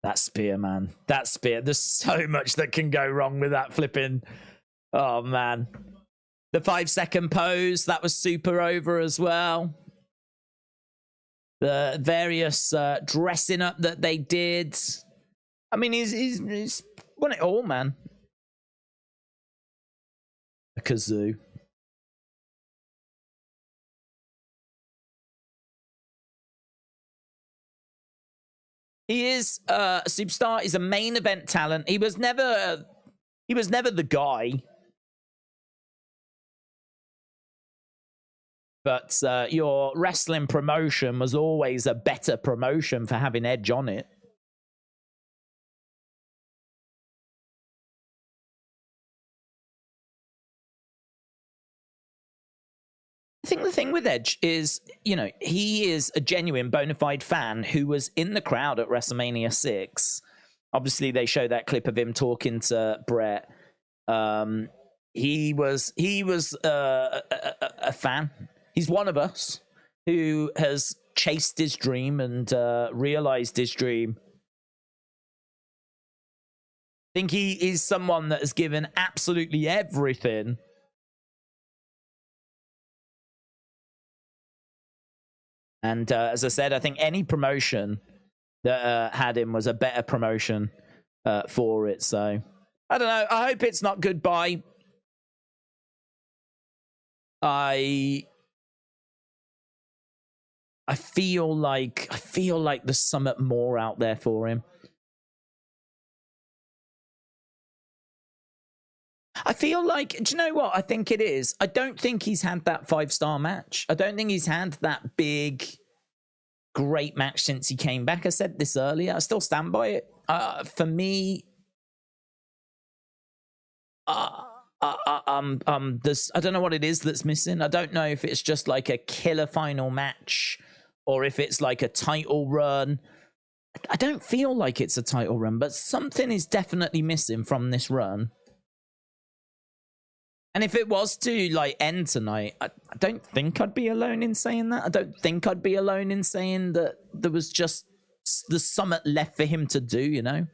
That spear, man. That spear. There's so much that can go wrong with that flipping. Oh, man. The 5-second pose, that was super over as well. The various dressing up that they did. I mean, he's won it all, man. A kazoo. He is a superstar. He's a main event talent. He was never the guy. But your wrestling promotion was always a better promotion for having Edge on it. I think the thing with Edge is, you know, he is a genuine bona fide fan who was in the crowd at WrestleMania 6. Obviously, they show that clip of him talking to Brett. He was a fan. He's one of us who has chased his dream and realized his dream. I think he is someone that has given absolutely everything. And as I said, I think any promotion that had him was a better promotion for it. So, I don't know. I hope it's not goodbye. I feel like there's something more out there for him. I feel like, do you know what? I think it is. I don't think he's had that 5-star match. I don't think he's had that big, great match since he came back. I said this earlier. I still stand by it. For me, there's, I don't know what it is that's missing. I don't know if it's just like a killer final match or if it's like a title run. I don't feel like it's a title run, but something is definitely missing from this run. And if it was to like end tonight, I don't think I'd be alone in saying that. I don't think I'd be alone in saying that there was just the summit left for him to do, you know?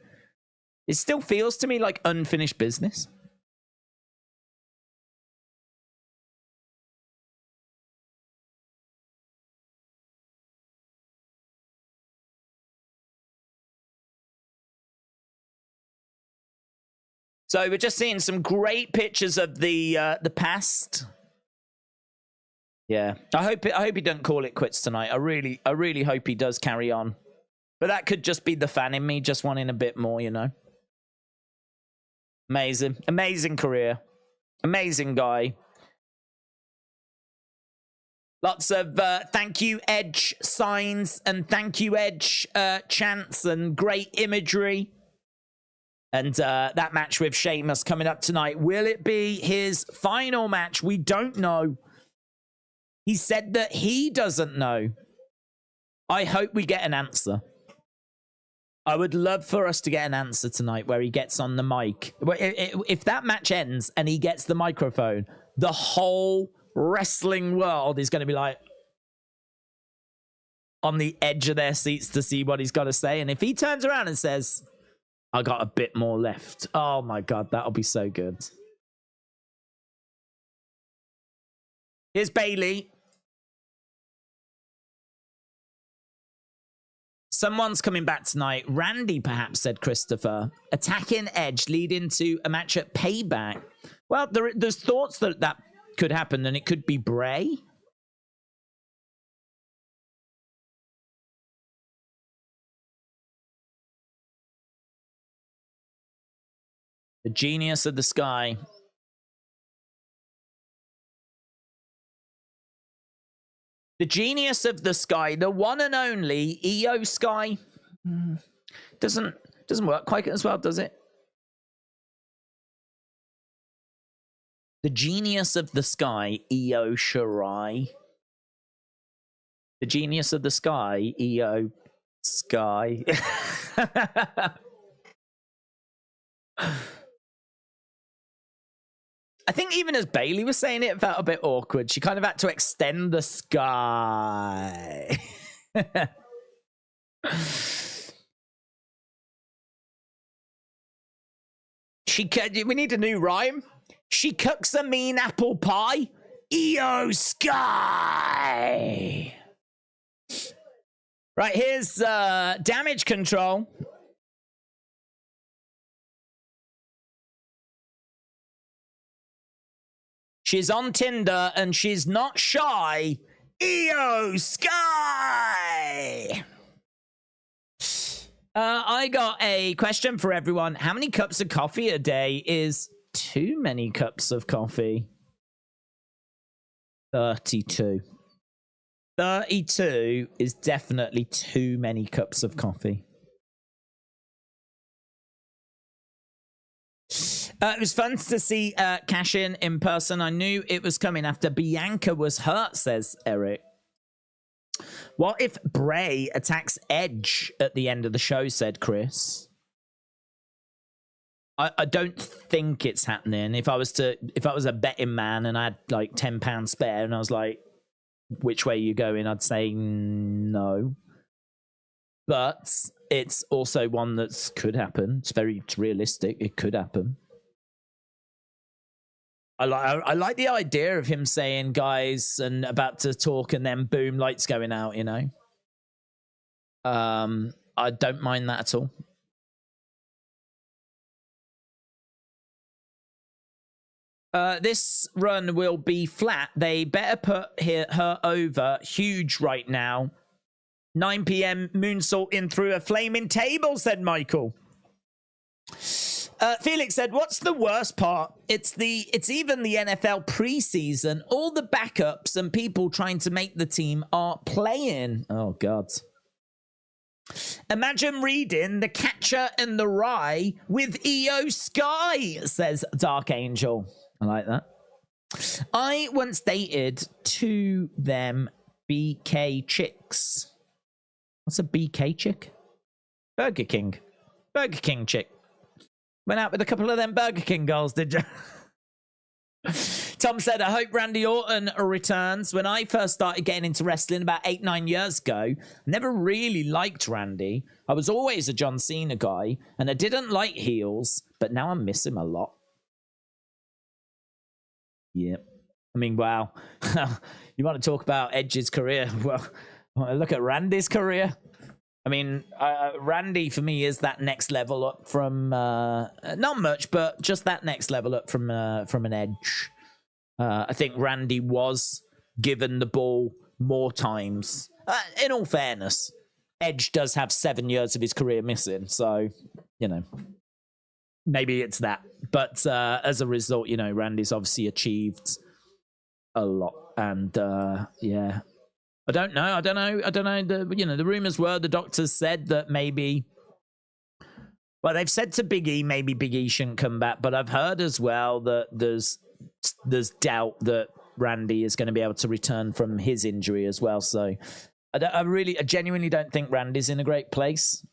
It still feels to me like unfinished business. So we're just seeing some great pictures of the past. Yeah, I hope he doesn't call it quits tonight. I really hope he does carry on. But that could just be the fan in me just wanting a bit more, you know. Amazing career, amazing guy. Lots of thank you Edge signs and thank you Edge chants and great imagery. And that match with Sheamus coming up tonight. Will it be his final match? We don't know. He said that he doesn't know. I hope we get an answer. I would love for us to get an answer tonight where he gets on the mic. If that match ends and he gets the microphone, the whole wrestling world is going to be like on the edge of their seats to see what he's got to say. And if he turns around and says, I got a bit more left. Oh my God, that'll be so good. Here's Bailey. Someone's coming back tonight. Randy, perhaps, said Christopher. Attacking Edge, leading to a match at Payback. Well, there's thoughts that that could happen, and it could be Bray. The genius of the sky. The genius of the sky, the one and only EO Sky. Doesn't work quite as well, does it? The genius of the sky, Io Shirai. The genius of the sky, Io Sky. I think even as Bailey was saying it, it felt a bit awkward. She kind of had to extend the sky. We need a new rhyme. She cooks a mean apple pie. Io Sky. Right, here's damage control. She's on Tinder and she's not shy. Io Sky. I got a question for everyone. How many cups of coffee a day is too many cups of coffee? 32. 32 is definitely too many cups of coffee. It was fun to see Cash in person. I knew it was coming after Bianca was hurt, says Eric. What if Bray attacks Edge at the end of the show, said Chris. I don't think it's happening. If I was a betting man and I had like £10 spare and I was like, which way are you going? I'd say no. But it's also one that could happen. It's realistic. It could happen. I like the idea of him saying, guys, and about to talk, and then boom, lights going out, you know. I don't mind that at all. This run will be flat. They better put her over huge right now. 9 p.m. moonsault in through a flaming table, said Michael. Felix said, what's the worst part? It's even the NFL preseason. All the backups and people trying to make the team are playing. Oh, God. Imagine reading The Catcher in the Rye with Io Sky, says Dark Angel. I like that. I once dated two them BK chicks. What's a BK chick? Burger King. Burger King chick. Went out with a couple of them Burger King girls, did you? Tom said, I hope Randy Orton returns. When I first started getting into wrestling about 8-9 years ago, I never really liked Randy. I was always a John Cena guy, and I didn't like heels, but now I miss him a lot. Yeah. I mean, wow. You want to talk about Edge's career? Well, look at Randy's career. I mean, Randy for me is that next level up from not much, but just that next level up from an Edge. I think Randy was given the ball more times. In all fairness, Edge does have 7 years of his career missing, so you know, maybe it's that. But as a result, you know, Randy's obviously achieved a lot, and yeah. I don't know. The rumors were the doctors said that maybe. Well, they've said to Big E maybe Big E shouldn't come back, but I've heard as well that there's doubt that Randy is going to be able to return from his injury as well. So I genuinely don't think Randy's in a great place.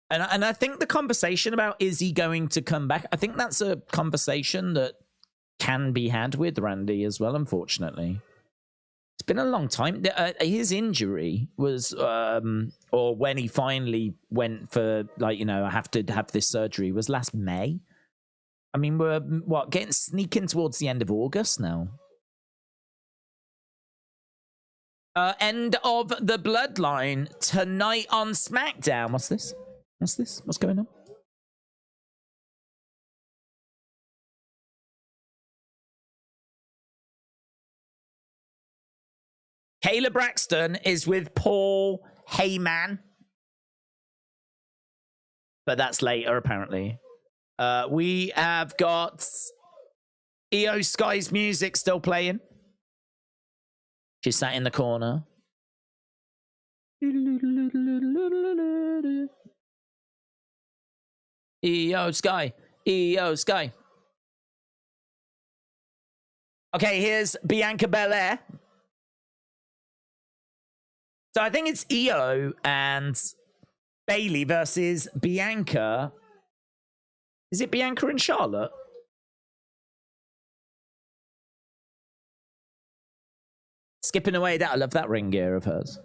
And I think the conversation about is he going to come back, I think that's a conversation that can be had with Randy as well, unfortunately. It's been a long time. His injury was, or when he finally went for, like, you know, I have to have this surgery, was last May. I mean, we're, sneaking towards the end of August now. End of the Bloodline tonight on SmackDown. What's this? What's going on? Kayla Braxton is with Paul Heyman. But that's later, apparently. We have got Io Sky's music still playing. She's sat in the corner. EO Sky. EO Sky. Okay, here's Bianca Belair. So I think it's Io and Bailey versus Bianca. Is it Bianca and Charlotte? Skipping away that. I love that ring gear of hers.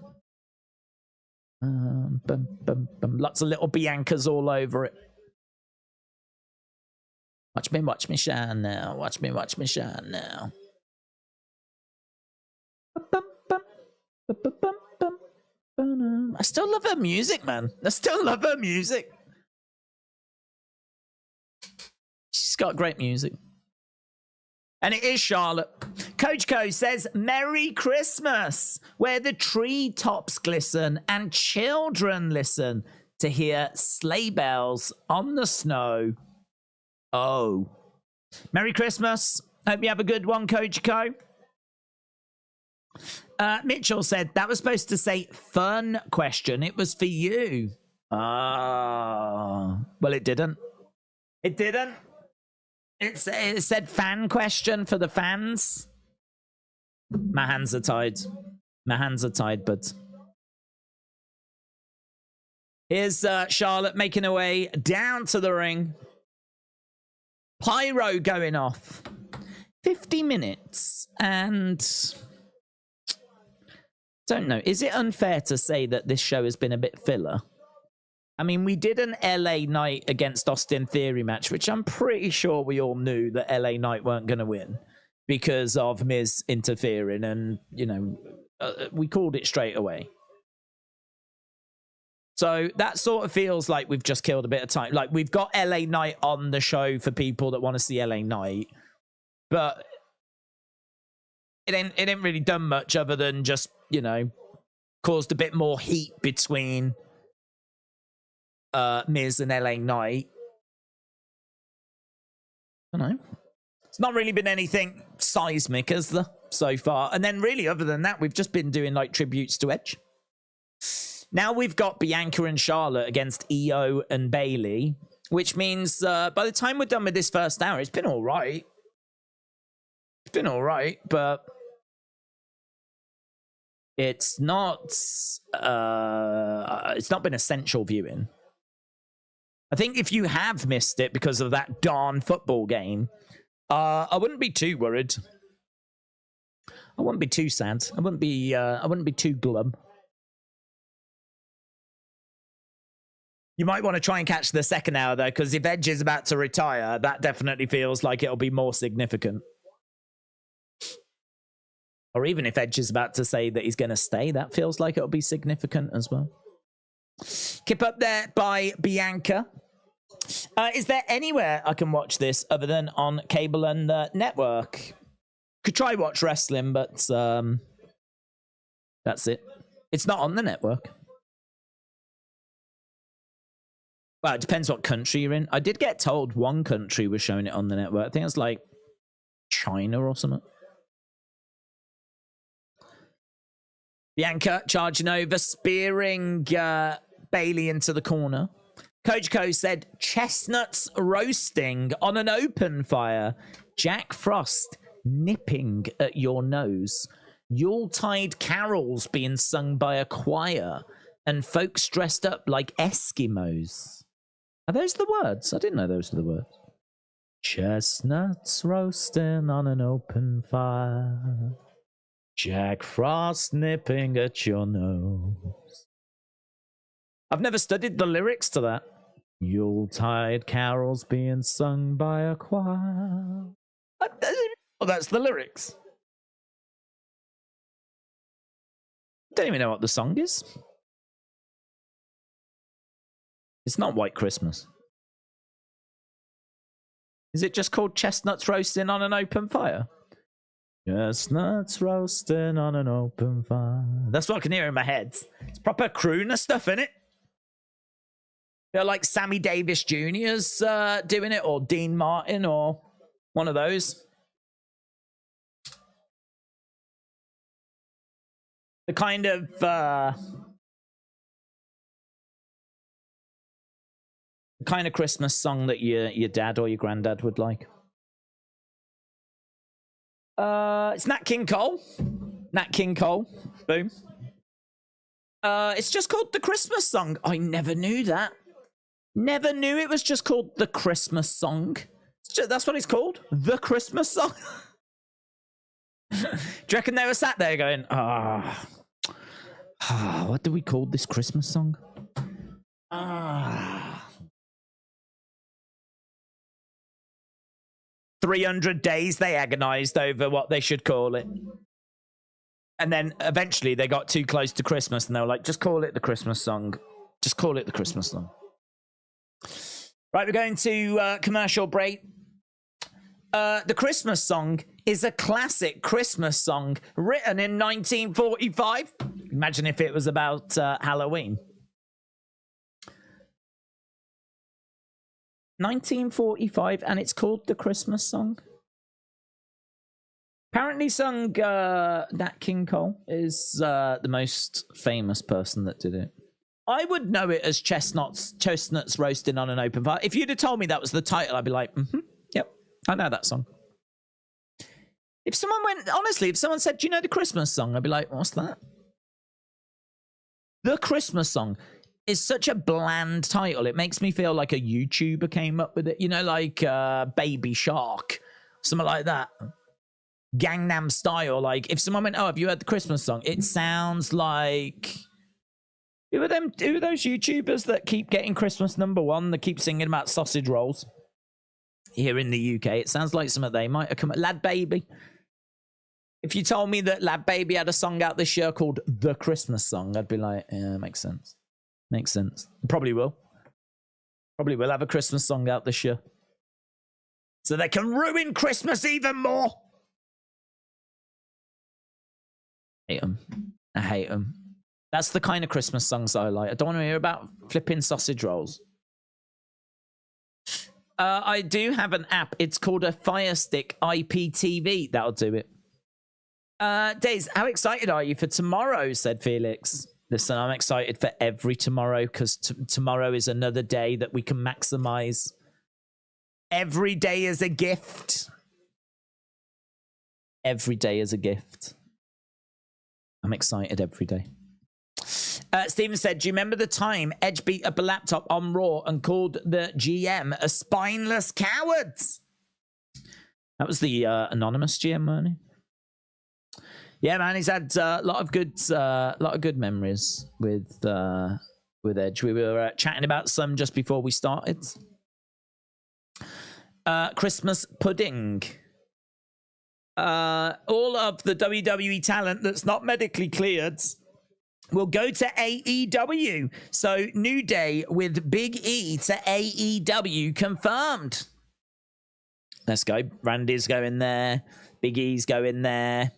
Lots of little Biancas all over it. Watch me shine now. Watch me shine now. I still love her music, man. I still love her music. She's got great music. And it is Charlotte. Coach Co says, Merry Christmas, where the treetops glisten and children listen to hear sleigh bells on the snow. Oh. Merry Christmas. Hope you have a good one, Coach Co. Mitchell said, that was supposed to say fun question. It was for you. Ah. Well, it didn't. It didn't. It said fan question for the fans. My hands are tied. My hands are tied, but here's Charlotte making her way down to the ring. Pyro going off. 50 minutes. And don't know. Is it unfair to say that this show has been a bit filler? I mean, we did an LA Knight against Austin Theory match, which I'm pretty sure we all knew that LA Knight weren't going to win because of Miz interfering. And, you know, we called it straight away. So that sort of feels like we've just killed a bit of time. Like, we've got LA Knight on the show for people that want to see LA Knight. But it ain't really done much other than just, you know, caused a bit more heat between Miz and LA Knight. I don't know. It's not really been anything seismic, has there, so far? And then really, other than that, we've just been doing like tributes to Edge. Now we've got Bianca and Charlotte against Io and Bailey, which means by the time we're done with this first hour, it's been all right. It's been all right, but it's not been essential viewing. I think if you have missed it because of that darn football game, I wouldn't be too worried. I wouldn't be too sad. I wouldn't be too glum. You might want to try and catch the second hour, though, because if Edge is about to retire, that definitely feels like it'll be more significant. Or even if Edge is about to say that he's going to stay, that feels like it'll be significant as well. Keep Up There by Bianca. Is there anywhere I can watch this other than on cable and network? Could try watch wrestling, but that's it. It's not on the network. Well, it depends what country you're in. I did get told one country was showing it on the network. I think it's like China or something. Bianca charging over, spearing Bailey into the corner. Coach Co said, chestnuts roasting on an open fire. Jack Frost nipping at your nose. Yuletide carols being sung by a choir. And folks dressed up like Eskimos. Are those the words? I didn't know those were the words. Chestnuts roasting on an open fire. Jack Frost nipping at your nose. I've never studied the lyrics to that. Yuletide carols being sung by a choir. Oh, that's the lyrics. Don't even know what the song is. It's not White Christmas. Is it just called Chestnuts Roasting on an Open Fire? Chestnuts roasting on an open fire. That's what I can hear in my head. It's proper crooner stuff, innit? Feel like Sammy Davis Jr.'s doing it, or Dean Martin, or one of those. The kind of kind of Christmas song that your dad or your granddad would like? It's Nat King Cole. Nat King Cole. Boom. It's just called the Christmas song. I never knew that. Never knew it was just called the Christmas song. That's what it's called? The Christmas song? Do you reckon they were sat there going, what do we call this Christmas song? 300 days they agonized over what they should call it. And then eventually they got too close to Christmas and they were like, just call it the Christmas song. Just call it the Christmas song. Right, we're going to commercial break. The Christmas song is a classic Christmas song written in 1945. Imagine if it was about Halloween. 1945, and it's called the Christmas song. Apparently sung Nat King Cole is the most famous person that did it. I would know it as chestnuts roasting on an open fire. If you'd have told me that was the title, I'd be like, yep, I know that song. If someone honestly, if someone said, do you know the Christmas song? I'd be like, what's that? The Christmas song is such a bland title. It makes me feel like a YouTuber came up with it. You know, like Baby Shark, something like that. Gangnam Style. Like, if someone went, oh, have you heard the Christmas song? It sounds like... Who are those YouTubers that keep getting Christmas #1, that keep singing about sausage rolls here in the UK? It sounds like some of they might have come... Lad Baby. If you told me that Lad Baby had a song out this year called The Christmas Song, I'd be like, yeah, makes sense. Makes sense. Probably will. Probably will have a Christmas song out this year. So they can ruin Christmas even more. I hate them. I hate them. That's the kind of Christmas songs I like. I don't want to hear about flipping sausage rolls. I do have an app. It's called a Fire Stick IPTV. That'll do it. Days, how excited are you for tomorrow? Said Felix. Listen, I'm excited for every tomorrow because tomorrow is another day that we can maximize. Every day is a gift. Every day is a gift. I'm excited every day. Steven said, do you remember the time Edge beat up a laptop on Raw and called the GM a spineless coward? That was the anonymous GM, wasn't he? Yeah, man, he's had a lot of good memories with Edge. We were chatting about some just before we started. Christmas pudding. All of the WWE talent that's not medically cleared will go to AEW. So New Day with Big E to AEW confirmed. Let's go. Randy's going there. Big E's going there.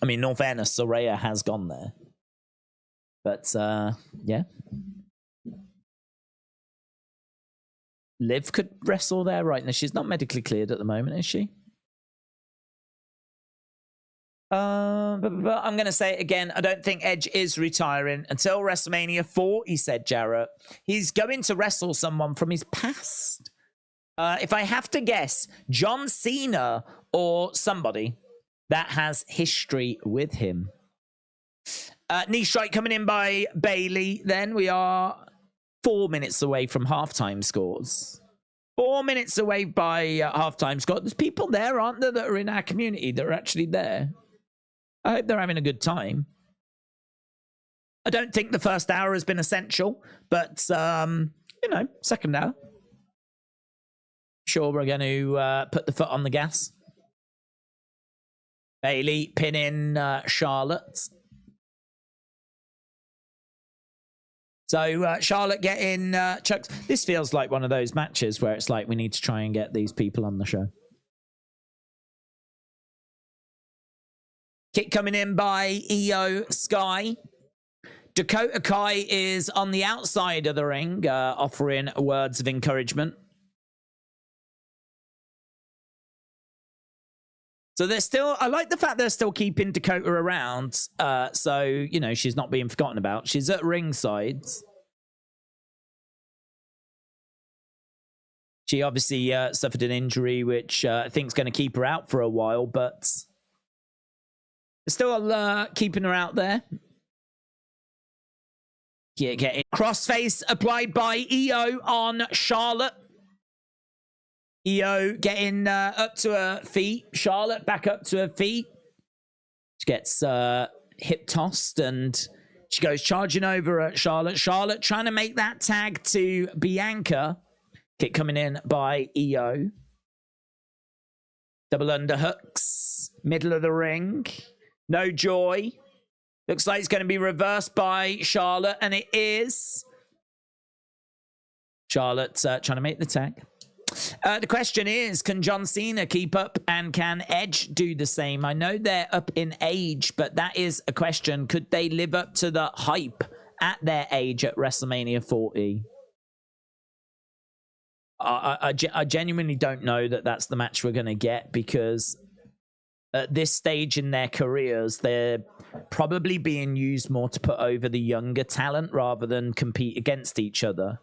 I mean, in all fairness, Soraya has gone there. But, yeah. Liv could wrestle there right now. She's not medically cleared at the moment, is she? But I'm going to say it again. I don't think Edge is retiring until WrestleMania 40, said Jarrett. He's going to wrestle someone from his past. If I have to guess, John Cena or somebody that has history with him. Knee strike coming in by Bailey. Then we are 4 minutes away from halftime scores. 4 minutes away by halftime score. There's people there, aren't there, that are in our community that are actually there. I hope they're having a good time. I don't think the first hour has been essential, but, you know, second hour. Sure, we're going to put the foot on the gas. Bailey pinning Charlotte. So Charlotte getting chucked. This feels like one of those matches where it's like we need to try and get these people on the show. Kick coming in by Io Sky. Dakota Kai is on the outside of the ring, offering words of encouragement. So they're still, I like the fact they're still keeping Dakota around. So, you know, she's not being forgotten about. She's at ringside. She obviously suffered an injury, which I think is going to keep her out for a while, but still keeping her out there. Yeah, get it. Crossface applied by EO on Charlotte. EO getting up to her feet. Charlotte back up to her feet. She gets hip tossed and she goes charging over at Charlotte. Charlotte trying to make that tag to Bianca. Kick coming in by EO. Double underhooks. Middle of the ring. No joy. Looks like it's going to be reversed by Charlotte, and it is. Charlotte trying to make the tag. The question is, can John Cena keep up, and can Edge do the same? I know they're up in age, but that is a question. Could they live up to the hype at their age at WrestleMania 40? I genuinely don't know that that's the match we're going to get, because at this stage in their careers, they're probably being used more to put over the younger talent rather than compete against each other.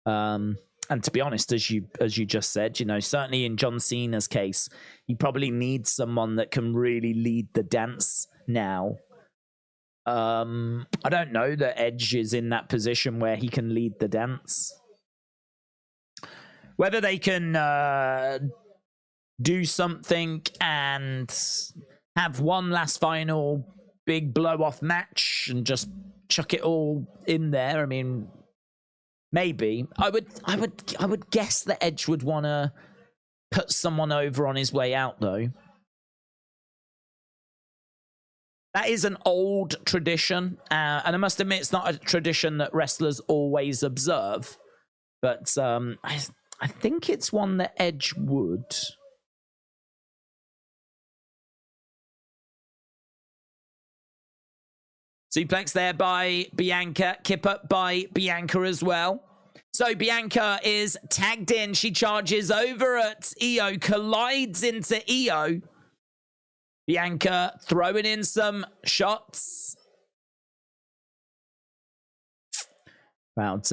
And to be honest, as you just said, you know, certainly in John Cena's case, he probably needs someone that can really lead the dance now. I don't know that Edge is in that position where he can lead the dance. Whether they can do something and have one last final big blow-off match and just chuck it all in there, I mean, maybe. I would guess that Edge would want to put someone over on his way out, though. That is an old tradition, and I must admit it's not a tradition that wrestlers always observe, but I think it's one that Edge would. Suplex there by Bianca. Kip up by Bianca as well. So Bianca is tagged in. She charges over at EO. Collides into EO. Bianca throwing in some shots. About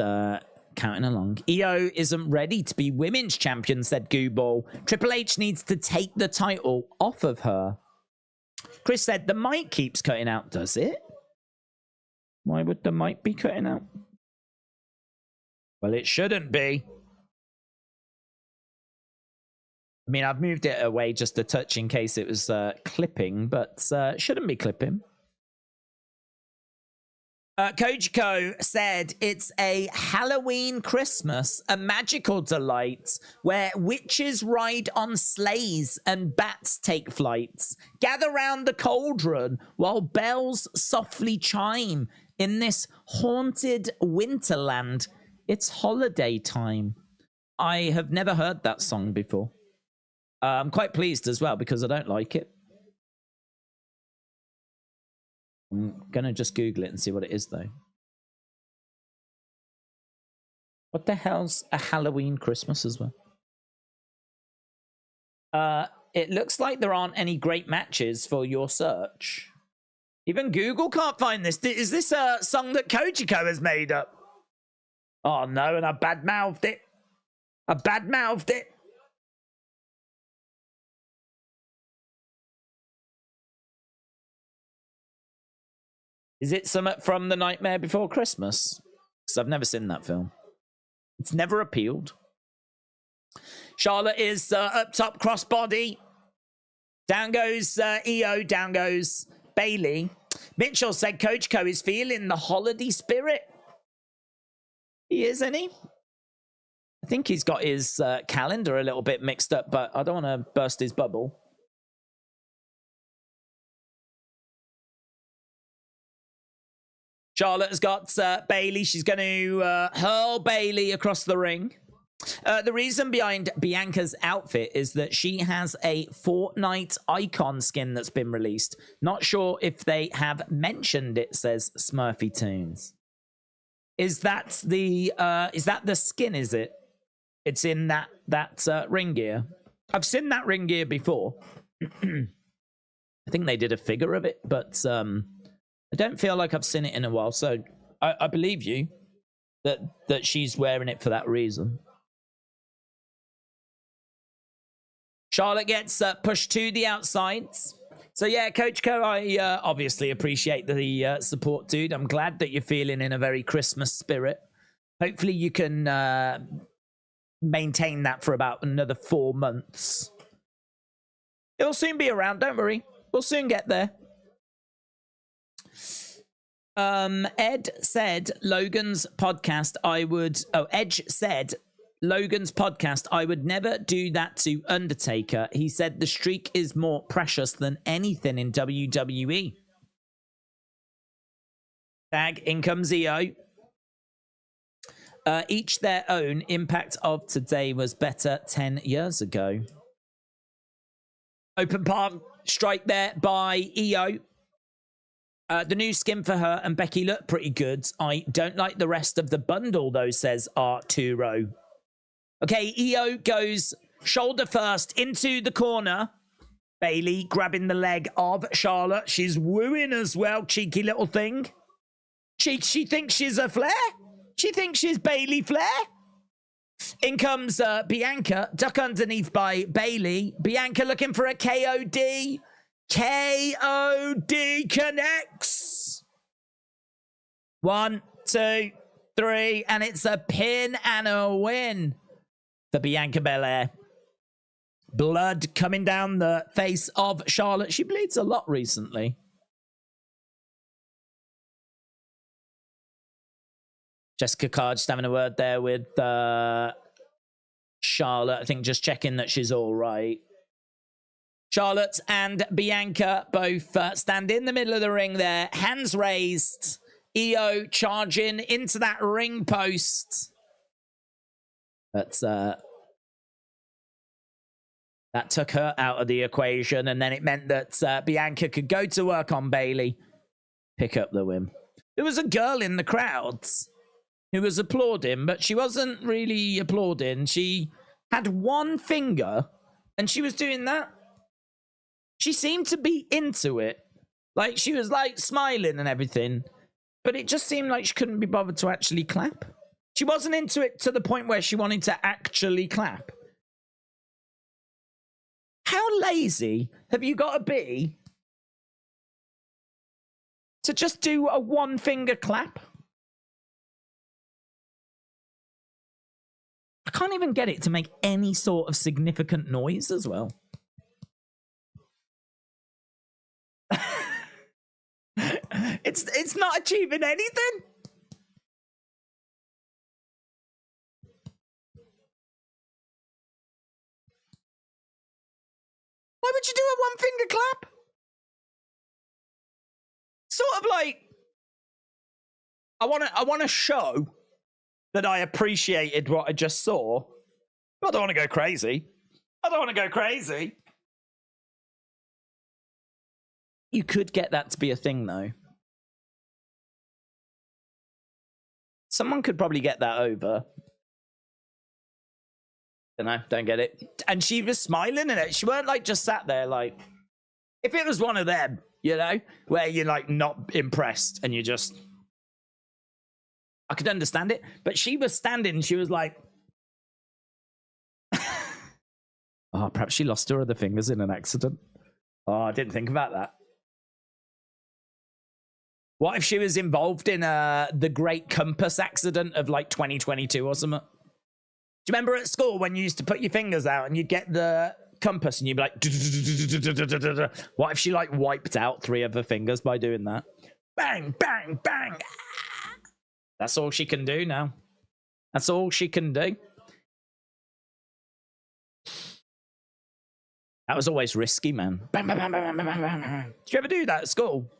counting along. EO isn't ready to be women's champion, said Gooball. Triple H needs to take the title off of her. Chris said the mic keeps cutting out, does it? Why would the mic be cutting out? Well, it shouldn't be. I mean, I've moved it away just a touch in case it was clipping, but it shouldn't be clipping. Kojiko said it's a Halloween Christmas, a magical delight where witches ride on sleighs and bats take flights. Gather round the cauldron while bells softly chime in this haunted winterland. It's holiday time. I have never heard that song before. I'm quite pleased as well because I don't like it. I'm going to just Google it and see what it is, though. What the hell's a Halloween Christmas as well? It looks like there aren't any great matches for your search. Even Google can't find this. Is this a song that Kojiko has made up? Oh, no, and I bad-mouthed it. I bad-mouthed it. Is it something from The Nightmare Before Christmas? Because I've never seen that film. It's never appealed. Charlotte is up top, crossbody. Down goes EO, down goes Bailey. Mitchell said Kojiko is feeling the holiday spirit. He is, isn't he? I think he's got his calendar a little bit mixed up, but I don't want to burst his bubble. Charlotte has got Bailey. She's going to hurl Bailey across the ring. The reason behind Bianca's outfit is that she has a Fortnite icon skin that's been released. Not sure if they have mentioned it, says Smurfy Tunes. Is that the skin, is it? It's in that ring gear. I've seen that ring gear before. I think they did a figure of it, but I don't feel like I've seen it in a while, so I believe you that she's wearing it for that reason. Charlotte gets pushed to the outsides. So yeah, Coach Co, I obviously appreciate the support, dude. I'm glad that you're feeling in a very Christmas spirit. Hopefully you can maintain that for about another 4 months. It'll soon be around, don't worry. We'll soon get there. Ed said Logan's podcast, Edge said Logan's podcast, I would never do that to Undertaker. He said the streak is more precious than anything in WWE. Tag, in comes EO. Each their own. Impact of today was better 10 years ago. Open palm strike there by EO. The new skin for her and Becky look pretty good. I don't like the rest of the bundle, though, says Arturo. Okay, EO goes shoulder first into the corner. Bailey grabbing the leg of Charlotte. She's wooing as well, cheeky little thing. She thinks she's a Flair. She thinks she's Bailey Flair. In comes Bianca, duck underneath by Bailey. Bianca looking for a KOD. KOD connects. 1, 2, 3, and it's a pin and a win for Bianca Belair. Blood coming down the face of Charlotte. She bleeds a lot recently. Jessica Carr just having a word there with Charlotte. I think just checking that she's all right. Charlotte and Bianca both stand in the middle of the ring there. Hands raised. EO charging into that ring post. That's that took her out of the equation, and then it meant that Bianca could go to work on Bailey, pick up the win. There was a girl in the crowds who was applauding, but she wasn't really applauding. She had one finger, and she was doing that. She seemed to be into it. Like, she was, like, smiling and everything, but it just seemed like she couldn't be bothered to actually clap. She wasn't into it to the point where she wanted to actually clap. How lazy have you got to be to just do a one-finger clap? I can't even get it to make any sort of significant noise as well. It's not achieving anything. Why would you do a one-finger clap? Sort of like, I want to show that I appreciated what I just saw. I don't want to go crazy. I don't want to go crazy. You could get that to be a thing, though. Someone could probably get that over. Don't get it. And she was smiling in it. She weren't like just sat there like, if it was one of them, you know, where you're like not impressed and you just, I could understand it. But she was standing and she was like, oh, perhaps she lost her other fingers in an accident. Oh, I didn't think about that. What if she was involved in the Great Compass accident of like 2022 or something? Do you remember at school when you used to put your fingers out and you'd get the compass and you'd be like, what if she like wiped out 3 of her fingers by doing that? Bang, bang, bang. That's all she can do now. That's all she can do. That was always risky, man. Bang, bang, bang, bang, bang, bang, bang. Did you ever do that at school?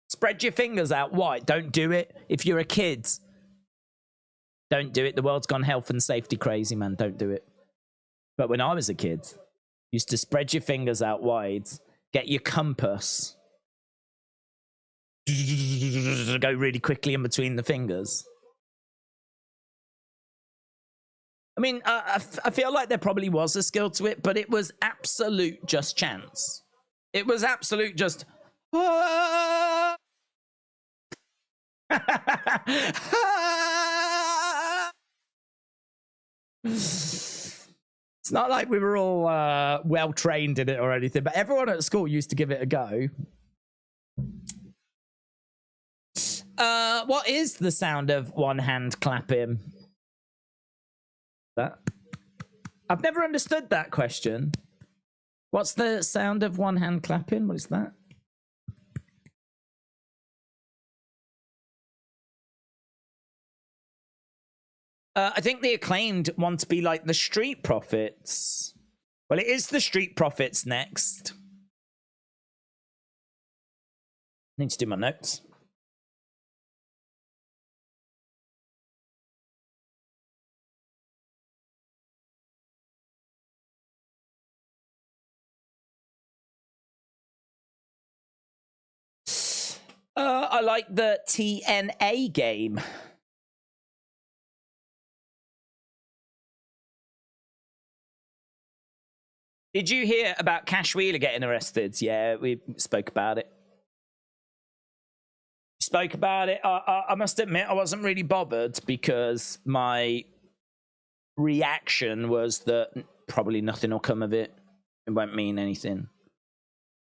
Spread your fingers out wide. Don't do it if you're a kid. Don't do it. The world's gone health and safety crazy, man. Don't do it. But when I was a kid, used to spread your fingers out wide, get your compass, go really quickly in between the fingers. I mean, I feel like there probably was a skill to it, but it was absolute just chance. It was absolute just... It's It's not like we were all well trained in it or anything, but everyone at school used to give it a go. What is the sound of one hand clapping? That I've never understood that question. What's the sound of one hand clapping? What is that? I think the Acclaimed want to be like the Street Profits. Well, it is the Street Profits next. Need to do my notes. I like the TNA game. Did you hear about Cash Wheeler getting arrested? Yeah, we spoke about it. Spoke about it. I must admit, I wasn't really bothered because my reaction was that probably nothing will come of it. It won't mean anything.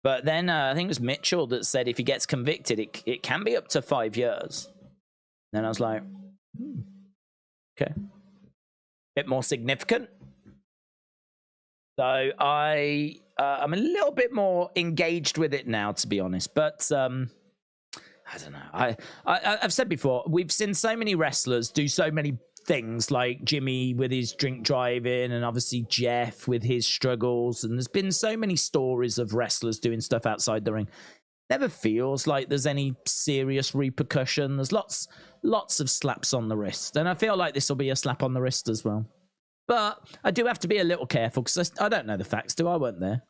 But then I think it was Mitchell that said if he gets convicted, it can be up to 5 years. Then I was like, okay. Bit more significant. So I'm a little bit more engaged with it now, to be honest. But I don't know. I've said before, we've seen so many wrestlers do so many things, like Jimmy with his drink driving, and obviously Jeff with his struggles. And there's been so many stories of wrestlers doing stuff outside the ring. Never feels like there's any serious repercussion. There's lots of slaps on the wrist, and I feel like this will be a slap on the wrist as well. But I do have to be a little careful because I don't know the facts, do I? weren't there.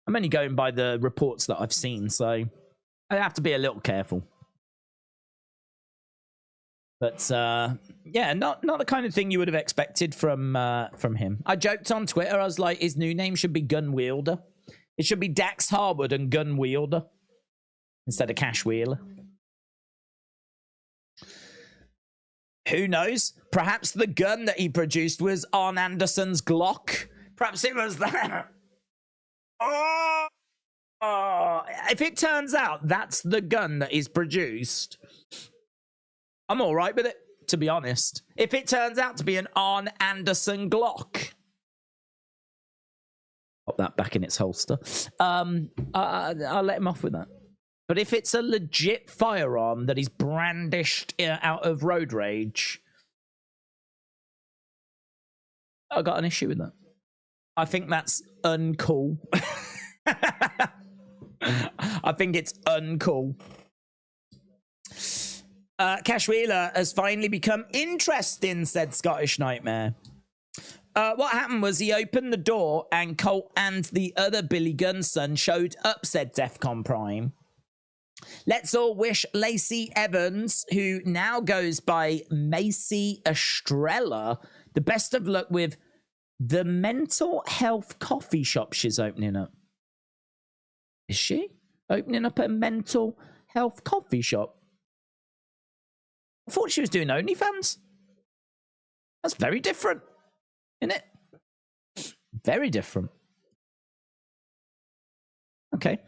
I'm only going by the reports that I've seen, so I have to be a little careful. But yeah, not the kind of thing you would have expected from him. I joked on Twitter, I was like, his new name should be Gun Wielder. It should be Dax Harwood and Gun Wielder instead of Cash Wheeler. Who knows? Perhaps the gun that he produced was Arn Anderson's Glock. Perhaps it was that. Oh! If it turns out that's the gun that he's produced, I'm all right with it, to be honest. If it turns out to be an Arn Anderson Glock. Pop that back in its holster. I'll let him off with that. But if it's a legit firearm that is brandished out of road rage, I got an issue with that. I think that's uncool. I think it's uncool. Cash Wheeler has finally become interesting, said Scottish Nightmare. What happened was he opened the door and Colt and the other Billy Gunn's son showed up, said Defcon Prime. Let's all wish Lacey Evans, who now goes by Macy Estrella, the best of luck with the mental health coffee shop she's opening up. Is she opening up a mental health coffee shop? I thought she was doing OnlyFans. That's very different, isn't it? Very different. Okay.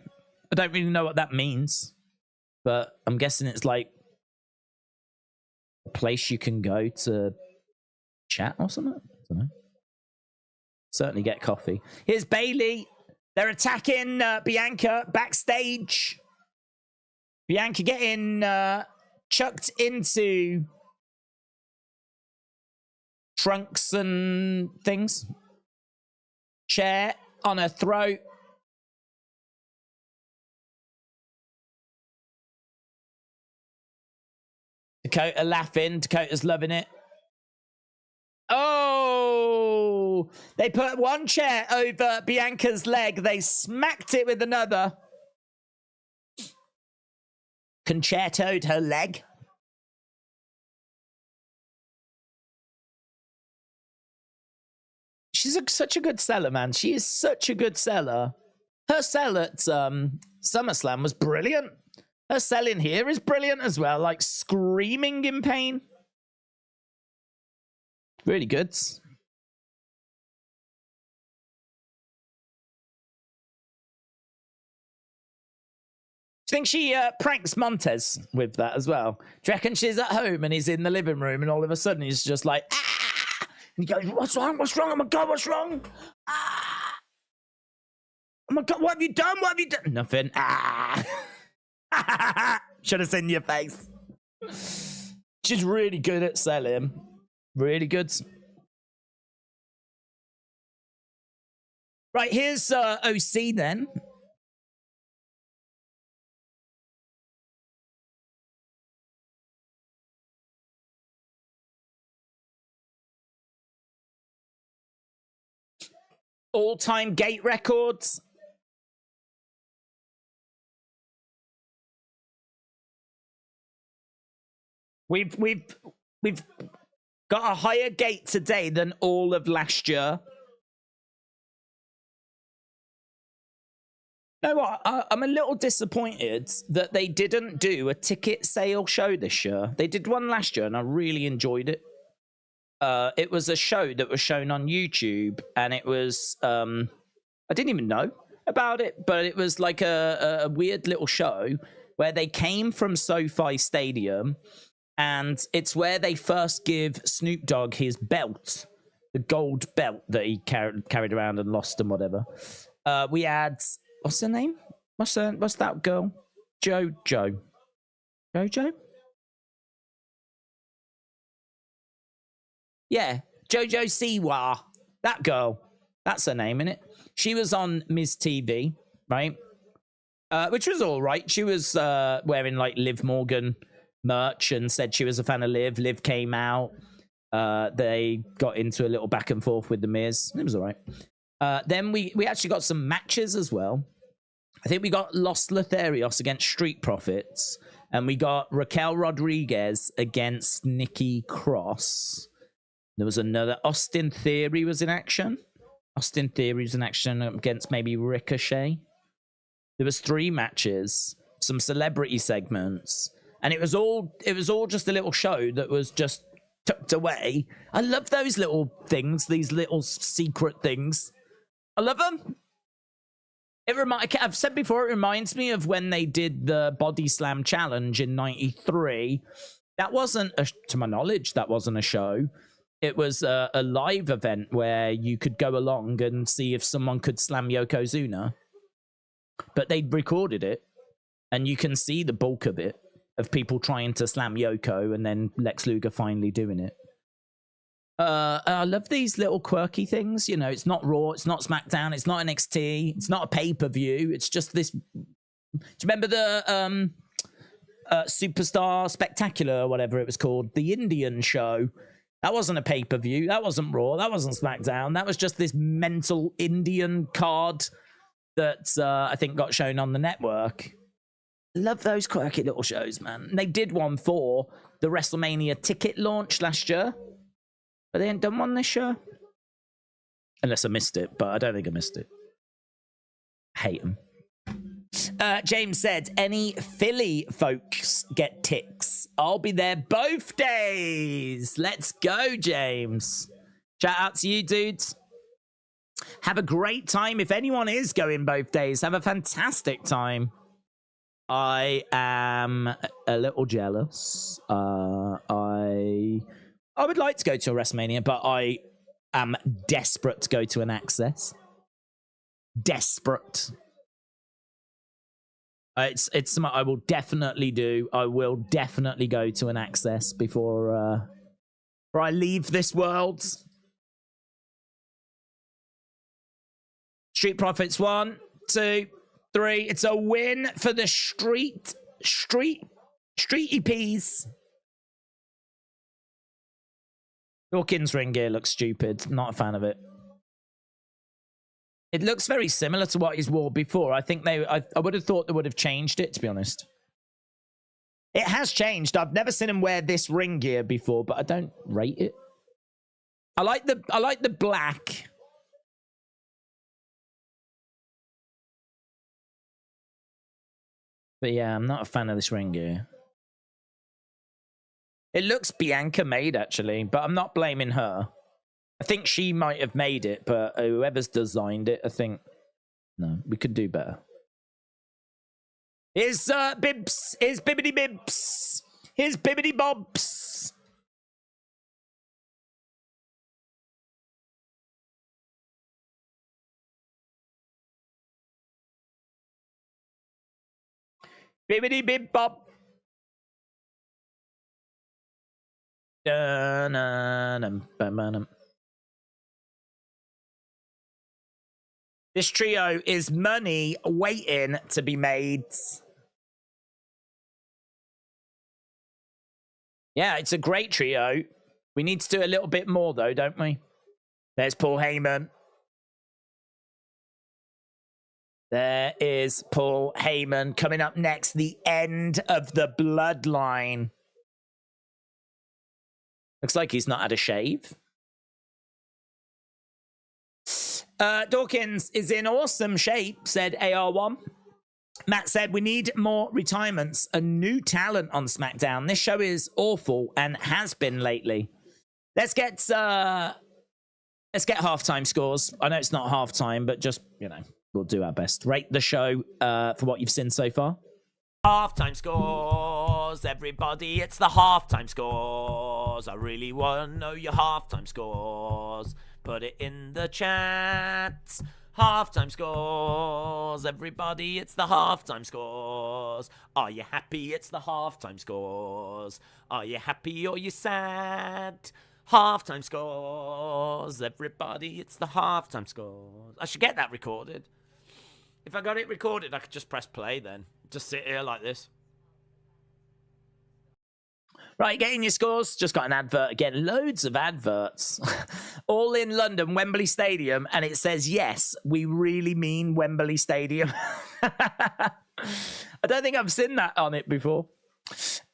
I don't really know what that means, but I'm guessing it's like a place you can go to chat or something. I don't know. Certainly get coffee. Here's Bailey. They're attacking Bianca backstage. Bianca getting chucked into trunks and things. Chair on her throat. Dakota laughing. Dakota's loving it. Oh! They put one chair over Bianca's leg. They smacked it with another. Concertoed her leg. She's such a good seller, man. She is such a good seller. Her sell at SummerSlam was brilliant. Her selling here is brilliant as well. Like screaming in pain. Really good. Do you think she pranks Montez with that as well? Do you reckon she's at home and he's in the living room and all of a sudden he's just like, ah! And he goes, what's wrong? What's wrong? Oh my God, what's wrong? Ah! Oh my God, what have you done? What have you done? Nothing. Ah! Should have seen your face. She's really good at selling. Really good. Right, here's OC then. All-time gate records. We've got a higher gate today than all of last year. You know what? I'm a little disappointed that they didn't do a ticket sale show this year. They did one last year, and I really enjoyed it. It was a show that was shown on YouTube, and it was I didn't even know about it, but it was like a weird little show where they came from SoFi Stadium. And it's where they first give Snoop Dogg his belt, the gold belt that he carried around and lost and whatever. We had, what's her name? What's that girl? Jojo? Yeah, Jojo Siwa. That girl. That's her name, innit? She was on Ms. TV, right? Which was all right. She was wearing like Liv Morgan merch and said she was a fan of Liv. Liv came out. They got into a little back and forth with the Miz. It was all right. Then we actually got some matches as well. I think we got Los Lotharios against Street Profits, and we got Raquel Rodriguez against Nikki Cross. There was another Austin Theory was in action. Austin Theory was in action against maybe Ricochet. There was 3 matches, some celebrity segments. And it was all just a little show that was just tucked away. I love those little things, these little secret things. I love them. I've said before, it reminds me of when they did the Body Slam Challenge in '93. That wasn't, to my knowledge, that wasn't a show. It was a live event where you could go along and see if someone could slam Yokozuna. But they'd recorded it, and you can see the bulk of it. Of people trying to slam Yoko and then Lex Luger finally doing it. I love these little quirky things. You know, it's not Raw, it's not SmackDown, it's not NXT, it's not a pay-per-view. It's just this. Do you remember the Superstar Spectacular, or whatever it was called? The Indian show. That wasn't a pay-per-view. That wasn't Raw. That wasn't SmackDown. That was just this mental Indian card that I think got shown on the network. Love those quirky little shows, man. They did one for the WrestleMania ticket launch last year, but they ain't done one this year. Unless I missed it, but I don't think I missed it. Hate them. James said, any Philly folks get ticks? I'll be there both days. Let's go, James. Shout out to you, dudes. Have a great time. If anyone is going both days, have a fantastic time. I am a little jealous. I would like to go to a WrestleMania, but I am desperate to go to an Access. Desperate. It's something I will definitely do. I will definitely go to an Access before I leave this world. Street Profits 1, 2, 3. It's a win for the streety peas. Dawkins ring gear looks stupid. Not a fan of it. It looks very similar to what he's wore before. I think I would have thought they would have changed it, to be honest. It has changed. I've never seen him wear this ring gear before, but I don't rate it. I like the black. But yeah, I'm not a fan of this ring gear. It looks Bianca made, actually, but I'm not blaming her. I think she might have made it, but whoever's designed it, I think... No, we could do better. Here's Bibs. Here's Bibbidi Bibs. Here's Bibbidi Bobs. Bibbidi Bib Bob. This trio is money waiting to be made. Yeah, it's a great trio. We need to do a little bit more, though, don't we? There's Paul Heyman. There is Paul Heyman coming up next. The end of the bloodline. Looks like he's not had a shave. Dawkins is in awesome shape, said AR1. Matt said, we need more retirements, a new talent on SmackDown. This show is awful and has been lately. Let's get halftime scores. I know it's not halftime, but just, you know, we'll do our best. Rate the show for what you've seen so far. Halftime scores, everybody. It's the halftime scores. I really want to know your halftime scores. Put it in the chat. Halftime scores, everybody. It's the halftime scores. Are you happy? It's the halftime scores. Are you happy or you sad? Halftime scores, everybody. It's the halftime scores. I should get that recorded. If I got it recorded, I could just press play then. Just sit here like this. Right, getting your scores. Just got an advert again. Loads of adverts. All in London, Wembley Stadium. And it says, yes, we really mean Wembley Stadium. I don't think I've seen that on it before.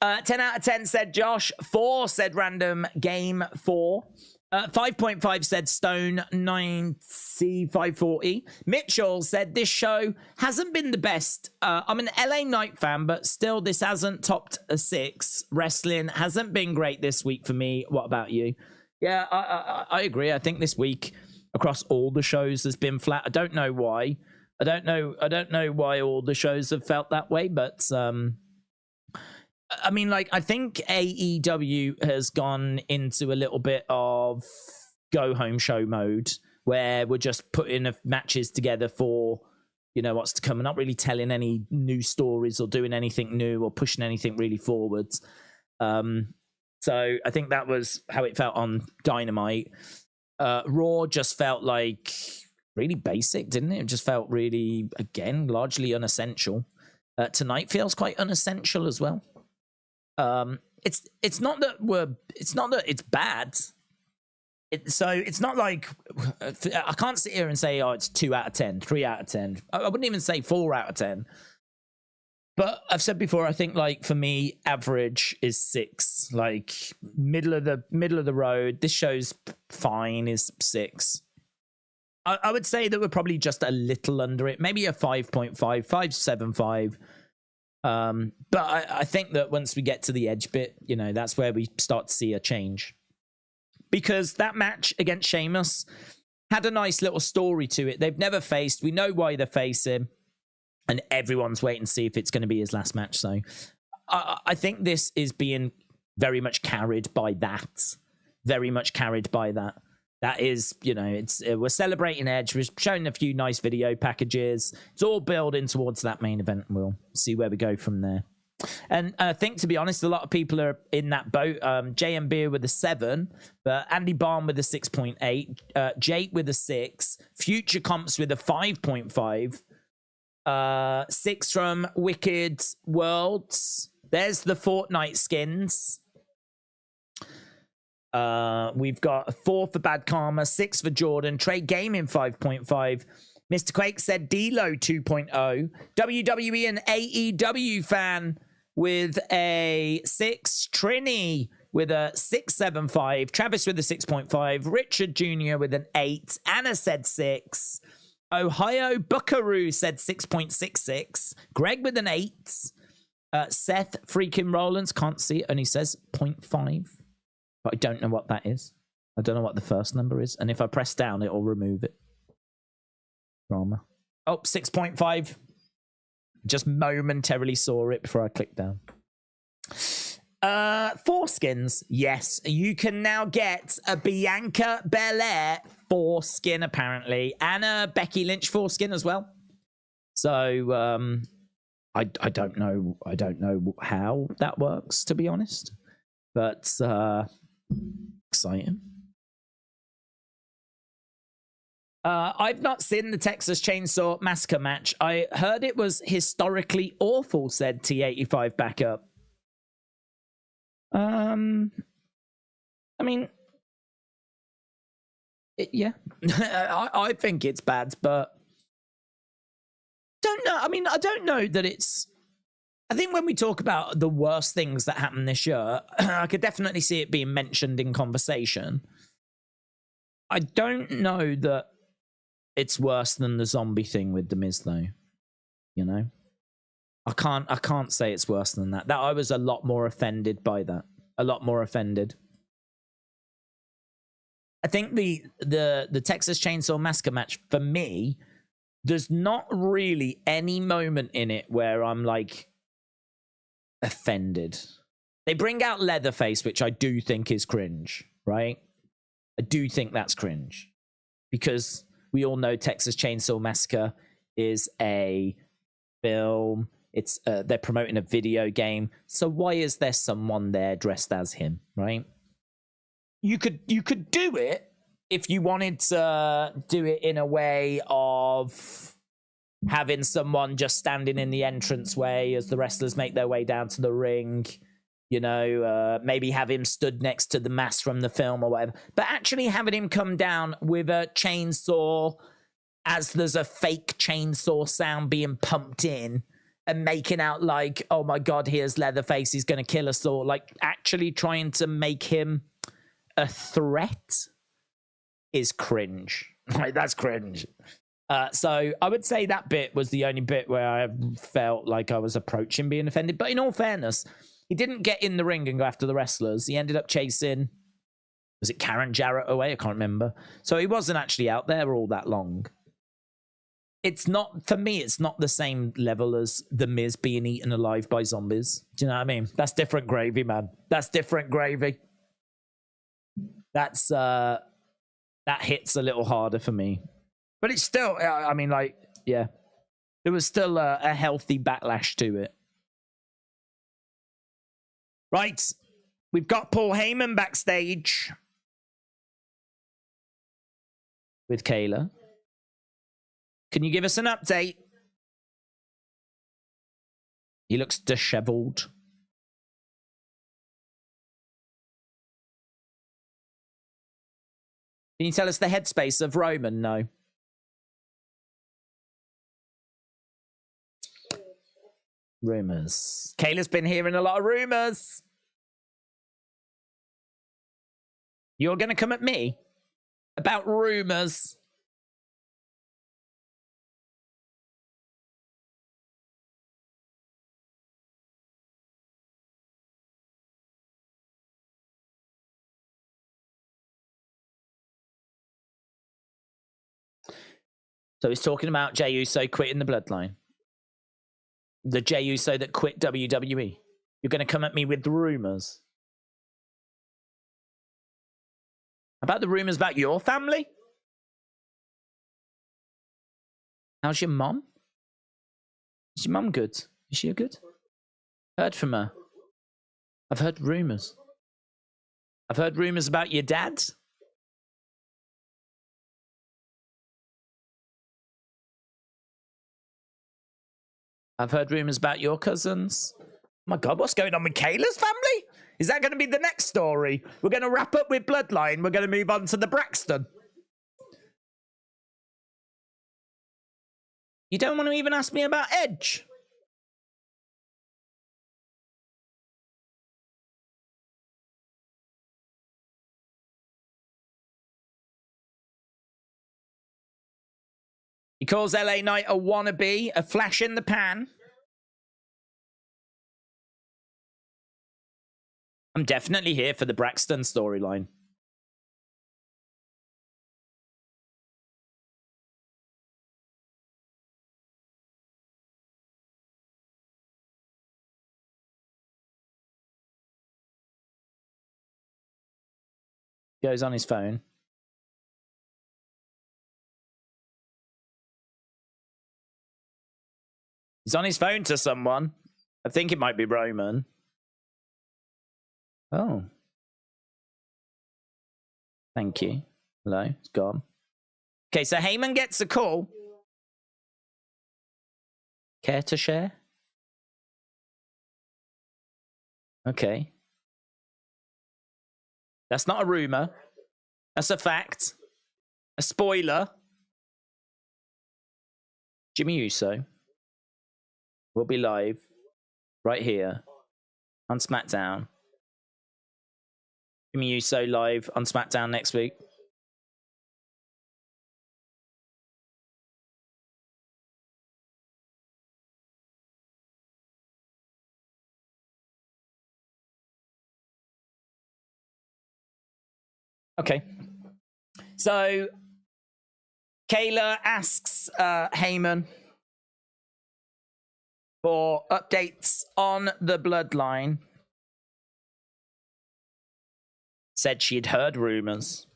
10 out of 10 said Josh. 4 said Random Game 4. 5.5 said Stone 9C540. Mitchell said this show hasn't been the best. I'm an LA Knight fan, but still this hasn't topped a 6. Wrestling hasn't been great this week for me. What about you? Yeah, I agree. I think this week across all the shows has been flat. I don't know why. I don't know why all the shows have felt that way, but I mean, like, I think AEW has gone into a little bit of go home show mode where we're just putting matches together for, you know, what's to come and not really telling any new stories or doing anything new or pushing anything really forwards. So I think that was how it felt on Dynamite. Raw just felt like really basic, didn't it? It just felt really, again, largely unessential. Tonight feels quite unessential as well. It's not that it's bad. So it's not like I can't sit here and say, oh, it's 2 out of 10, 3 out of 10. I wouldn't even say 4 out of 10. But I've said before, I think, like, for me, average is 6. Like, middle of the road. This show's fine is 6. I would say that we're probably just a little under it, maybe a 5.5, 5.75. But I think that once we get to the edge bit, you know, that's where we start to see a change. Because that match against Sheamus had a nice little story to it. They've never faced. We know why they're facing. And everyone's waiting to see if it's going to be his last match. So I think this is being very much carried by that. Very much carried by that. That is, you know, we're celebrating Edge. We're showing a few nice video packages. It's all building towards that main event, and we'll see where we go from there. And I think, to be honest, a lot of people are in that boat. JM Beer with a 7, but Andy Barn with a 6.8, Jake with a 6, Future Comps with a 5.5, 6 from Wicked Worlds. There's the Fortnite skins. We've got a 4 for Bad Karma, 6 for Jordan, Trade Gaming 5.5. Mr. Quake said D-Lo 2.0. WWE and AEW fan with a 6. Trini with a 6.75. Travis with a 6.5. Richard Jr. with an 8. Anna said 6. Ohio Buckaroo said 6.66. Greg with an 8. Seth freaking Rollins, can't see it, only says 0.5. But I don't know what that is. I don't know what the first number is. And if I press down, it'll remove it. Drama. Oh, 6.5. Just momentarily saw it before I clicked down. Foreskins. Yes, you can now get a Bianca Belair foreskin, apparently, and a Becky Lynch foreskin as well. So, I don't know. I don't know how that works, to be honest. But exciting. I've not seen the Texas Chainsaw Massacre match. I heard it was historically awful, said T85 backup. I mean, yeah, I think it's bad, but don't know. I mean, I don't know that it's. I think when we talk about the worst things that happened this year, I could definitely see it being mentioned in conversation. I don't know that it's worse than the zombie thing with The Miz, though. You know, I can't say it's worse than that. That I was a lot more offended by that. A lot more offended. I think the Texas Chainsaw Massacre match, for me, there's not really any moment in it where I'm like offended. They bring out Leatherface, which I do think is cringe, right? I do think that's cringe. Because we all know Texas Chainsaw Massacre is a film. It's they're promoting a video game. So why is there someone there dressed as him, right? You could do it if you wanted to do it in a way of having someone just standing in the entranceway as the wrestlers make their way down to the ring. You know, maybe have him stood next to the mask from the film or whatever. But actually having him come down with a chainsaw as there's a fake chainsaw sound being pumped in and making out like, oh my God, here's Leatherface, he's going to kill us all. Like, actually trying to make him a threat is cringe. Like, that's cringe. So I would say that bit was the only bit where I felt like I was approaching being offended. But in all fairness, he didn't get in the ring and go after the wrestlers. He ended up chasing, was it Karen Jarrett away? I can't remember. So he wasn't actually out there all that long. It's not, for me, it's not the same level as The Miz being eaten alive by zombies. Do you know what I mean? That's different gravy, man. That's different gravy. That's, that hits a little harder for me. But it's still, I mean, like, yeah. There was still a healthy backlash to it. Right. We've got Paul Heyman backstage with Kayla. Can you give us an update? He looks disheveled. Can you tell us the headspace of Roman? No. Rumors. Kayla's been hearing a lot of rumors. You're going to come at me about rumors? So he's talking about Jey Uso quitting the bloodline. The Jey Uso that quit WWE. You're going to come at me with the rumors? About the rumors about your family? How's your mom? Is your mom good? Is she good? Heard from her. I've heard rumors. I've heard rumors about your dad. I've heard rumors about your cousins. Oh my God, what's going on with Kayla's family? Is that going to be the next story? We're going to wrap up with Bloodline. We're going to move on to the Braxton. You don't want to even ask me about Edge? He calls LA Knight a wannabe, a flash in the pan. I'm definitely here for the Braxton storyline. goes on his phone. He's on his phone to someone. I think it might be Roman. Oh. Thank you. Hello, it's gone. Okay, so Heyman gets a call. Care to share? Okay. That's not a rumor. That's a fact. A spoiler. Jimmy Uso will be live right here on SmackDown. Jimmy Uso live on SmackDown next week. Okay. So Kayla asks Heyman for updates on the bloodline. Said she'd heard rumors.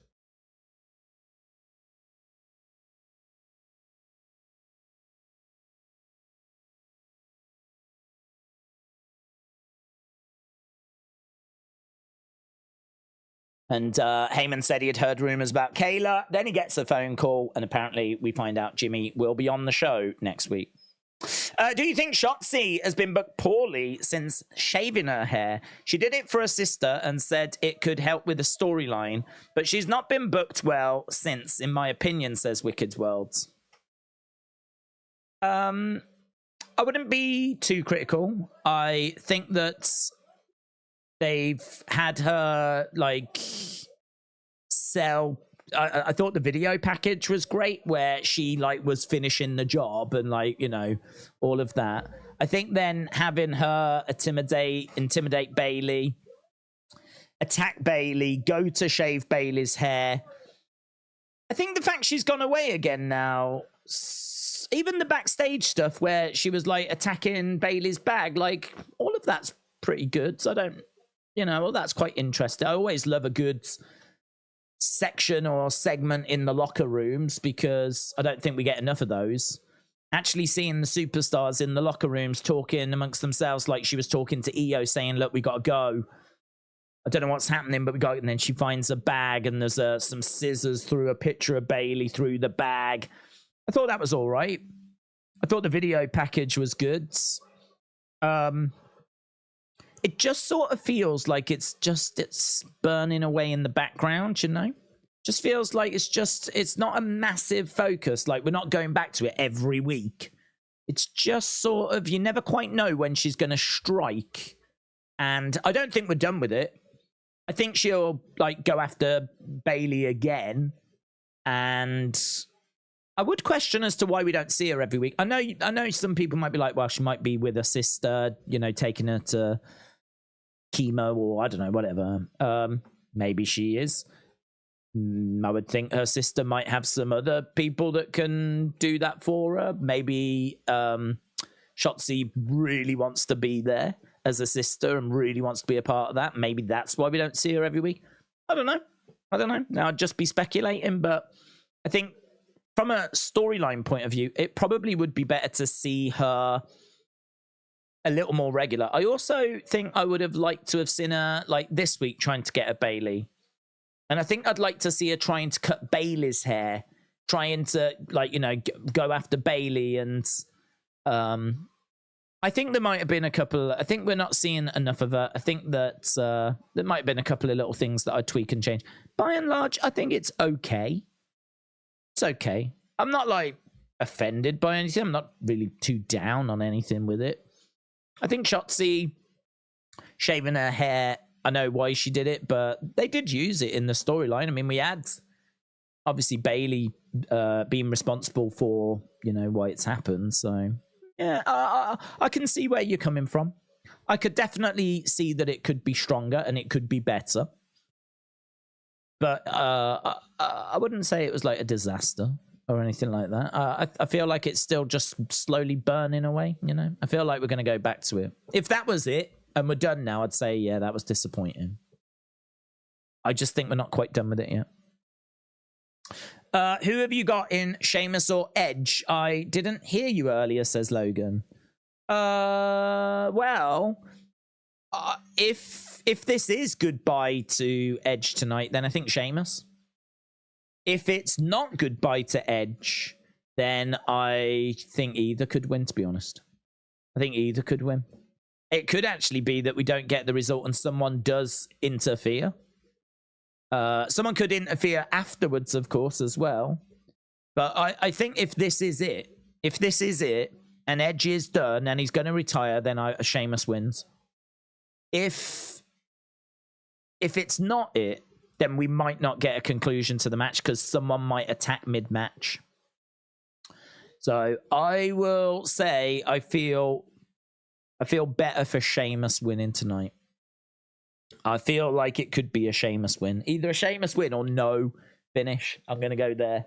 And Heyman said he had heard rumors about Kayla. Then he gets a phone call, and apparently we find out Jimmy will be on the show next week. Do you think Shotzi has been booked poorly since shaving her hair? She did it for her sister and said it could help with the storyline, but she's not been booked well since, in my opinion, says Wicked Worlds. I wouldn't be too critical. I think that they've had her like sell. I thought the video package was great where she like was finishing the job and like, you know, all of that. I think then having her intimidate Bayley, attack Bayley, go to shave Bayley's hair. I think the fact she's gone away again now, even the backstage stuff where she was like attacking Bayley's bag, like all of that's pretty good. So I don't, you know, well, that's quite interesting. I always love a good section or segment in the locker rooms because I don't think we get enough of those. Actually seeing the superstars in the locker rooms talking amongst themselves, like she was talking to Io saying, look, we got to go. I don't know what's happening, but we got, and then she finds a bag and there's some scissors through a picture of Bayley through the bag. I thought that was all right. I thought the video package was good. It just sort of feels like it's burning away in the background, you know? Just feels like it's not a massive focus. Like we're not going back to it every week. It's just sort of, you never quite know when she's going to strike. And I don't think we're done with it. I think she'll like go after Bayley again. And I would question as to why we don't see her every week. I know some people might be like, well, she might be with her sister, you know, taking her to chemo or I don't know, whatever. Maybe she is. I would think her sister might have some other people that can do that for her. Maybe Shotzi really wants to be there as a sister and really wants to be a part of that. Maybe that's why we don't see her every week. I don't know. Now I'd just be speculating, but I think from a storyline point of view, it probably would be better to see her a little more regular. I also think I would have liked to have seen her like this week trying to get a Bayley. And I think I'd like to see her trying to cut Bayley's hair, trying to like, you know, go after Bayley. And I think there might have been a couple, I think we're not seeing enough of her. I think that there might have been a couple of little things that I'd tweak and change. By and large, I think it's okay. It's okay. I'm not like offended by anything. I'm not really too down on anything with it. I think Shotzi shaving her hair, I know why she did it, but they did use it in the storyline. I mean, we had obviously Bayley being responsible for, you know, why it's happened. So yeah, I can see where you're coming from. I could definitely see that it could be stronger and it could be better. But I wouldn't say it was like a disaster or anything like that. I feel like it's still just slowly burning away, you know? I feel like we're going to go back to it. If that was it, and we're done now, I'd say, yeah, that was disappointing. I just think we're not quite done with it yet. Who have you got in Sheamus or Edge? I didn't hear you earlier, says Logan. Well, if this is goodbye to Edge tonight, then I think Sheamus. If it's not goodbye to Edge, then I think either could win, to be honest. I think either could win. It could actually be that we don't get the result and someone does interfere. Someone could interfere afterwards, of course, as well. But I think if this is it, and Edge is done and he's going to retire, then Sheamus wins. If it's not it, then we might not get a conclusion to the match because someone might attack mid-match. So I will say I feel better for Sheamus winning tonight. I feel like it could be a Sheamus win. Either a Sheamus win or no finish. I'm going to go there.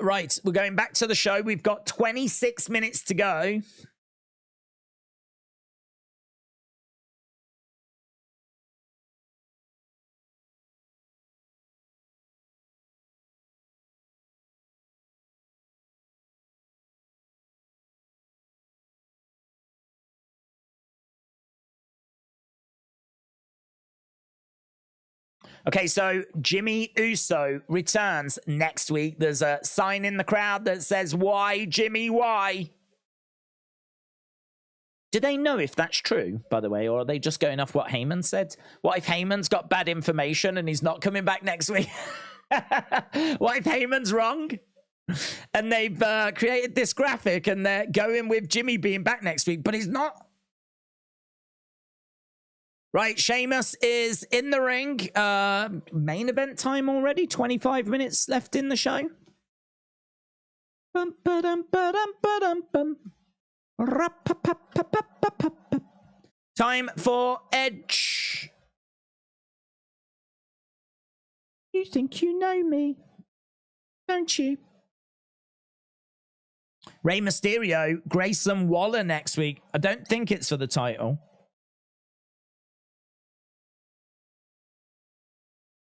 Right, we're going back to the show. We've got 26 minutes to go. Okay, so Jimmy Uso returns next week. There's a sign in the crowd that says, "Why, Jimmy, why?" Do they know if that's true, by the way, or are they just going off what Heyman said? What if Heyman's got bad information and he's not coming back next week? What if Heyman's wrong? And they've created this graphic and they're going with Jimmy being back next week, but he's not. Right, Sheamus is in the ring. Main event time already. 25 minutes left in the show. Time for Edge. You think you know me, don't you? Rey Mysterio, Grayson Waller next week. I don't think it's for the title.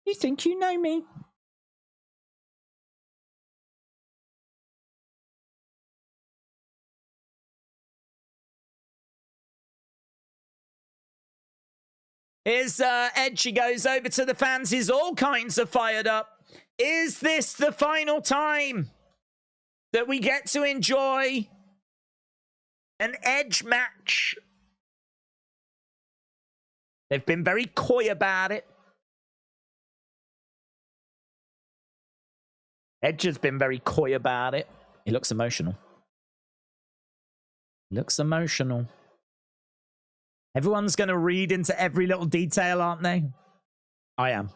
You think you know me? Here's Edge. He goes over to the fans. He's all kinds of fired up. Is this the final time that we get to enjoy an Edge match? They've been very coy about it. Edge has been very coy about it. He looks emotional. Looks emotional. Everyone's going to read into every little detail, aren't they? I am.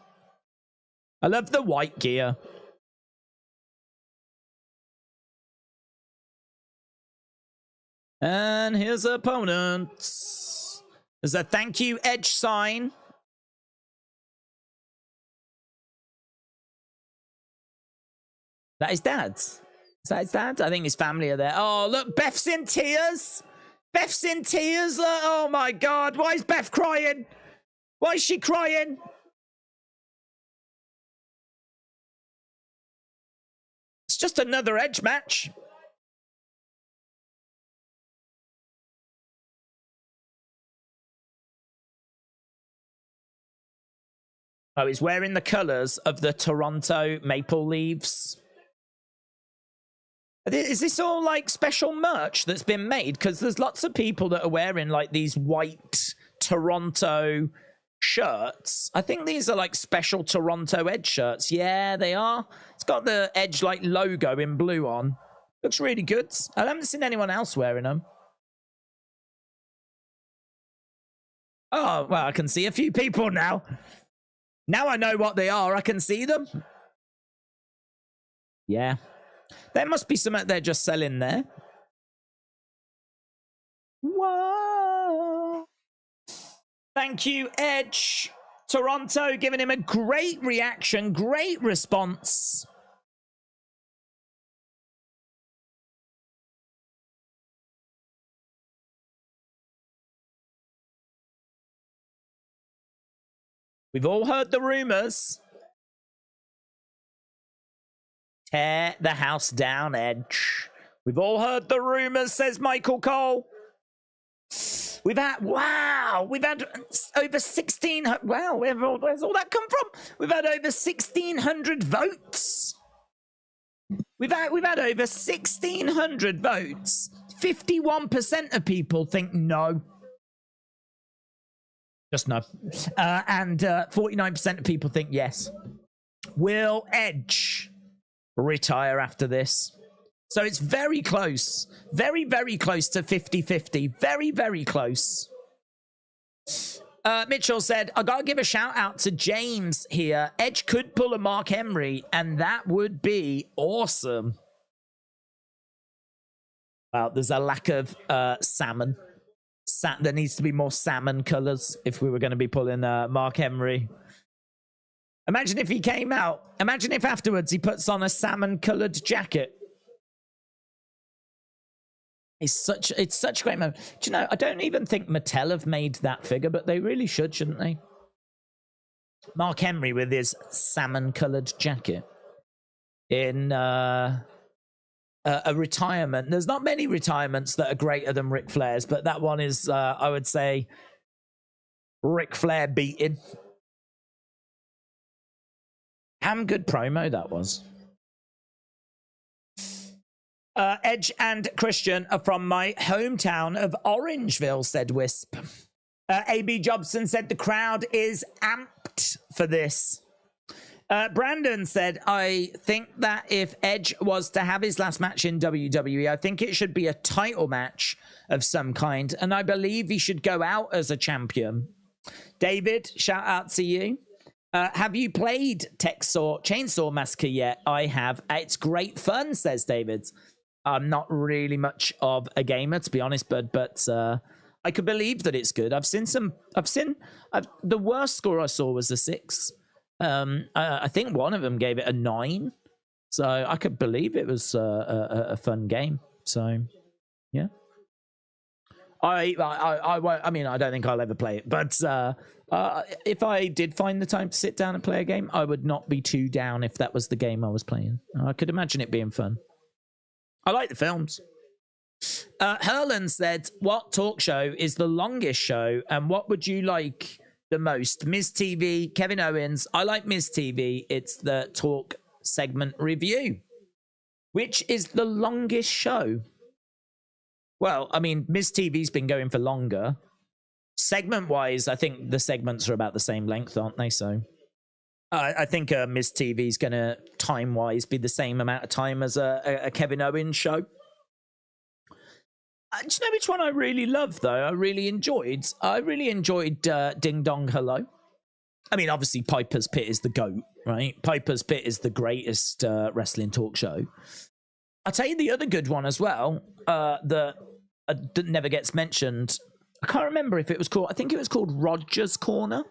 I love the white gear. And his opponent. There's a thank you Edge sign. That is dad's. Is that his dad? I think his family are there. Oh, look, Beth's in tears. Beth's in tears. Look. Oh, my God. Why is Beth crying? Why is she crying? It's just another Edge match. Oh, he's wearing the colours of the Toronto Maple Leafs. Is this all like special merch that's been made? Because there's lots of people that are wearing like these white Toronto shirts. I think these are like special Toronto Edge shirts. Yeah, they are. It's got the Edge like logo in blue on. Looks really good. I haven't seen anyone else wearing them. Oh, well, I can see a few people now. Now I know what they are. I can see them. Yeah. There must be something they're just selling there. Whoa. Thank you, Edge. Toronto giving him a great reaction, great response. We've all heard the rumors. Tear the house down, Edge. We've all heard the rumors, says Michael Cole. We've had over 1,600. Wow, where's all that come from? We've had over 1,600 votes. We've had over 1,600 votes. 51% of people think no. Just no. And 49% of people think yes. Will Edge retire after this? So it's very close. Very, very close to 50-50. Very, very close. Mitchell said, I gotta give a shout out to James here. Edge could pull a Mark Henry, and that would be awesome. Well, there's a lack of salmon. There needs to be more salmon colors if we were going to be pulling Mark Henry. Imagine if he came out. Imagine if afterwards he puts on a salmon colored jacket. It's such a great moment. Do you know, I don't even think Mattel have made that figure, but they really should, shouldn't they? Mark Henry with his salmon-coloured jacket in a retirement. There's not many retirements that are greater than Ric Flair's, but that one is, I would say, Ric Flair beating. Damn good promo that was. Edge and Christian are from my hometown of Orangeville, said Wisp. AB Jobson said the crowd is amped for this. Brandon said, I think that if Edge was to have his last match in WWE, I think it should be a title match of some kind, and I believe he should go out as a champion. David, shout out to you. Have you played Chainsaw Massacre yet? I have. It's great fun, says David. I'm not really much of a gamer, to be honest, but I could believe that it's good. The worst score I saw was a 6. I think one of them gave it a 9, so I could believe it was a fun game. So, yeah. I won't. I mean, I don't think I'll ever play it, but if I did find the time to sit down and play a game, I would not be too down if that was the game I was playing. I could imagine it being fun. I like the films. Herland said, what talk show is the longest show and what would you like the most? Miz TV, Kevin Owens. I like Miz TV. It's the talk segment review. Which is the longest show? Well, I mean, Miz TV's been going for longer. Segment-wise, I think the segments are about the same length, aren't they? So I think Miz TV's going to, time-wise, be the same amount of time as a Kevin Owens show. Do you know which one I really loved, though? I really enjoyed Ding Dong Hello. I mean, obviously, Piper's Pit is the GOAT, right? Piper's Pit is the greatest wrestling talk show. I'll tell you the other good one as well, that never gets mentioned. I can't remember if it was called, I think it was called Rogers Corner.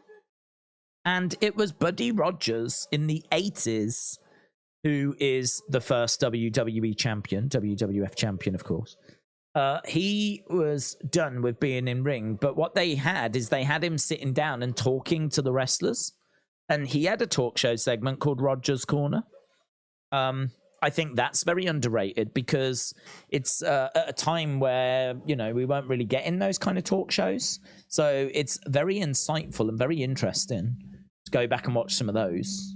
And it was Buddy Rogers in the 80s, who is the first WWE champion, WWF champion, of course. He was done with being in ring, but what they had is they had him sitting down and talking to the wrestlers. And he had a talk show segment called Rogers Corner. I think that's very underrated because it's at a time where, you know, we weren't really getting those kind of talk shows. So it's very insightful and very interesting to go back and watch some of those.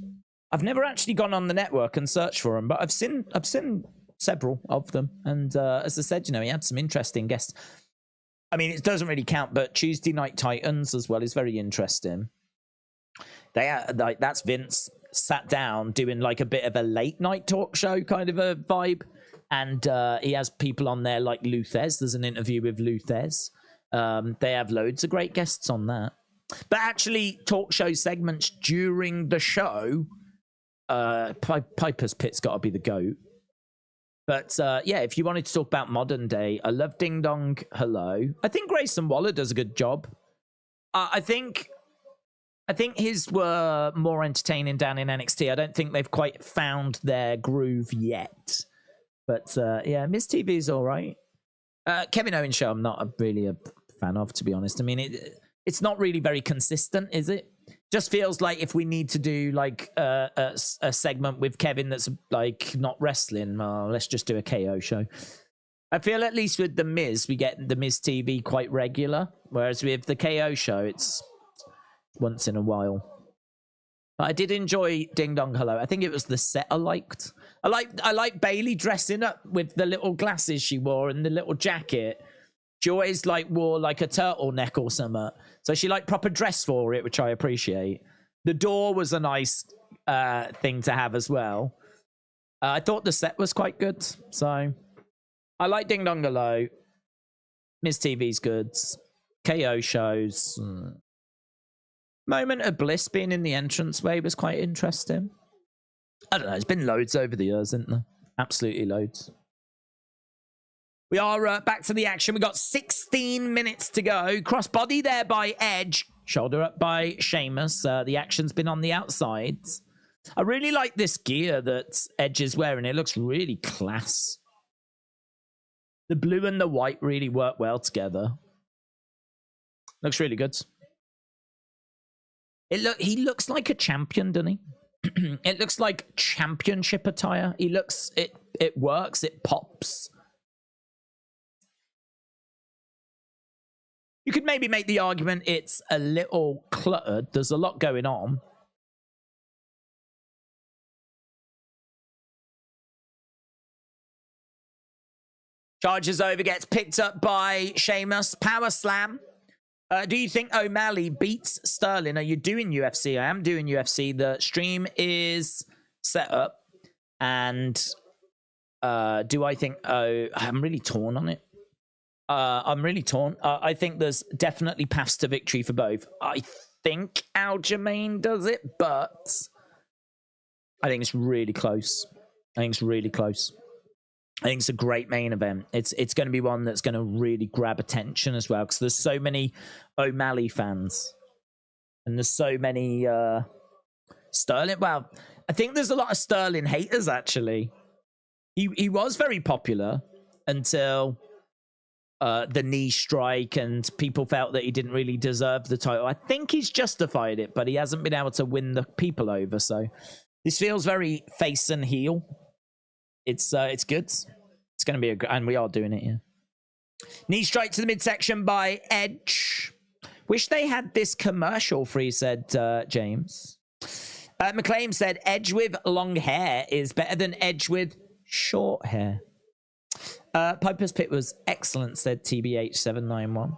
I've never actually gone on the network and searched for them, but I've seen several of them. And as I said, you know, he had some interesting guests. I mean, it doesn't really count, but Tuesday Night Titans as well is very interesting. They are, like, that's Vince sat down doing like a bit of a late night talk show kind of a vibe, and he has people on there like Luthez. There's an interview with Luthez. They have loads of great guests on that, but actually talk show segments during the show, Piper's Pit's got to be the GOAT. But yeah, if you wanted to talk about modern day, I love Ding Dong Hello. I think Grayson Waller does a good job. I think his were more entertaining down in NXT. I don't think they've quite found their groove yet. But yeah, Miz TV is all right. Kevin Owens show, I'm not really a fan of, to be honest. I mean, it's not really very consistent, is it? Just feels like if we need to do like a segment with Kevin that's like not wrestling, let's just do a KO show. I feel at least with The Miz, we get The Miz TV quite regular, whereas with the KO show, it's once in a while. But I did enjoy Ding Dong Hello. I think it was the set I liked. I like Bailey dressing up with the little glasses she wore and the little jacket. She always like wore like a turtleneck or something. So she like proper dressed for it, which I appreciate. The door was a nice thing to have as well. I thought the set was quite good. So I like Ding Dong Hello. Miz TV's good. KO shows. Moment of Bliss being in the entranceway was quite interesting. I don't know. There's been loads over the years, isn't there? Absolutely loads. We are back to the action. We got 16 minutes to go. Crossbody there by Edge. Shoulder up by Sheamus. The action's been on the outside. I really like this gear that Edge is wearing. It looks really class. The blue and the white really work well together. Looks really good. He looks like a champion, doesn't he? It looks like championship attire. He looks, it works, it pops. You could maybe make the argument it's a little cluttered. There's a lot going on. Charges over, gets picked up by Sheamus. Power slam. Do you think O'Malley beats Sterling? Are you doing UFC? I am doing UFC. The stream is set up. And do I think... I'm really torn on it. I'm really torn. I think there's definitely paths to victory for both. I think Aljamain does it, but I think it's really close. I think it's really close. I think it's a great main event. It's going to be one that's going to really grab attention as well, because there's so many O'Malley fans. And there's so many Sterling. Well, I think there's a lot of Sterling haters, actually. He was very popular until... the knee strike, and people felt that he didn't really deserve the title. I think he's justified it, but he hasn't been able to win the people over. So this feels very face and heel. It's good. It's going to be a good, and we are doing it here. Knee strike to the midsection by Edge. Wish they had this commercial free, said James. McLean said Edge with long hair is better than Edge with short hair. Piper's Pit was excellent, said TBH791.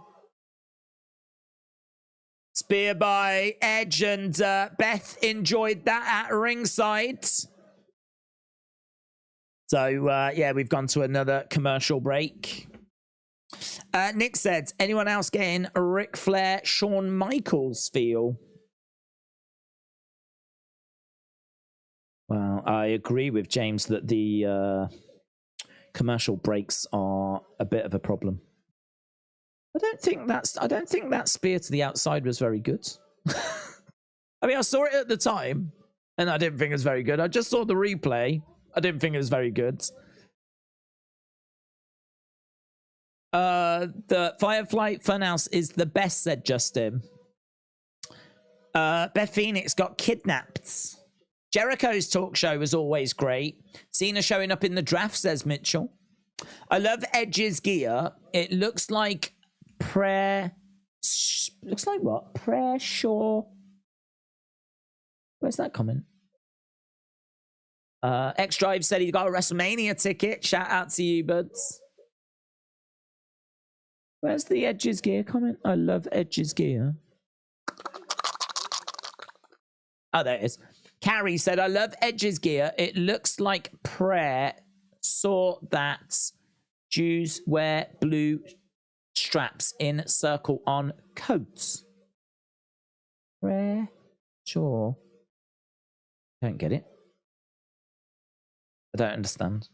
Spear by Edge, and Beth enjoyed that at ringside. So, yeah, we've gone to another commercial break. Nick said, anyone else getting a Ric Flair, Shawn Michaels feel? Well, I agree with James that the... commercial breaks are a bit of a problem. I don't think that spear to the outside was very good. I mean, I saw it at the time and I didn't think it was very good. I just saw the replay. I didn't think it was very good. The Firefly Funhouse is the best, said Justin. Beth Phoenix got kidnapped. Jericho's talk show was always great. Cena showing up in the draft, says Mitchell. I love Edge's gear. It looks like looks like what? Pressure. Where's that comment? X Drive said he got a WrestleMania ticket. Shout out to you, buds. Where's the Edge's gear comment? I love Edge's gear. Oh, there it is. Carrie said, I love Edge's gear. It looks like prayer. Saw that Jews wear blue straps in circle on coats. Prayer. Sure. Don't get it. I don't understand.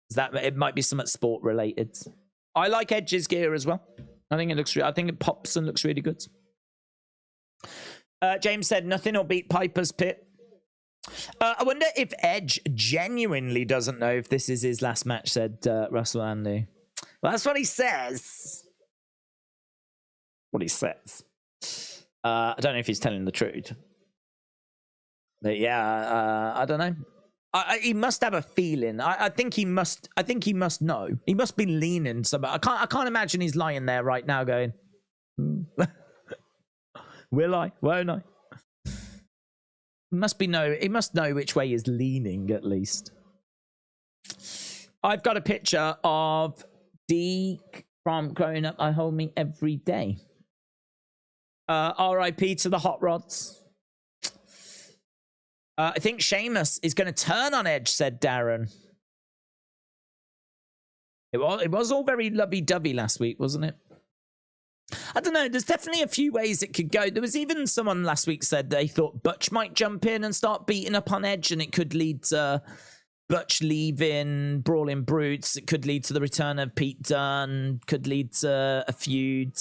Is that it might be something sport related. I like Edge's gear as well. I think it pops and looks really good. James said nothing will beat Piper's Pit. I wonder if Edge genuinely doesn't know if this is his last match, said Russell Andy. Well, that's what he says. What he says. I don't know if he's telling the truth. But yeah, I don't know. He must have a feeling. I think he must. I think he must know. He must be leaning somewhere. I can't imagine he's lying there right now going, "Will I? Won't I?" He must know which way he's leaning at least. I've got a picture of Deke from Growing Up. I Hold Me Every Day. R.I.P. to the Hot Rods. I think Sheamus is going to turn on Edge, said Darren. It was all very lovey-dovey last week, wasn't it? I don't know. There's definitely a few ways it could go. There was even someone last week said they thought Butch might jump in and start beating up on Edge, and it could lead to Butch leaving, Brawling Brutes. It could lead to the return of Pete Dunne. Could lead to a feud.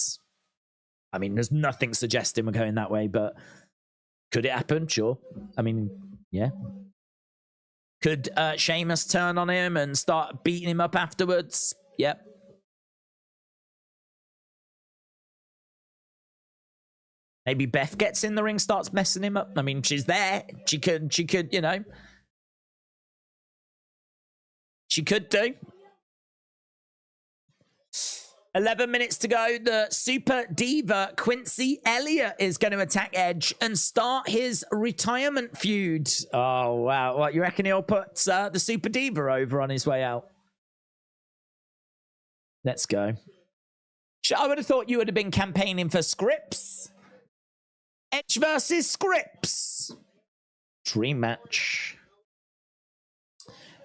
I mean, there's nothing suggesting we're going that way, but could it happen? Sure. I mean, yeah. Could Sheamus turn on him and start beating him up afterwards? Yep. Maybe Beth gets in the ring, starts messing him up. I mean, she's there. She could, you know. She could do. 11 minutes to go. The Super Diva, Quincy Elliott, is going to attack Edge and start his retirement feud. Oh, wow. What, you reckon he'll put the Super Diva over on his way out? Let's go. I would have thought you would have been campaigning for Scripps. Edge versus Scripps. Dream match.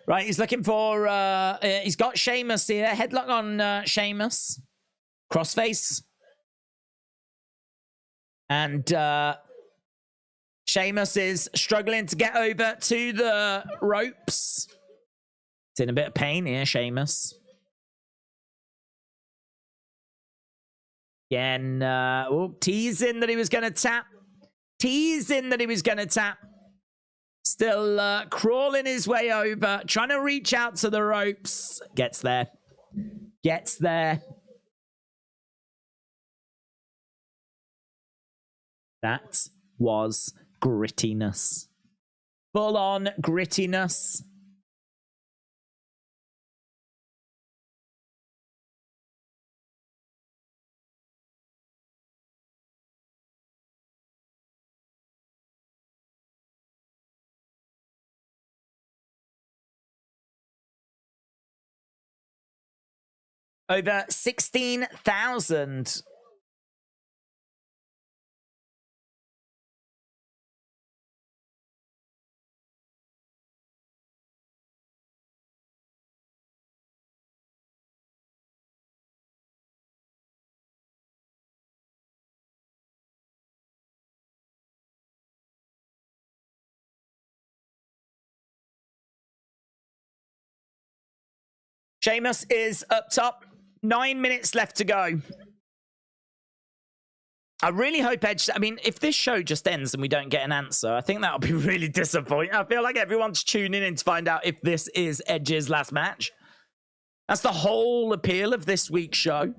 Right, he's looking for... he's got Sheamus here. Headlock on Sheamus. Crossface. And Sheamus is struggling to get over to the ropes. It's in a bit of pain here, Sheamus. Again, teasing that he was going to tap. Teasing that he was going to tap. Still crawling his way over. Trying to reach out to the ropes. Gets there. Gets there. That was grittiness. Full on grittiness. Over 16,000. Sheamus is up top. 9 minutes left to go. I really hope Edge... I mean, if this show just ends and we don't get an answer, I think that'll be really disappointing. I feel like everyone's tuning in to find out if this is Edge's last match. That's the whole appeal of this week's show.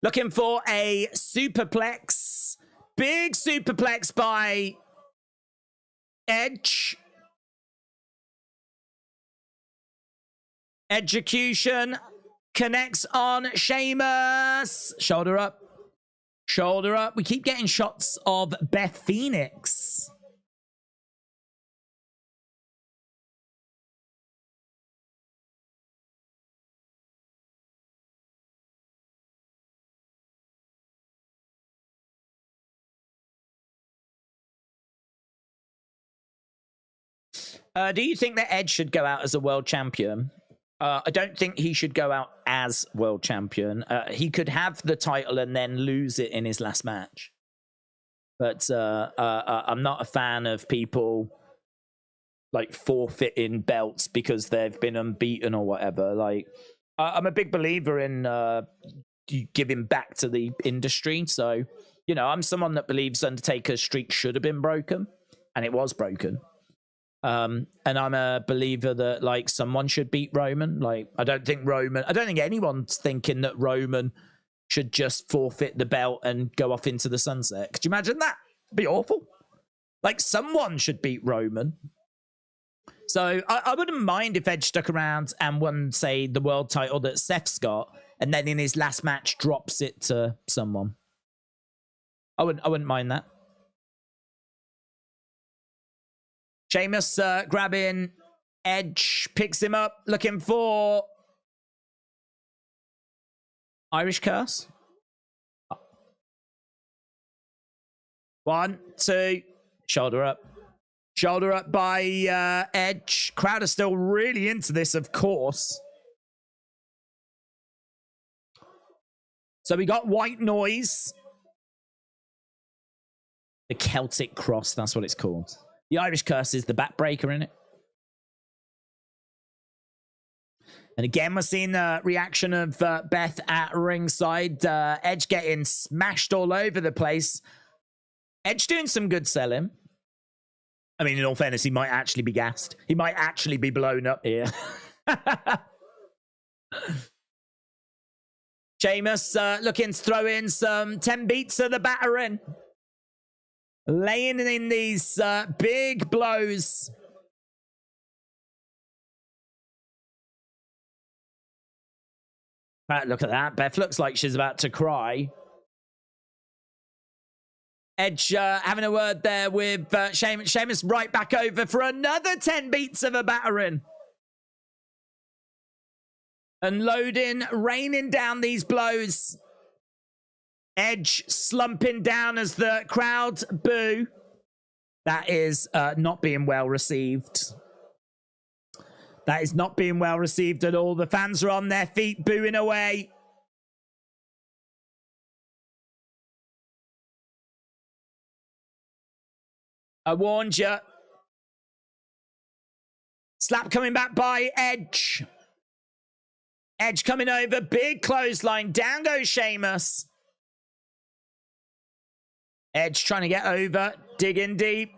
Looking for a superplex. Big superplex by Edge. Execution connects on Sheamus. Shoulder up. Shoulder up. We keep getting shots of Beth Phoenix. Do you think that Edge should go out as a world champion? I don't think he should go out as world champion. He could have the title and then lose it in his last match. But I'm not a fan of people like forfeiting belts because they've been unbeaten or whatever. Like, I'm a big believer in giving back to the industry. So, you know, I'm someone that believes Undertaker's streak should have been broken, and it was broken. And I'm a believer that like someone should beat Roman. Like, I don't think anyone's thinking that Roman should just forfeit the belt and go off into the sunset. Could you imagine that? It'd be awful. Like, someone should beat Roman. So I wouldn't mind if Edge stuck around and won, say, the world title that Seth's got, and then in his last match drops it to someone. I wouldn't mind that. Sheamus grabbing Edge, picks him up, looking for Irish Curse. 1, 2, shoulder up. Shoulder up by Edge. Crowd are still really into this, of course. So we got white noise. The Celtic Cross, that's what it's called. The Irish Curse is the backbreaker in it. And again, we're seeing the reaction of Beth at ringside. Edge getting smashed all over the place. Edge doing some good selling. I mean, in all fairness, he might actually be gassed. He might actually be blown up here. Sheamus looking to throw in some 10 beats of the battering. Laying in these big blows. Right, look at that. Beth looks like she's about to cry. Edge having a word there with Sheamus. Sheamus right back over for another 10 beats of a battering. Unloading, raining down these blows. Edge slumping down as the crowd boo. That is not being well received. That is not being well received at all. The fans are on their feet booing away. I warned you. Slap coming back by Edge. Edge coming over. Big clothesline. Down goes Sheamus. Edge trying to get over. Digging deep.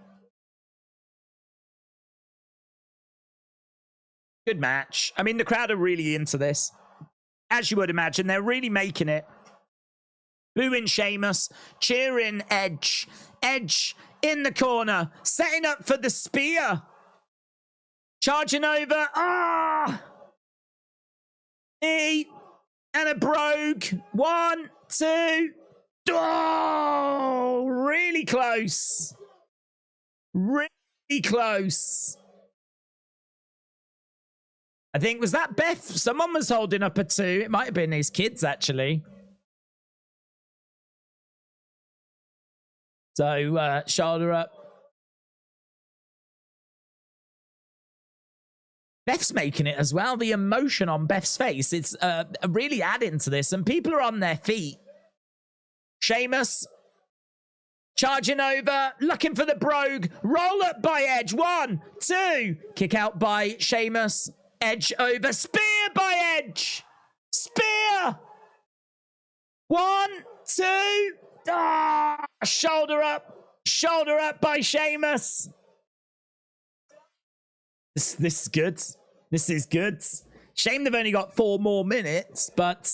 Good match. I mean, the crowd are really into this. As you would imagine, they're really making it. Booing Sheamus. Cheering Edge. Edge in the corner. Setting up for the spear. Charging over. Ah! E. And a brogue. 1, 2. Oh! Really close. Really close. I think, was that Beth? Someone was holding up a 2. It might have been his kids, actually. So, shoulder up. Beth's making it as well. The emotion on Beth's face, it's really adding to this. And people are on their feet. Sheamus charging over, looking for the brogue. Roll up by Edge. 1, 2. Kick out by Sheamus. Edge over. Spear by Edge. Spear. 1, 2. Ah, shoulder up. Shoulder up by Sheamus. This is good. This is good. Shame they've only got 4 more minutes, but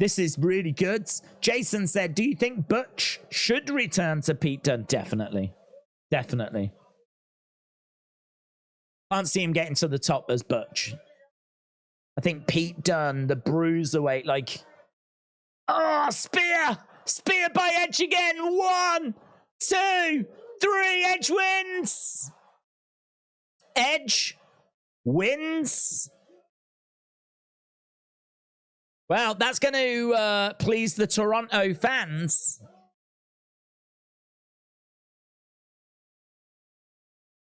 this is really good. Jason said, do you think Butch should return to Pete Dunne? Definitely. Definitely. Can't see him getting to the top as Butch. I think Pete Dunne, the bruiserweight, like... Oh, spear! Spear by Edge again. 1, 2, 3. Edge wins. Edge wins. Well, that's going to please the Toronto fans.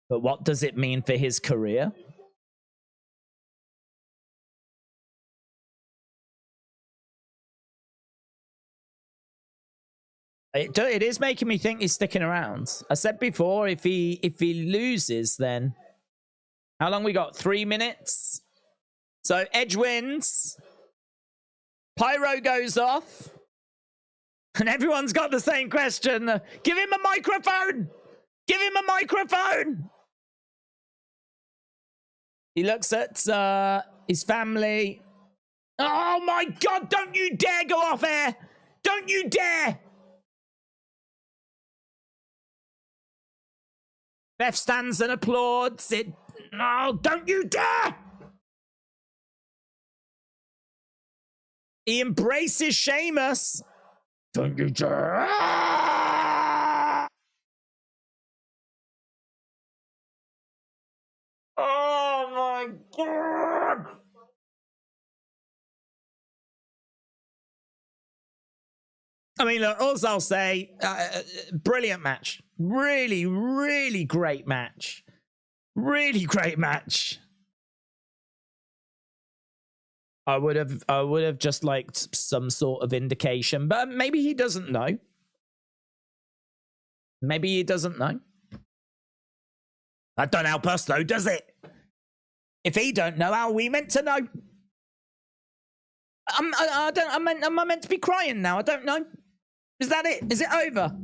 But what does it mean for his career? It is making me think he's sticking around. I said before, if he loses, then how long we got? 3 minutes. So Edge wins. Pyro goes off, and everyone's got the same question. Give him a microphone. Give him a microphone. He looks at his family. Oh my God! Don't you dare go off air! Don't you dare! Beth stands and applauds. Oh, don't you dare! He embraces Sheamus. Don't you dare! Oh my God! I mean, look, all I'll say, brilliant match. Really, really great match. Really great match. I would have just liked some sort of indication, but maybe he doesn't know. Maybe he doesn't know. That don't help us though, does it? If he don't know, how are we meant to know? Am I meant to be crying now? I don't know. Is that it? Is it over?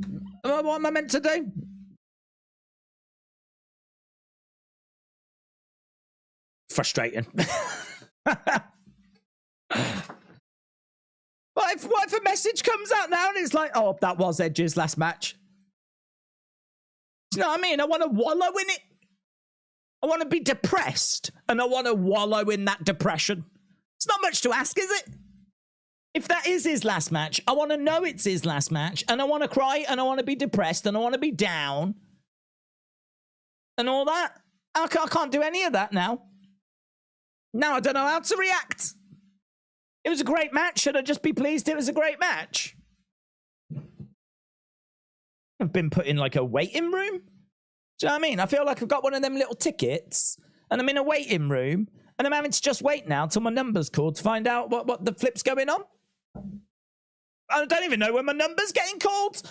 What am I meant to do? Frustrating. What if a message comes out now and it's like, oh, that was Edge's last match? Do you know what I mean? I want to wallow in it. I want to be depressed and I want to wallow in that depression. It's not much to ask, is it? If that is his last match, I want to know it's his last match and I want to cry and I want to be depressed and I want to be down and all that. I can't do any of that now. Now I don't know how to react. It was a great match. Should I just be pleased it was a great match? I've been put in like a waiting room. Do you know what I mean? I feel like I've got one of them little tickets and I'm in a waiting room and I'm having to just wait now till my number's called to find out what the flip's going on. I don't even know when my number's getting called.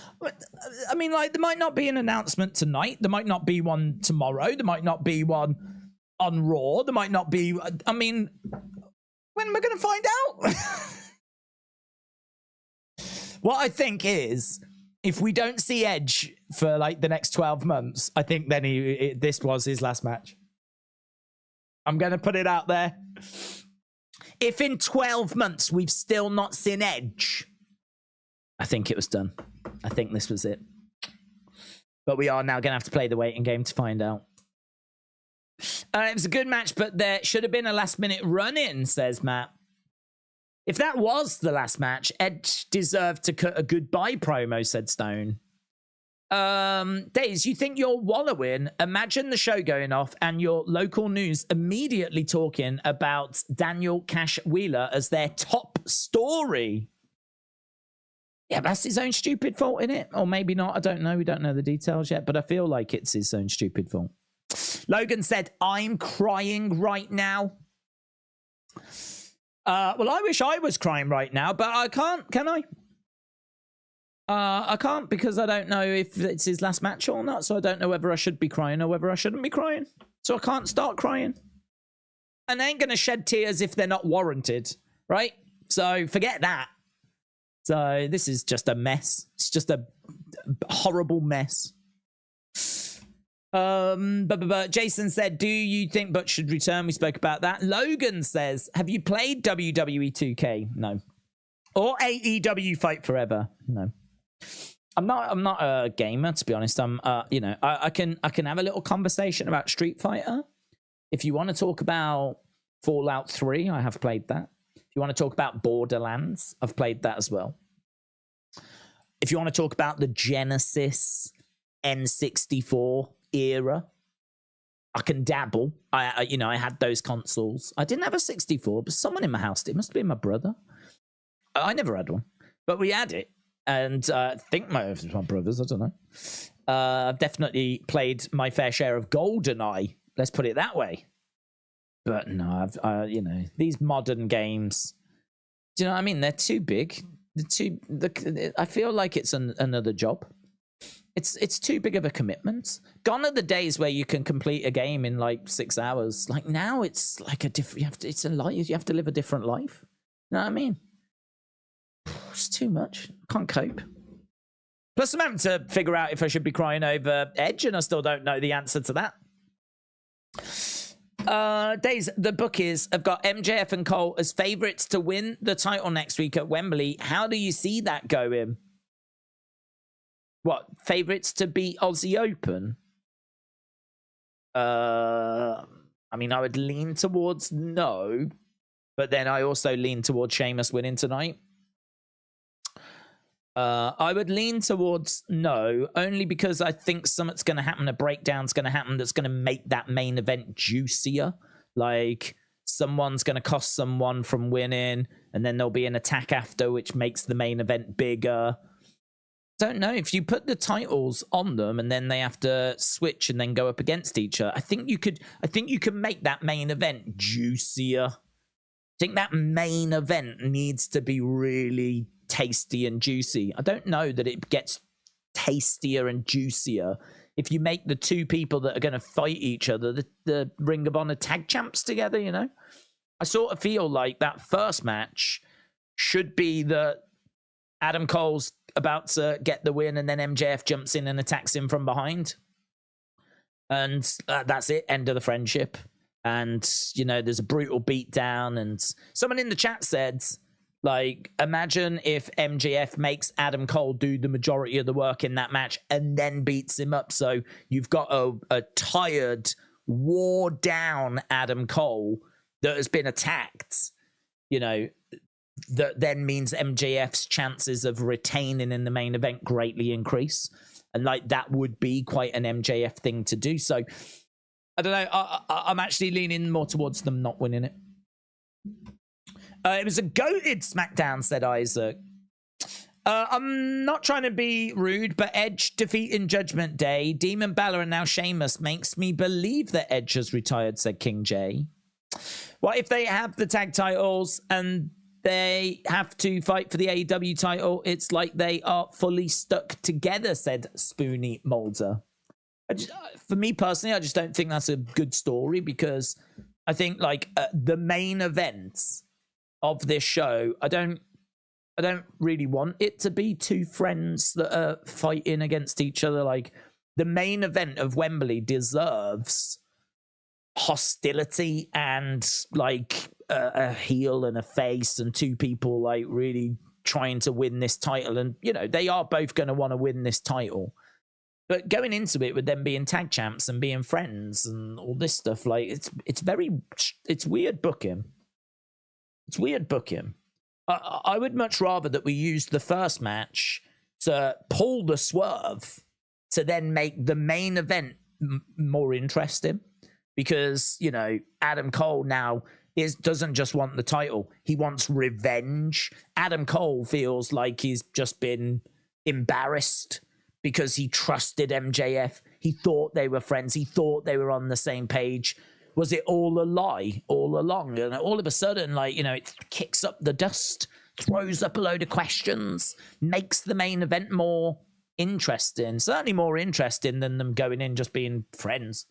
I mean, like, there might not be an announcement tonight. There might not be one tomorrow. There might not be one on Raw. There might not be... I mean, when am I going to find out? What I think is, if we don't see Edge for, like, the next 12 months, I think then this was his last match. I'm going to put it out there. If in 12 months we've still not seen Edge, I think it was done. I think this was it. But we are now going to have to play the waiting game to find out. It was a good match, but there should have been a last-minute run-in, says Matt. If that was the last match, Edge deserved to cut a goodbye promo, said Stone. Days, you think you're wallowing? Imagine the show going off and your local news immediately talking about Daniel Cash Wheeler as their top story. Yeah, that's his own stupid fault, isn't it? Or maybe not. I don't know. We don't know the details yet, but I feel like it's his own stupid fault. Logan said, I'm crying right now. Well, I wish I was crying right now, but I can't, can I? I can't because I don't know if it's his last match or not, so I don't know whether I should be crying or whether I shouldn't be crying. So I can't start crying. And I ain't going to shed tears if they're not warranted, right? So forget that. So this is just a mess. It's just a horrible mess. Jason said, do you think Butch should return? We spoke about that. Logan says, have you played WWE 2K? No. Or AEW Fight Forever? No. I'm not a gamer, to be honest. I'm you know, I can have a little conversation about Street Fighter. If you want to talk about Fallout 3, I have played that. If you want to talk about Borderlands, I've played that as well. If you want to talk about the Genesis N64 era, I can dabble. You know, I had those consoles. I didn't have a 64, but someone in my house did. It must have been my brother. I never had one, but we had it. And I think my brothers, I don't know. I've definitely played my fair share of GoldenEye. Let's put it that way. But no, you know, these modern games, do you know what I mean? They're too big. I feel like it's another job. It's too big of a commitment. Gone are the days where you can complete a game in like 6 hours. Like now, it's like a different. It's a life. You have to live a different life. You know what I mean? It's too much. Can't cope. Plus, I'm having to figure out if I should be crying over Edge, and I still don't know the answer to that. Days, the bookies have got MJF and Cole as favourites to win the title next week at Wembley. How do you see that going? What, favourites to beat Aussie Open? I mean, I would lean towards no, but then I also lean towards Sheamus winning tonight. I would lean towards no, only because I think something's going to happen, a breakdown's going to happen that's going to make that main event juicier. Like, someone's going to cost someone from winning, and then there'll be an attack after, which makes the main event bigger. Don't know, if you put the titles on them and then they have to switch and then go up against each other, I think you could make that main event juicier. I think that main event needs to be really tasty and juicy. I don't know that it gets tastier and juicier if you make the two people that are going to fight each other the Ring of Honor tag champs together, you know? I sort of feel like that first match should be that Adam Cole's about to get the win and then MJF jumps in and attacks him from behind. And that's it, end of the friendship. And, you know, there's a brutal beatdown. And someone in the chat said, like, imagine if MJF makes Adam Cole do the majority of the work in that match and then beats him up. So you've got a tired, wore down Adam Cole that has been attacked, you know, that then means MJF's chances of retaining in the main event greatly increase. And like, that would be quite an MJF thing to do. So I don't know. I'm actually leaning more towards them not winning it. It was a goated SmackDown, said Isaac. I'm not trying to be rude, but Edge defeating Judgment Day, Demon Balor, and now Sheamus makes me believe that Edge has retired, said King Jay. What if they have the tag titles and they have to fight for the AEW title? It's like they are fully stuck together, said Spoonie Mulder. For me personally, I just don't think that's a good story, because I think like the main events of this show, I don't really want it to be two friends that are fighting against each other. Like, the main event of Wembley deserves hostility and like a heel and a face and two people like really trying to win this title. And, you know, they are both going to want to win this title. But going into it with them being tag champs and being friends and all this stuff, like, it's weird booking. It's weird booking. I would much rather that we use the first match to pull the swerve to then make the main event more interesting. Because, you know, Adam Cole now doesn't just want the title. He wants revenge. Adam Cole feels like he's just been embarrassed because he trusted MJF. He thought they were friends. He thought they were on the same page. Was it all a lie all along? And all of a sudden, like, you know, it kicks up the dust, throws up a load of questions, makes the main event more interesting. Certainly more interesting than them going in just being friends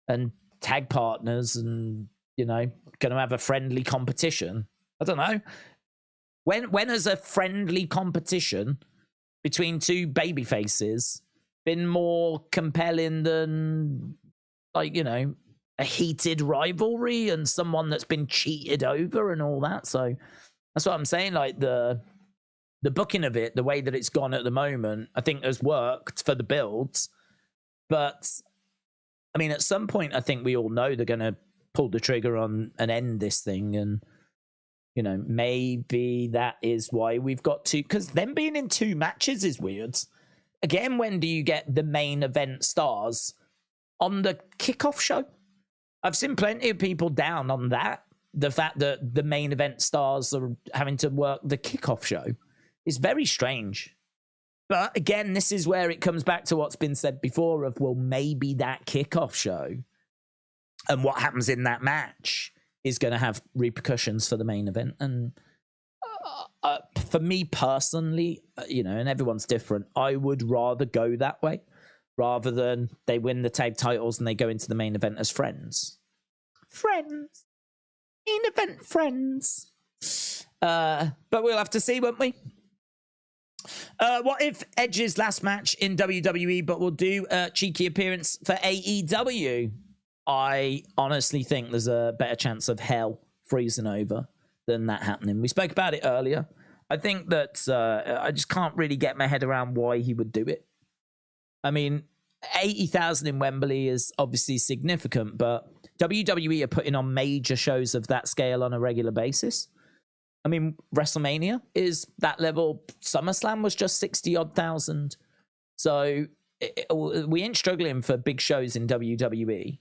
and tag partners and, you know, going to have a friendly competition. I don't know. When has a friendly competition between two baby faces been more compelling than, like, you know, a heated rivalry and someone that's been cheated over and all that? So that's what I'm saying. Like, the booking of it, the way that it's gone at the moment, I think has worked for the builds. But I mean, at some point, I think we all know they're going to pull the trigger on and end this thing. And, you know, maybe that is why we've got to, because them being in two matches is weird. Again, when do you get the main event stars on the kickoff show? I've seen plenty of people down on that. The fact that the main event stars are having to work the kickoff show is very strange. But again, this is where it comes back to what's been said before of, well, maybe that kickoff show and what happens in that match is going to have repercussions for the main event. And for me personally, you know, and everyone's different, I would rather go that way rather than they win the tag titles and they go into the main event as friends. Friends. Main event friends. But we'll have to see, won't we? What if Edge's last match in WWE but will do a cheeky appearance for AEW? I honestly think there's a better chance of hell freezing over than that happening. We spoke about it earlier. I think that I just can't really get my head around why he would do it. I mean, 80,000 in Wembley is obviously significant, but WWE are putting on major shows of that scale on a regular basis. I mean, WrestleMania is that level. SummerSlam was just 60 odd thousand. So we ain't struggling for big shows in WWE.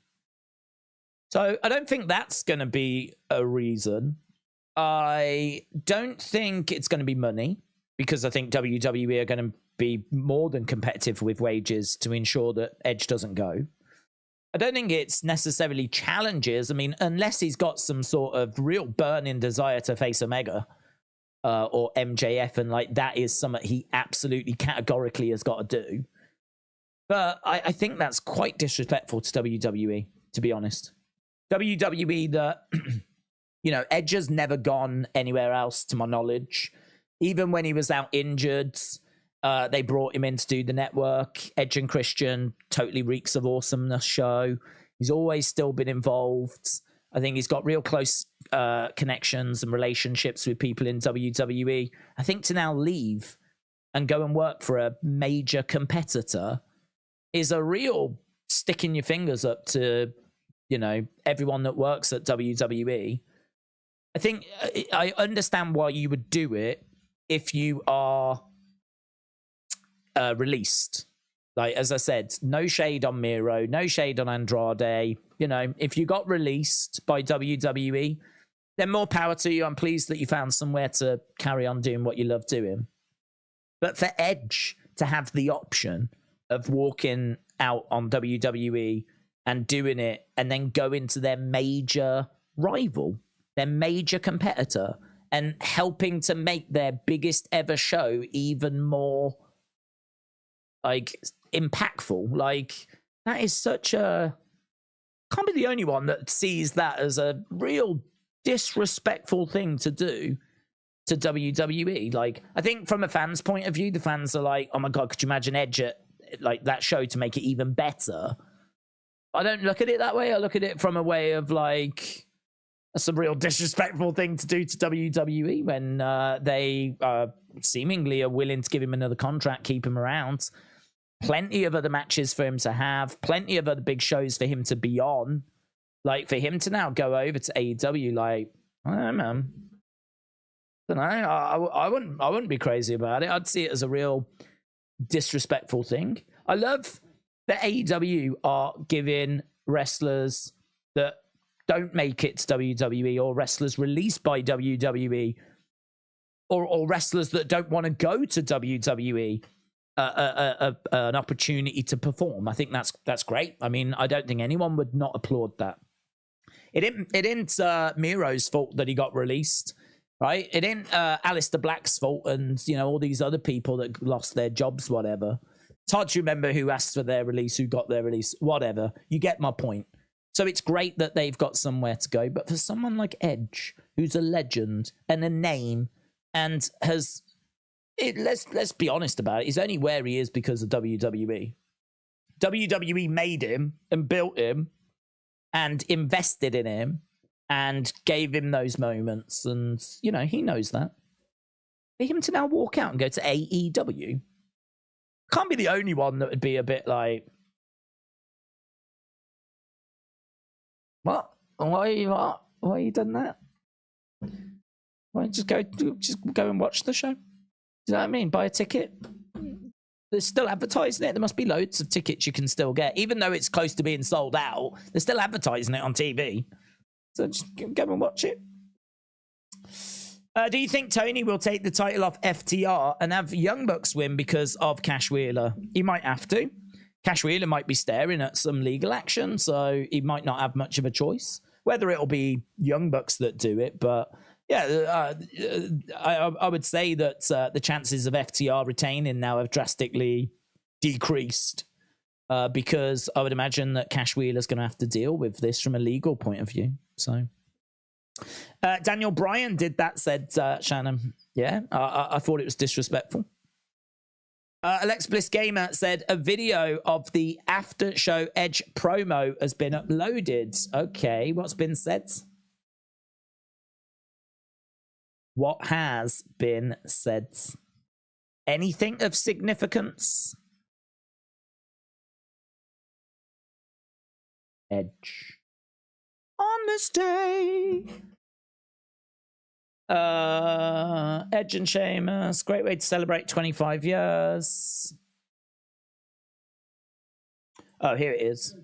So I don't think that's going to be a reason. I don't think it's going to be money, because I think WWE are going to be more than competitive with wages to ensure that Edge doesn't go. I don't think it's necessarily challenges. I mean, unless he's got some sort of real burning desire to face Omega or MJF, and like that is something he absolutely categorically has got to do. But I think that's quite disrespectful to WWE, to be honest. WWE, that, you know, Edge has never gone anywhere else, to my knowledge. Even when he was out injured, they brought him in to do the network. Edge and Christian, totally reeks of awesomeness show. He's always still been involved. I think he's got real close connections and relationships with people in WWE. I think to now leave and go and work for a major competitor is a real sticking your fingers up to, you know, everyone that works at WWE. I think I understand why you would do it if you are released. Like, as I said, no shade on Miro, no shade on Andrade. You know, if you got released by WWE, then more power to you. I'm pleased that you found somewhere to carry on doing what you love doing. But for Edge to have the option of walking out on WWE and doing it and then going to their major rival, their major competitor, and helping to make their biggest ever show even more like impactful, like that is such a, can't be the only one that sees that as a real disrespectful thing to do to WWE. Like, I think from a fan's point of view, the fans are like, oh my god, could you imagine Edge at like that show to make it even better? I don't look at it that way. I look at it from a way of like, that's a real disrespectful thing to do to WWE when they seemingly are willing to give him another contract, keep him around. Plenty of other matches for him to have, plenty of other big shows for him to be on. Like, for him to now go over to AEW, like, I don't know, man. I don't know. I wouldn't be crazy about it. I'd see it as a real disrespectful thing. I love that AEW are giving wrestlers that don't make it to WWE, or wrestlers released by WWE, or wrestlers that don't want to go to WWE, an opportunity to perform. I think that's great. I mean, I don't think anyone would not applaud that. It ain't Miro's fault that he got released, right? It ain't Aleister Black's fault, and you know, all these other people that lost their jobs, whatever. It's hard to remember who asked for their release, who got their release, whatever. You get my point. So it's great that they've got somewhere to go, but for someone like Edge, who's a legend and a name, and has it, let's be honest about it, he's only where he is because of WWE. WWE made him and built him and invested in him and gave him those moments, and you know, he knows that. For him to now walk out and go to AEW, can't be the only one that would be a bit like, what? Why you done that? Why just go and watch the show? Do you know what I mean? Buy a ticket. They're still advertising it. There must be loads of tickets you can still get, even though it's close to being sold out. They're still advertising it on TV, so just go and watch it. Do you think Tony will take the title off FTR and have Young Bucks win because of Cash Wheeler? He might have to. Cash Wheeler might be staring at some legal action, so he might not have much of a choice. Whether it'll be Young Bucks that do it, but yeah, I would say that the chances of FTR retaining now have drastically decreased because I would imagine that Cash Wheeler's going to have to deal with this from a legal point of view. So Daniel Bryan did that, said Shannon. Yeah, I thought it was disrespectful. Alex Bliss Gamer said a video of the after show Edge promo has been uploaded. Okay, what's been said? What has been said? Anything of significance? Edge. On this day. Edge and Sheamus. Great way to celebrate 25 years. Oh, here it is.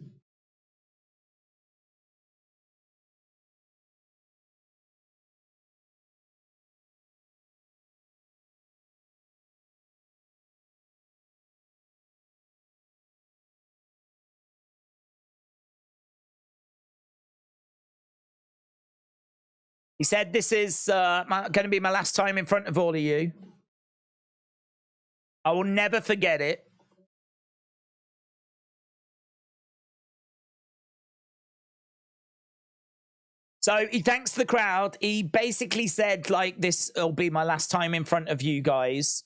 He said, this is going to be my last time in front of all of you. I will never forget it. So he thanks the crowd. He basically said, like, this will be my last time in front of you guys.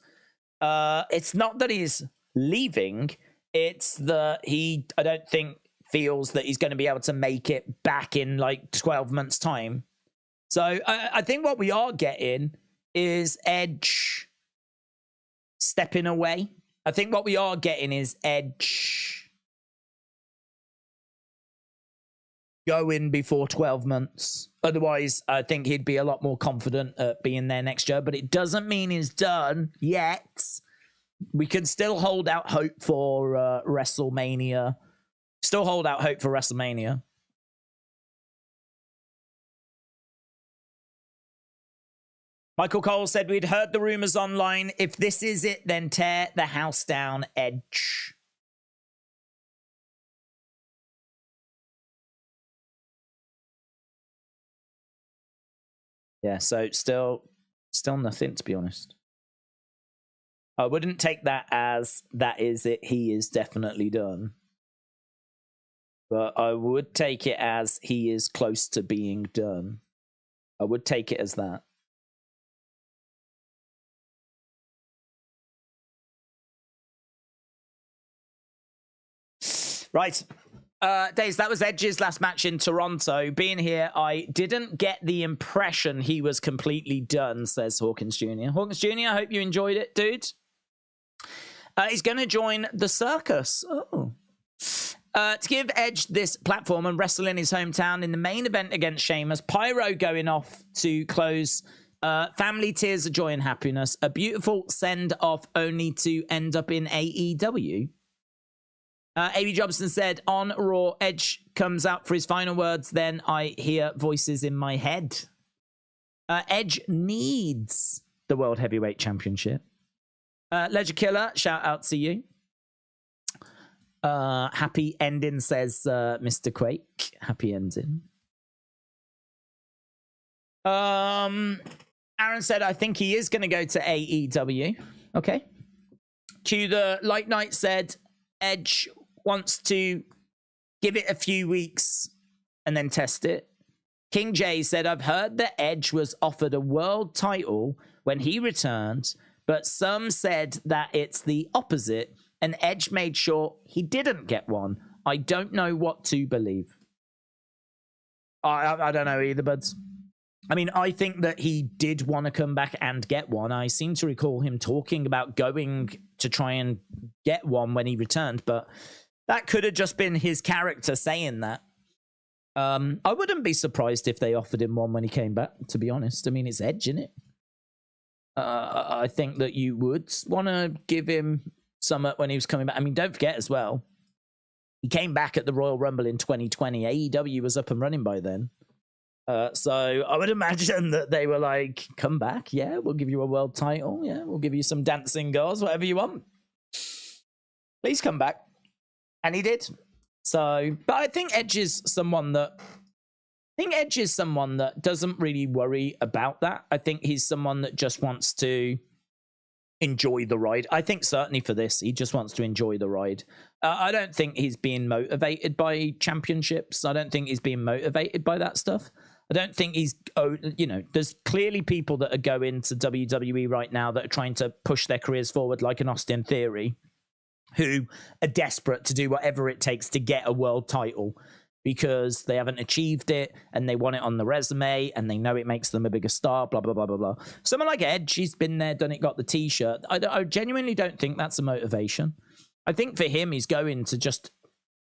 It's not that he's leaving. It's that he, I don't think, feels that he's going to be able to make it back in, like, 12 months' time. So I think what we are getting is Edge stepping away. I think what we are getting is Edge going before 12 months. Otherwise, I think he'd be a lot more confident at being there next year. But it doesn't mean he's done yet. We can still hold out hope for WrestleMania. Still hold out hope for WrestleMania. Michael Cole said, we'd heard the rumors online. If this is it, then tear the house down, Edge. Yeah, so still nothing, to be honest. I wouldn't take that as that is it. He is definitely done. But I would take it as he is close to being done. I would take it as that. Right. Days, that was Edge's last match in Toronto. Being here, I didn't get the impression he was completely done, says Hawkins Jr. Hawkins Jr., I hope you enjoyed it, dude. He's going to join the circus. Oh. To give Edge this platform and wrestle in his hometown in the main event against Sheamus, Pyro going off to close, family tears of joy and happiness, a beautiful send-off only to end up in AEW. A.B. Jobson said, on Raw, Edge comes out for his final words, then I hear voices in my head. Edge needs the World Heavyweight Championship. Ledger Killer, shout out to you. Happy ending, says Mr. Quake. Happy ending. Aaron said, I think he is going to go to AEW. Okay. Q the Light Knight said, Edge wants to give it a few weeks and then test it. King J said, I've heard that Edge was offered a world title when he returned, but some said that it's the opposite, and Edge made sure he didn't get one. I don't know what to believe. I don't know either, buds. I mean, I think that he did want to come back and get one. I seem to recall him talking about going to try and get one when he returned, but that could have just been his character saying that. I wouldn't be surprised if they offered him one when he came back, to be honest. I mean, it's Edge, isn't it? I think that you would want to give him some when he was coming back. I mean, don't forget as well, he came back at the Royal Rumble in 2020. AEW was up and running by then. So I would imagine that they were like, come back. Yeah, we'll give you a world title. Yeah, we'll give you some dancing girls, whatever you want. Please come back. And he did. So, but I think Edge is someone that doesn't really worry about that. I think he's someone that just wants to enjoy the ride. I think certainly for this, he just wants to enjoy the ride. I don't think he's being motivated by championships. I don't think he's being motivated by that stuff. I don't think he's, there's clearly people that are going to WWE right now that are trying to push their careers forward, like an Austin Theory, who are desperate to do whatever it takes to get a world title because they haven't achieved it and they want it on the resume and they know it makes them a bigger star, blah, blah, blah, blah, blah. Someone like Edge, he's been there, done it, got the t-shirt. I genuinely don't think that's a motivation. I think for him, he's going to just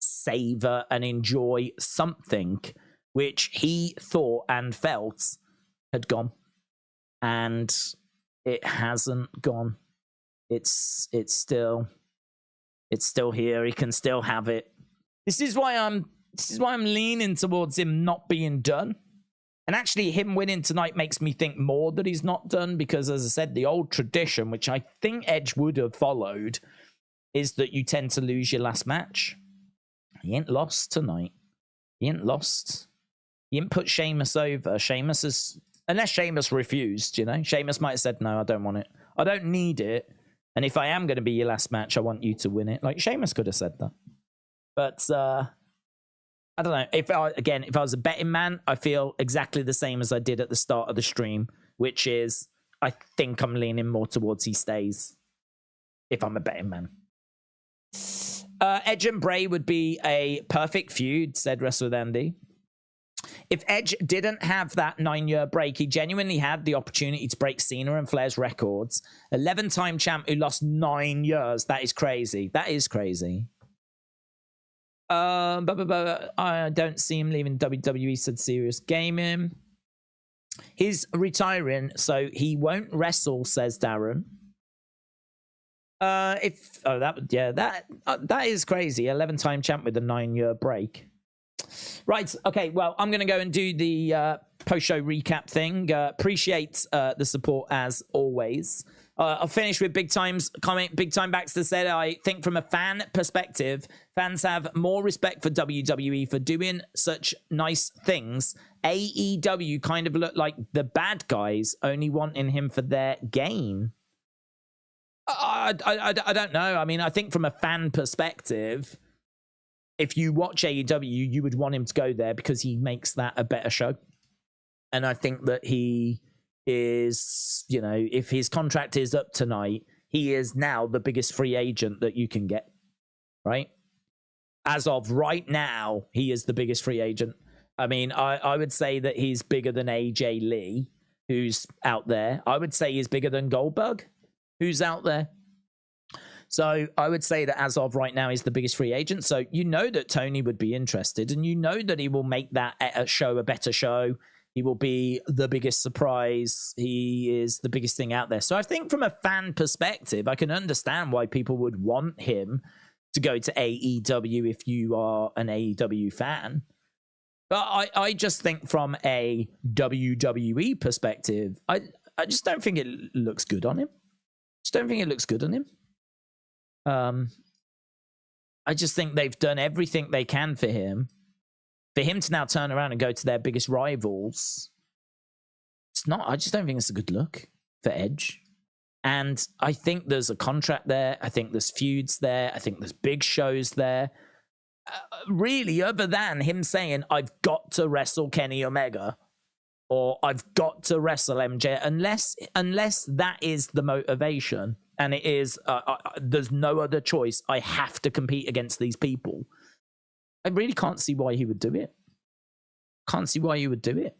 savor and enjoy something which he thought and felt had gone, and it hasn't gone. It's still here. He can still have it. This is why I'm leaning towards him not being done. And actually, him winning tonight makes me think more that he's not done, because, as I said, the old tradition, which I think Edge would have followed, is that you tend to lose your last match. He ain't lost tonight. He ain't lost. He didn't put Sheamus over. Sheamus is... Unless Sheamus refused, you know? Sheamus might have said, no, I don't want it. I don't need it. And if I am going to be your last match, I want you to win it. Like, Sheamus could have said that. But, I don't know. If I was a betting man, I feel exactly the same as I did at the start of the stream, which is, I think I'm leaning more towards he stays. If I'm a betting man. Edge and Bray would be a perfect feud, said Wrestle with Andy. If Edge didn't have that 9-year break, he genuinely had the opportunity to break Cena and Flair's records. 11-time champ who lost 9 years. That is crazy. That is crazy. I don't see him leaving WWE, said Serious Gaming. He's retiring, so he won't wrestle, says Darren. That is crazy. 11-time champ with a 9-year break. Right, okay, well, I'm going to go and do the post-show recap thing. Appreciate the support as always. I'll finish with Big Time's comment. Big Time Baxter said, I think from a fan perspective, fans have more respect for WWE for doing such nice things. AEW kind of look like the bad guys, only wanting him for their gain. I don't know. I mean, I think from a fan perspective, if you watch AEW, you would want him to go there because he makes that a better show. And I think that he is, you know, if his contract is up tonight, he is now the biggest free agent that you can get, right? As of right now, he is the biggest free agent. I mean, I would say that he's bigger than AJ Lee, who's out there. I would say he's bigger than Goldberg, who's out there. So I would say that as of right now, he's the biggest free agent. So you know that Tony would be interested, and you know that he will make that show a better show. He will be the biggest surprise. He is the biggest thing out there. So I think from a fan perspective, I can understand why people would want him to go to AEW if you are an AEW fan. But I just think from a WWE perspective, I just don't think it looks good on him. Just don't think it looks good on him. I just think they've done everything they can for him. For him to now turn around and go to their biggest rivals, it's not. I just don't think it's a good look for Edge. And I think there's a contract there. I think there's feuds there. I think there's big shows there. Really, other than him saying, I've got to wrestle Kenny Omega, or I've got to wrestle MJ, unless that is the motivation, and it is, there's no other choice, I have to compete against these people. I really can't see why he would do it. Can't see why he would do it.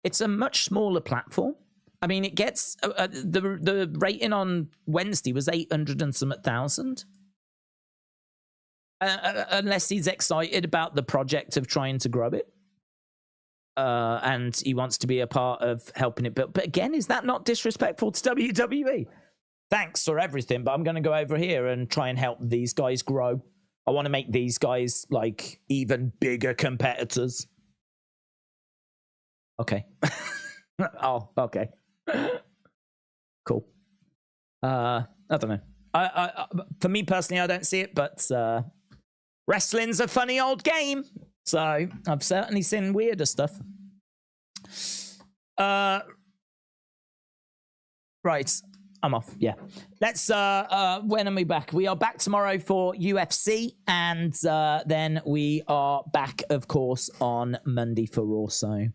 It's a much smaller platform. I mean, it gets, the rating on Wednesday was 800 and some thousand. Unless he's excited about the project of trying to grow it. And he wants to be a part of helping it build. But again, is that not disrespectful to WWE? Thanks for everything, but I'm going to go over here and try and help these guys grow. I want to make these guys, like, even bigger competitors. Okay. Oh, okay. Cool. I don't know. I for me personally, I don't see it, but wrestling's a funny old game. So I've certainly seen weirder stuff. Right. I'm off. Yeah. Let's, when are we back? We are back tomorrow for UFC, and then we are back, of course, on Monday for Raw. So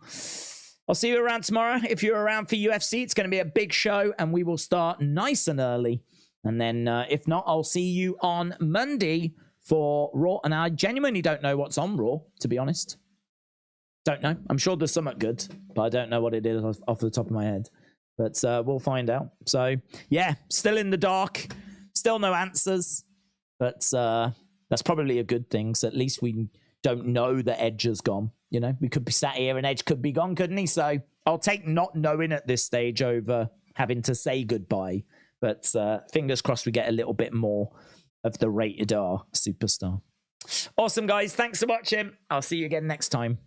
I'll see you around tomorrow. If you're around for UFC, it's going to be a big show, and we will start nice and early. And then if not, I'll see you on Monday for Raw. And I genuinely don't know what's on Raw, to be honest. Don't know. I'm sure there's something good, but I don't know what it is off the top of my head. But we'll find out. So, yeah, still in the dark. Still no answers. But that's probably a good thing. So at least we don't know that Edge has gone. You know, we could be sat here and Edge could be gone, couldn't he? So I'll take not knowing at this stage over having to say goodbye. But fingers crossed we get a little bit more of the rated R superstar. Awesome, guys. Thanks for watching. I'll see you again next time.